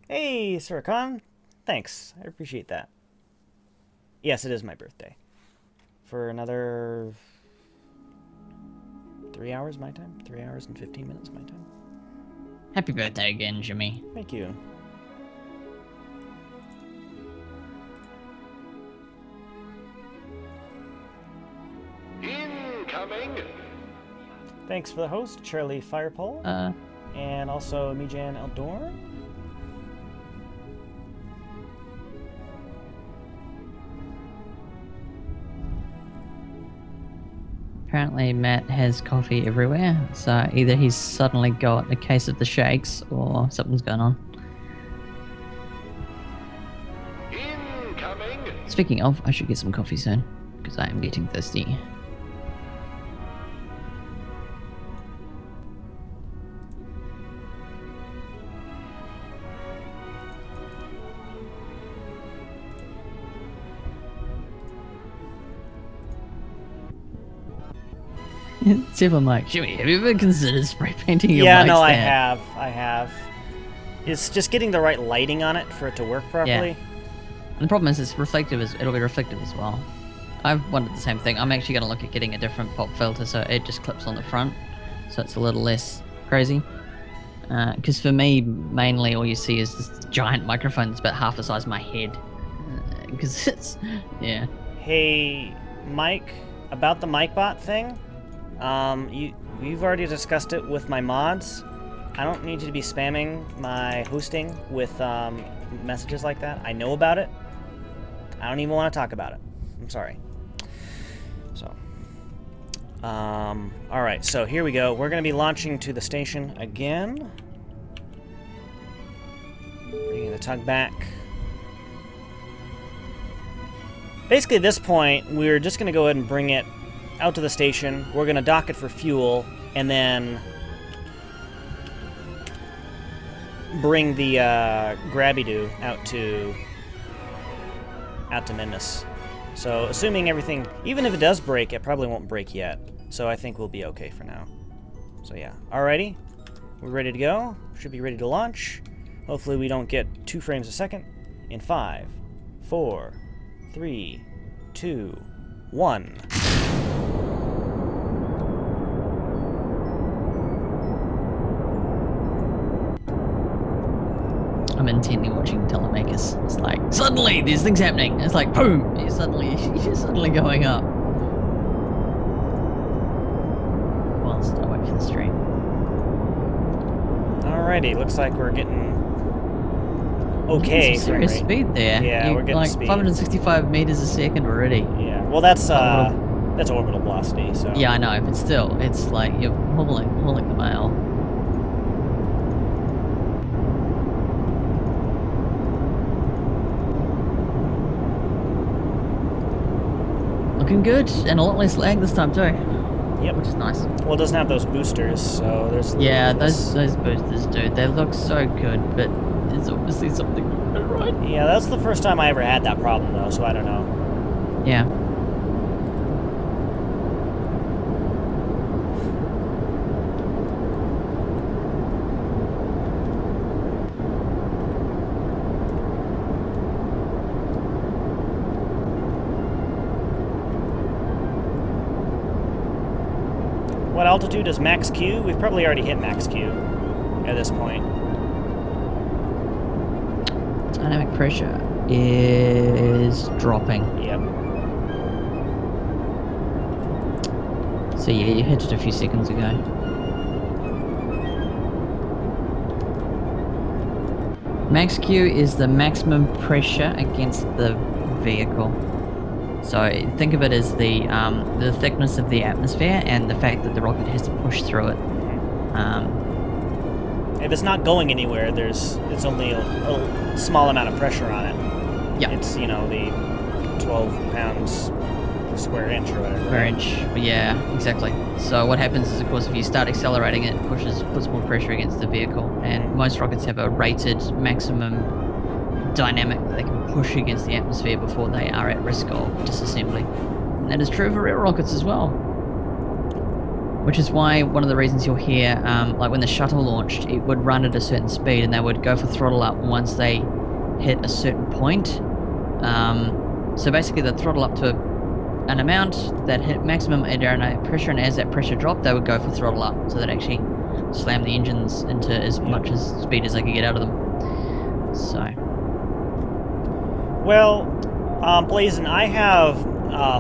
Hey, Surakan. Thanks, I appreciate that. Yes, it is my birthday. For another 3 hours my time? 3 hours and 15 minutes my time? Happy birthday again, Jimmy. Thank you. Incoming. Thanks for the host, Charlie Firepole, and also Mijan Eldor. Apparently Matt has coffee everywhere, so either he's suddenly got a case of the shakes or something's going on. Incoming. Speaking of, I should get some coffee soon, because I am getting thirsty. Super Mike, Jimmy, have you ever considered spray painting your Yeah, mic no, stand? I have. It's just getting the right lighting on it for it to work properly. And the problem is it's reflective, it'll be reflective as well. I've wondered the same thing. I'm actually going to look at getting a different pop filter so it just clips on the front, so it's a little less crazy. Because for me, mainly all you see is this giant microphone that's about half the size of my head. Because it's, yeah. Hey, Mike, about the MicBot thing, you've already discussed it with my mods. I don't need you to be spamming my hosting with messages like that. I know about it. I don't even want to talk about it. I'm sorry. So, all right. So here we go. We're going to be launching to the station again. Bringing the tug back. Basically, at this point, we're just going to go ahead and bring it out to the station. We're going to dock it for fuel, and then bring the Grabby-Doo out to Mendus. So, assuming everything, even if it does break, it probably won't break yet. So I think we'll be okay for now. So yeah, alrighty, we're ready to go. Should be ready to launch. Hopefully we don't get 2 frames a second. In 5, 4, 3, 2, 1. I'm intently watching Telemakers. It's like, suddenly there's things happening. It's like, boom, you're suddenly going up. Whilst I wait for the stream. Alrighty, looks like we're getting okay. Some serious frame rate. speed there. Yeah, we're getting like speed. 565 meters a second already. Yeah, well that's orbital velocity, so. Yeah, I know, but still, it's like you're hauling the mail. Looking good, and a lot less lag this time too. Yep. Which is nice. Well, it doesn't have those boosters, so there's. Yeah, those boosters do. They look so good, but there's obviously something not right. Yeah, that's the first time I ever had that problem, though, so I don't know. Yeah. What altitude is max Q? We've probably already hit max Q at this point. Dynamic pressure is dropping. Yep. So yeah, you hit it a few seconds ago. Max Q is the maximum pressure against the vehicle. So think of it as the thickness of the atmosphere and the fact that the rocket has to push through it. If it's not going anywhere, it's only a small amount of pressure on it. Yeah. It's, the 12 pounds square inch or whatever. per inch. Yeah, exactly. So what happens is, of course, if you start accelerating it, puts more pressure against the vehicle, and most rockets have a rated maximum dynamic that they can push against the atmosphere before they are at risk of disassembly. And that is true for real rockets as well. Which is why one of the reasons you'll hear, like when the shuttle launched, it would run at a certain speed and they would go for throttle up once they hit a certain point. So basically they'd throttle up to an amount that hit maximum aerodynamic pressure, and as that pressure dropped, they would go for throttle up. So they'd actually slam the engines into as much as speed as they could get out of them. So. Well, Blazin, I have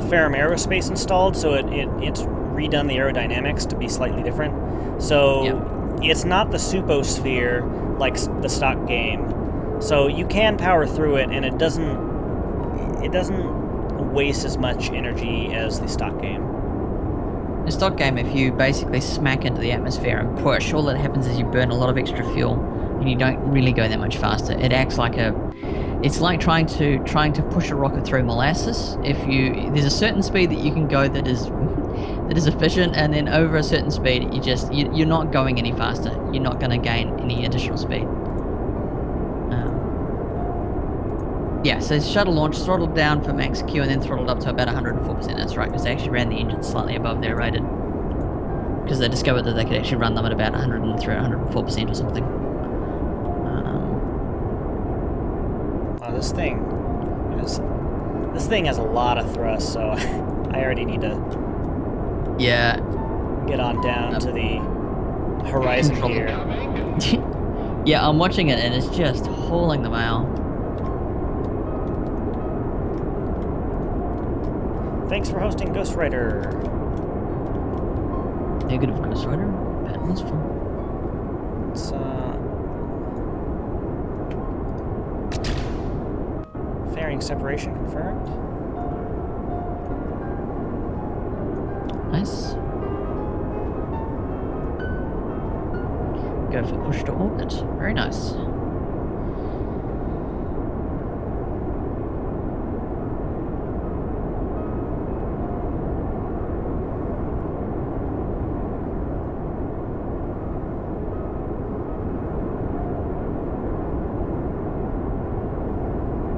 Ferrum Aerospace installed, so it's redone the aerodynamics to be slightly different. So it's not the Suposphere like the stock game. So you can power through it, and it doesn't waste as much energy as the stock game. The stock game, if you basically smack into the atmosphere and push, all that happens is you burn a lot of extra fuel, and you don't really go that much faster. It acts like it's like trying to push a rocket through molasses. There's a certain speed that you can go that is efficient, and then over a certain speed, you're not going any faster. You're not going to gain any additional speed. Yeah, so shuttle launch, throttled down for max Q, and then throttled up to about 104%. That's right, because they actually ran the engine slightly above their rated. Because they discovered that they could actually run them at about 103 or 104% or something. This thing has a lot of thrust, so I already need to get on down to the horizon here. Yeah, I'm watching it and it's just hauling the mail. Thanks for hosting Ghost Rider. Negative Ghost Rider? Bad one's fun. It's fairing separation confirmed. Nice. Go for push to orbit. Very nice.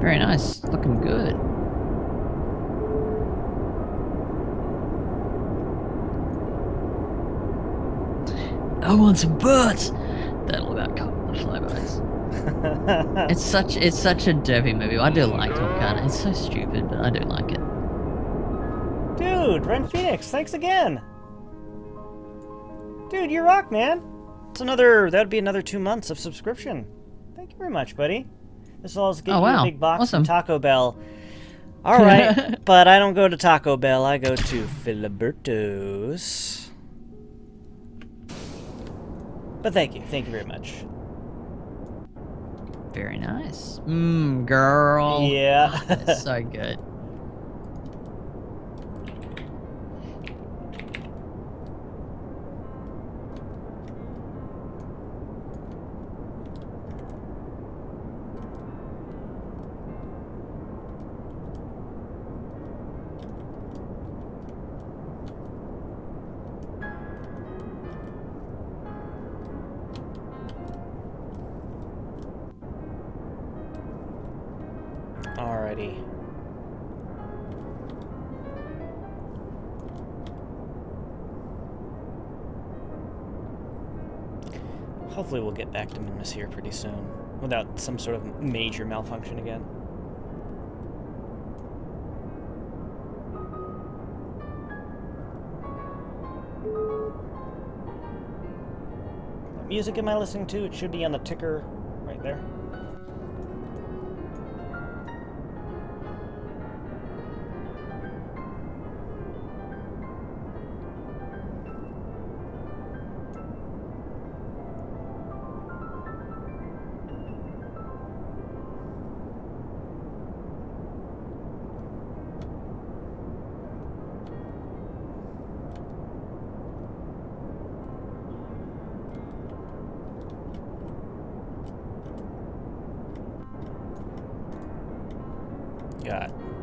Very nice. Looking good. I want some butts. That'll about cover the flybys. It's such a derpy movie. I do like Top Gun. It's so stupid, but I do like it. Dude, Ren Phoenix, thanks again. Dude, you rock, man. That'd be another 2 months of subscription. Thank you very much, buddy. This will also give you a big box from Taco Bell. All right, but I don't go to Taco Bell. I go to Filiberto's. But thank you very much. Very nice. Girl. Yeah. That's so good. Alrighty. Hopefully we'll get back to Minmus here pretty soon, without some sort of major malfunction again. What music am I listening to? It should be on the ticker right there.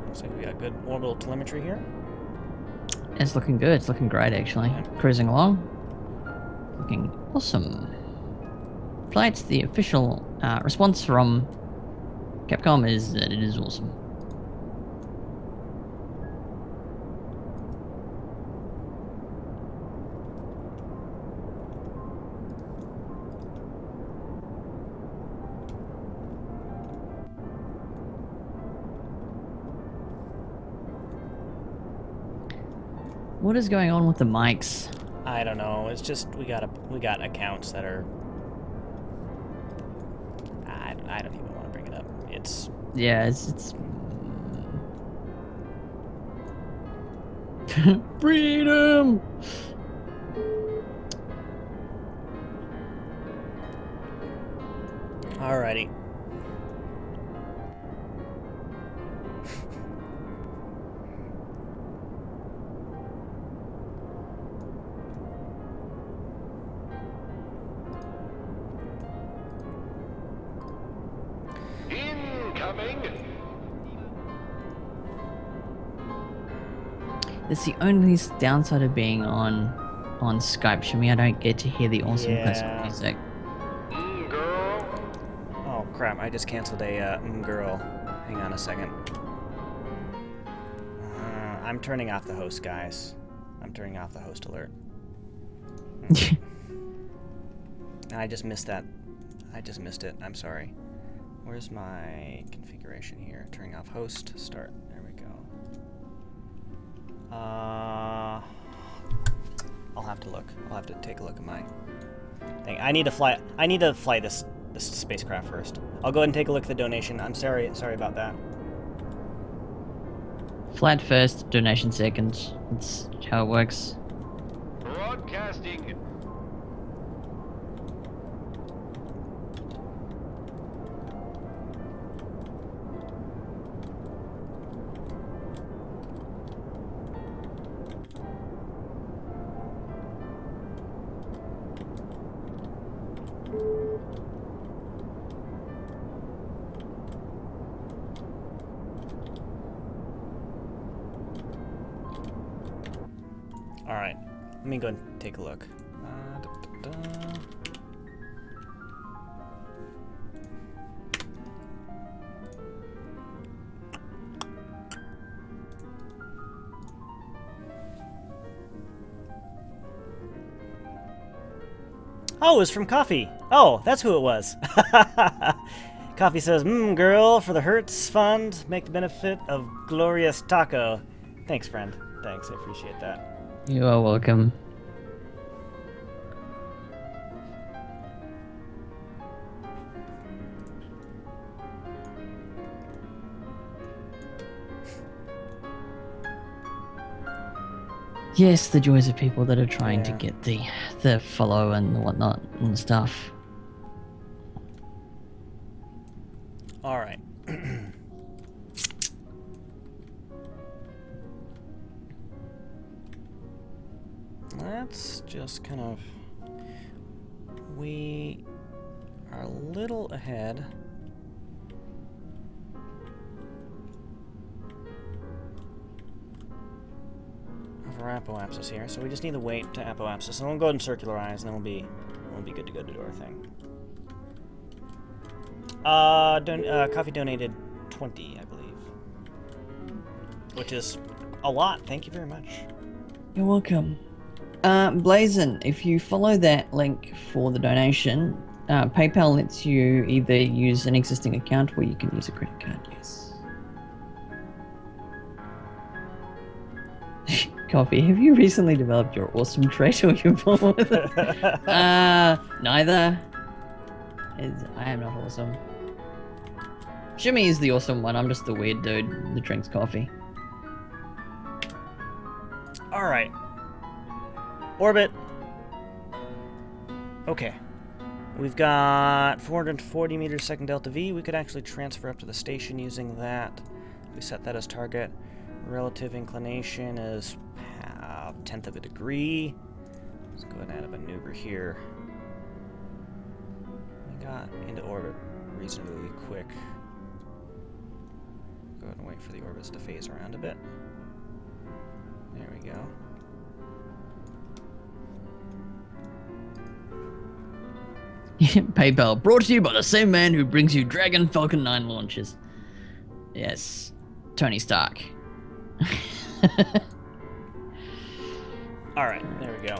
Looks like we got good orbital telemetry here. It's looking good. It's looking great, actually. Cruising along. Looking awesome. Flights, the official response from Capcom is that it is awesome. What is going on with the mics? I don't know. It's just we got accounts that are. I don't even want to bring it up. It's. Yeah, it's freedom. Alrighty. Incoming. That's the only downside of being on Skype. Shimmy, I don't get to hear the awesome classical music. Girl. Oh crap! I just canceled a girl. Hang on a second. I'm turning off the host, guys. I'm turning off the host alert. And I just missed that. I just missed it. I'm sorry. Where's my configuration here? Turning off host. Start. There we go. I'll have to look. I'll have to take a look at my thing. I need to fly this spacecraft first. I'll go ahead and take a look at the donation. I'm sorry about that. Flight first, donation second. That's how it works. Broadcasting. All right, let me go and take a look. Oh, it was from Coffee. Oh, that's who it was. Coffee says, girl, for the Hertz Fund, make the benefit of glorious taco. Thanks, friend. Thanks, I appreciate that. You are welcome. Yes, the joys of people that are trying to get the follow and whatnot and stuff. All right. Let's just kind of... We are a little ahead. Of our apoapsis here, so we just need to wait to apoapsis, and we'll go ahead and circularize, and then we'll be good to go to do our thing. Coffee donated 20, I believe, which is a lot. Thank you very much. You're welcome. Blazon, if you follow that link for the donation, PayPal lets you either use an existing account or you can use a credit card, yes. Coffee, have you recently developed your awesome trait or you're born with it? Neither. I am not awesome. Shimmy is the awesome one, I'm just the weird dude that drinks coffee. Alright. Orbit. Okay. We've got 440 meters second delta V. We could actually transfer up to the station using that. We set that as target. Relative inclination is a tenth of a degree. Let's go ahead and add a maneuver here. We got into orbit reasonably quick. Go ahead and wait for the orbits to phase around a bit. There we go. PayPal brought to you by the same man who brings you Dragon Falcon 9 launches. Yes, Tony Stark. All right, there we go.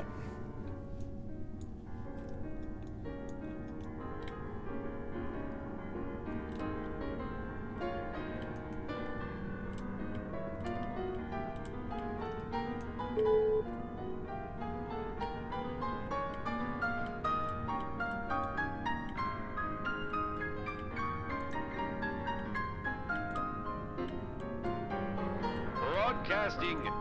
Broadcasting.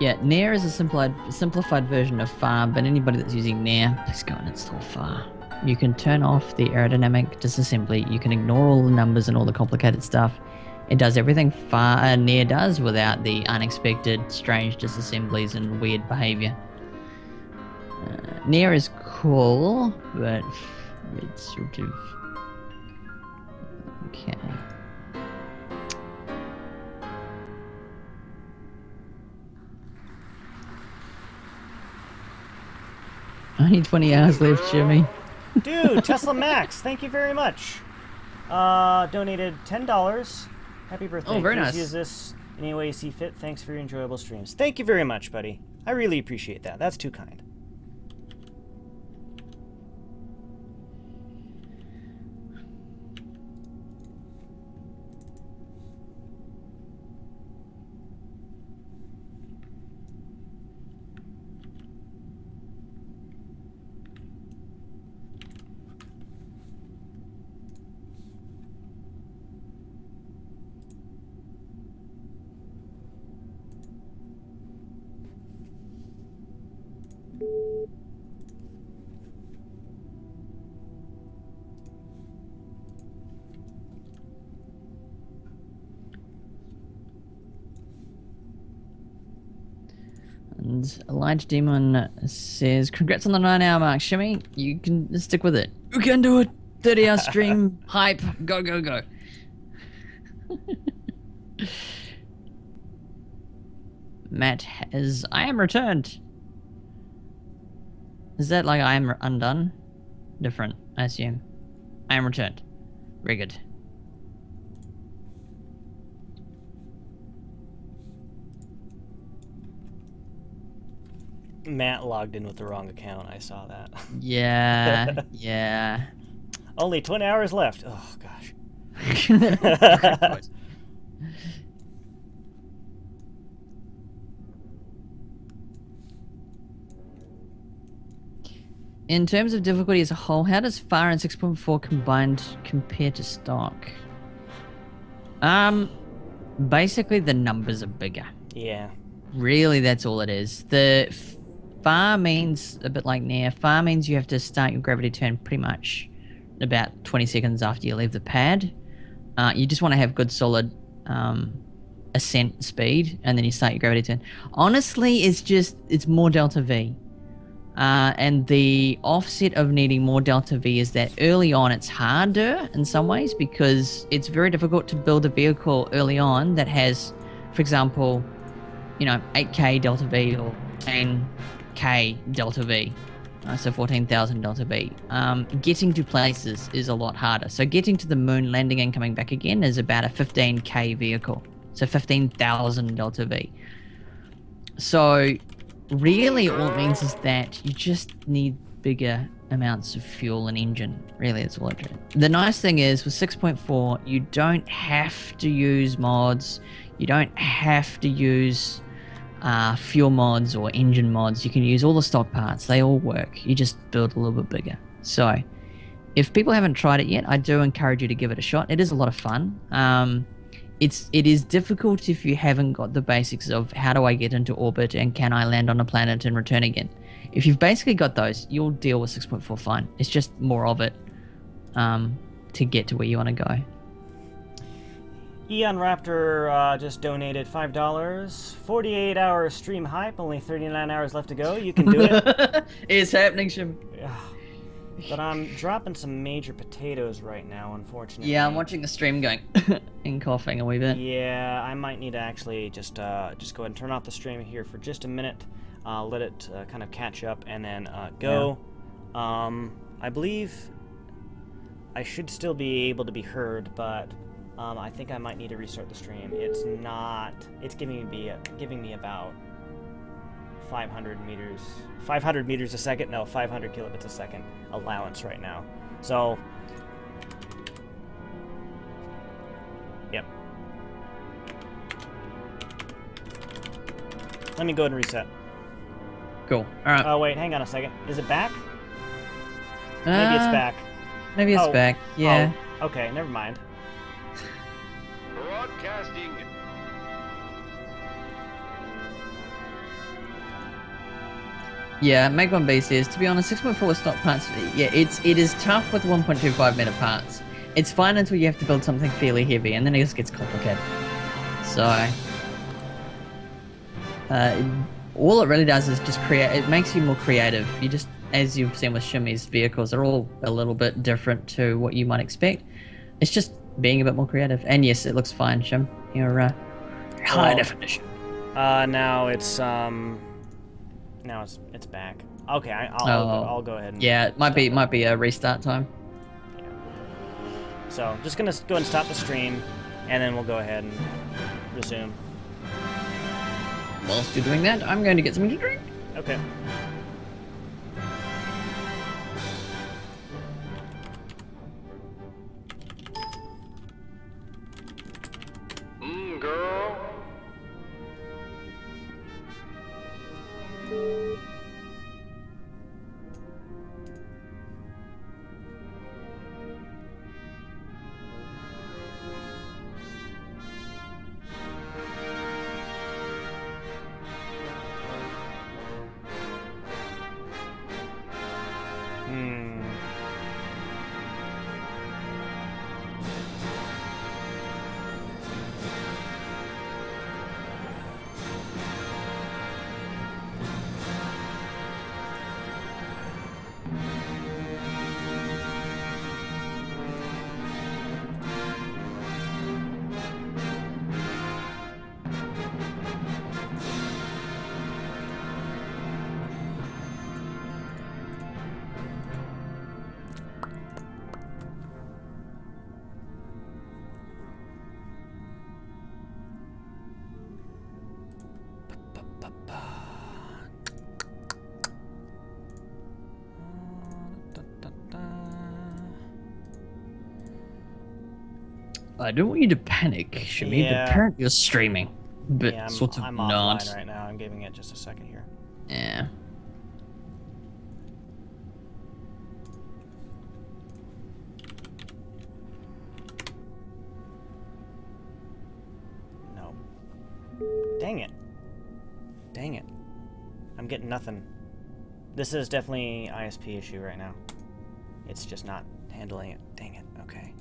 Yeah, Nair is a simplified version of FAR, but anybody that's using Nair, please go and install FAR. You can turn off the aerodynamic disassembly. You can ignore all the numbers and all the complicated stuff. It does everything Nair does without the unexpected, strange disassemblies and weird behavior. Nair is cool, but it's sort of... Okay. Only 20 hours left, Jimmy. Dude, Tesla Max, thank you very much. Donated $10. Happy birthday. Oh, very Please nice. use this any way you see fit. Thanks for your enjoyable streams. Thank you very much, buddy. I really appreciate that. That's too kind. And Elijah Demon says, congrats on the 9-hour mark, Shimmy. You can stick with it. You can do it. 30-hour stream, hype, go, go, go. Matt has, I am returned. Is that like I am undone? Different, I assume. I am returned. Very good. Matt logged in with the wrong account. I saw that. Yeah, yeah. Only 20 hours left. Oh, gosh. In terms of difficulty as a whole, how does FAR and 6.4 combined compare to stock? Basically the numbers are bigger. Yeah. Really, that's all it is. The FAR means, a bit like Nair, FAR means you have to start your gravity turn pretty much about 20 seconds after you leave the pad. You just want to have good solid ascent speed, and then you start your gravity turn. Honestly, it's more delta V. And the offset of needing more delta V is that early on it's harder in some ways because it's very difficult to build a vehicle early on that has, for example, 8k delta V or 10k delta V, so 14,000 delta V. Getting to places is a lot harder. So getting to the moon, landing and coming back again is about a 15k vehicle, so 15,000 delta V. So really all it means is that you just need bigger amounts of fuel and engine. Really, that's all it is. The nice thing is with 6.4, you don't have to use mods. You don't have to use fuel mods or engine mods. You can use all the stock parts. They all work. You just build a little bit bigger. So if people haven't tried it yet, I do encourage you to give it a shot. It is a lot of fun. It is difficult if you haven't got the basics of how do I get into orbit and can I land on a planet and return again. If you've basically got those, you'll deal with 6.4 fine. It's just more of it to get to where you want to go. Eon Raptor just donated $5. 48-hour stream hype, only 39 hours left to go. You can do it. It's happening, Shim. But I'm dropping some major potatoes right now, unfortunately. Yeah, I'm watching the stream going and coughing a wee bit. Yeah, I might need to actually just go ahead and turn off the stream here for just a minute. let it kind of catch up, and then go. I believe I should still be able to be heard, but I think I might need to restart the stream. It's not. It's giving me about 500 meters a second. No, 500 kilobits a second allowance right now. So, yep. Let me go ahead and reset. Cool. All right. Oh wait, hang on a second. Is it back? Maybe it's back. Maybe it's back. Yeah. Oh, okay, never mind. Broadcasting. Yeah, Mag 1B says, to be honest, 6.4 stock parts, yeah, it is tough with 1.25 meter parts. It's fine until you have to build something fairly heavy, and then it just gets complicated. So, all it really does is just it makes you more creative. You just, as you've seen with Shimmy's vehicles, they're all a little bit different to what you might expect. It's just being a bit more creative. And yes, it looks fine, Shim. You're high definition. Now it's back. Okay, I'll go ahead and yeah, it might be a restart time. Yeah. So just gonna go and stop the stream, and then we'll go ahead and resume. Whilst you're doing that, I'm going to get something to drink. Okay. Girl. I don't want you to panic, Shimmy, Yeah. but apparently you're streaming. But Yeah, sort of I'm not. offline right now. I'm giving it just a second here. Yeah. No. Dang it. Dang it. I'm getting nothing. This is definitely ISP issue right now. It's just not handling it. Dang it. Okay.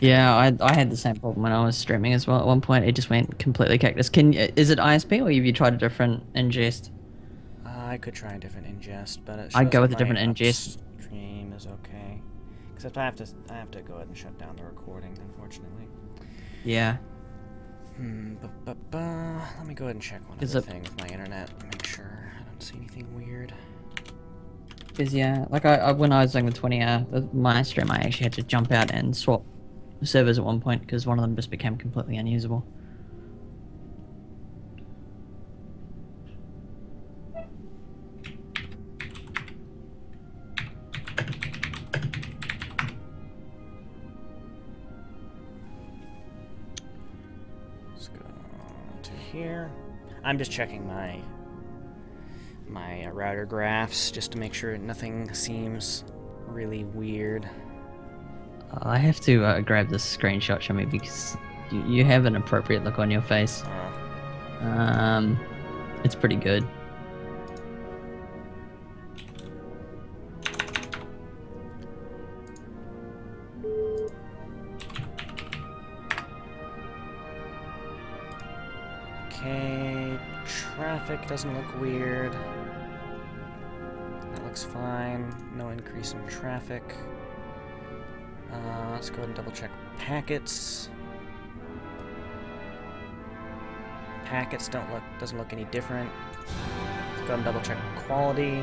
Yeah, I had the same problem when I was streaming as well. At one point, it just went completely cactus. Is it ISP or have you tried a different ingest? I could try a different ingest, but it I'd go shows with a that my different ingest. Stream is okay. Except I have to go ahead and shut down the recording, unfortunately. Yeah. Let me go ahead and check one other thing with my internet. Make sure I don't see anything weird. Because yeah, like when I was doing the 20-hour my stream, I actually had to jump out and swap servers at one point because one of them just became completely unusable. Let's go to here. I'm just checking my router graphs just to make sure nothing seems really weird. I have to grab this screenshot, Shimmy, because you have an appropriate look on your face. It's pretty good. Okay, traffic doesn't look weird. That looks fine. No increase in traffic. Let's go ahead and double check packets. packets doesn't look any different. Let's go and double check quality.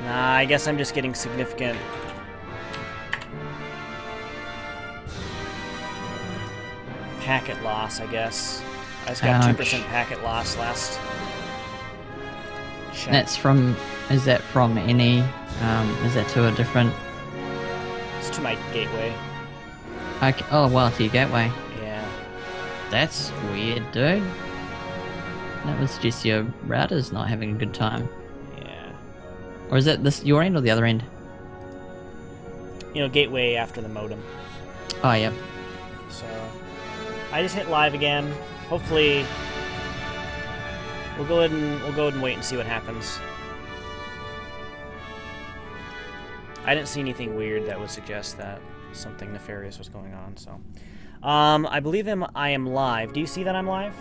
Nah, I guess I'm just getting significant packet loss, I guess. I just got 2% packet loss last check. That's from, is that from any, is that to a different... It's to my gateway. Okay, oh, well, to your gateway. Yeah. That's weird, dude. That was just your routers not having a good time. Yeah. Or is it this your end or the other end? You know, gateway after the modem. Oh, yeah. So, I just hit live again. Hopefully, we'll go ahead and wait and see what happens. I didn't see anything weird that would suggest that something nefarious was going on. So, I believe I am live. Do you see that I'm live?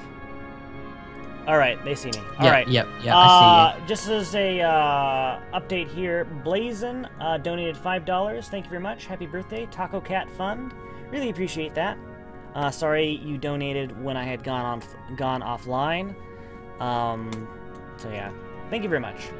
All right, they see me. All right. Yep, I see you. Just as a update here, Blazin donated $5. Thank you very much. Happy birthday, Taco Cat Fund. Really appreciate that. Sorry you donated when I had gone offline. So yeah, thank you very much.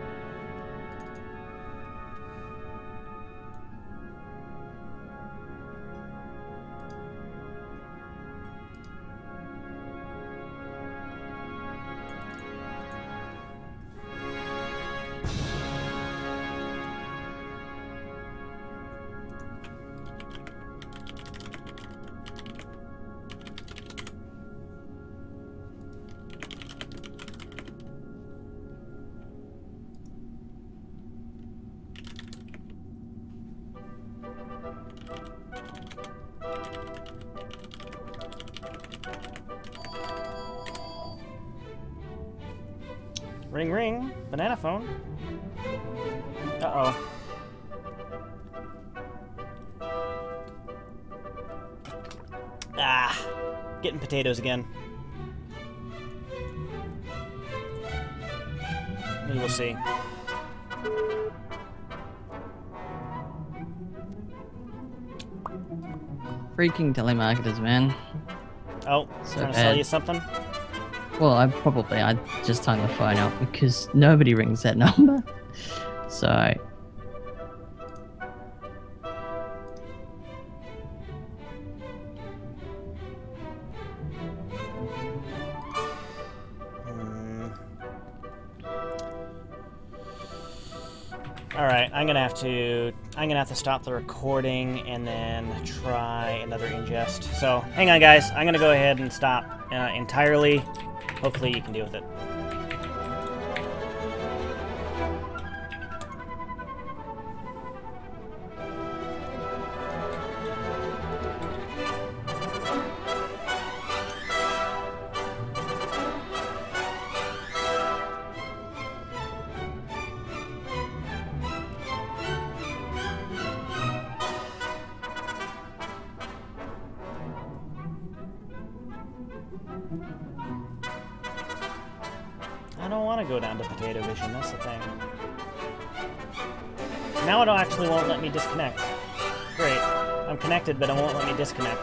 Ring ring, banana phone. Uh-oh. Ah, getting potatoes again. Maybe we'll see. Freaking telemarketers, man. Oh, So trying to sell bad. you something? Well, I'd just hung the phone up because nobody rings that number. So, All right, I'm gonna have to stop the recording and then try another ingest. So hang on, guys. I'm gonna go ahead and stop entirely. Hopefully you can deal with it. I don't want to go down to potato vision, that's the thing. Now it actually won't let me disconnect. Great. I'm connected, but it won't let me disconnect.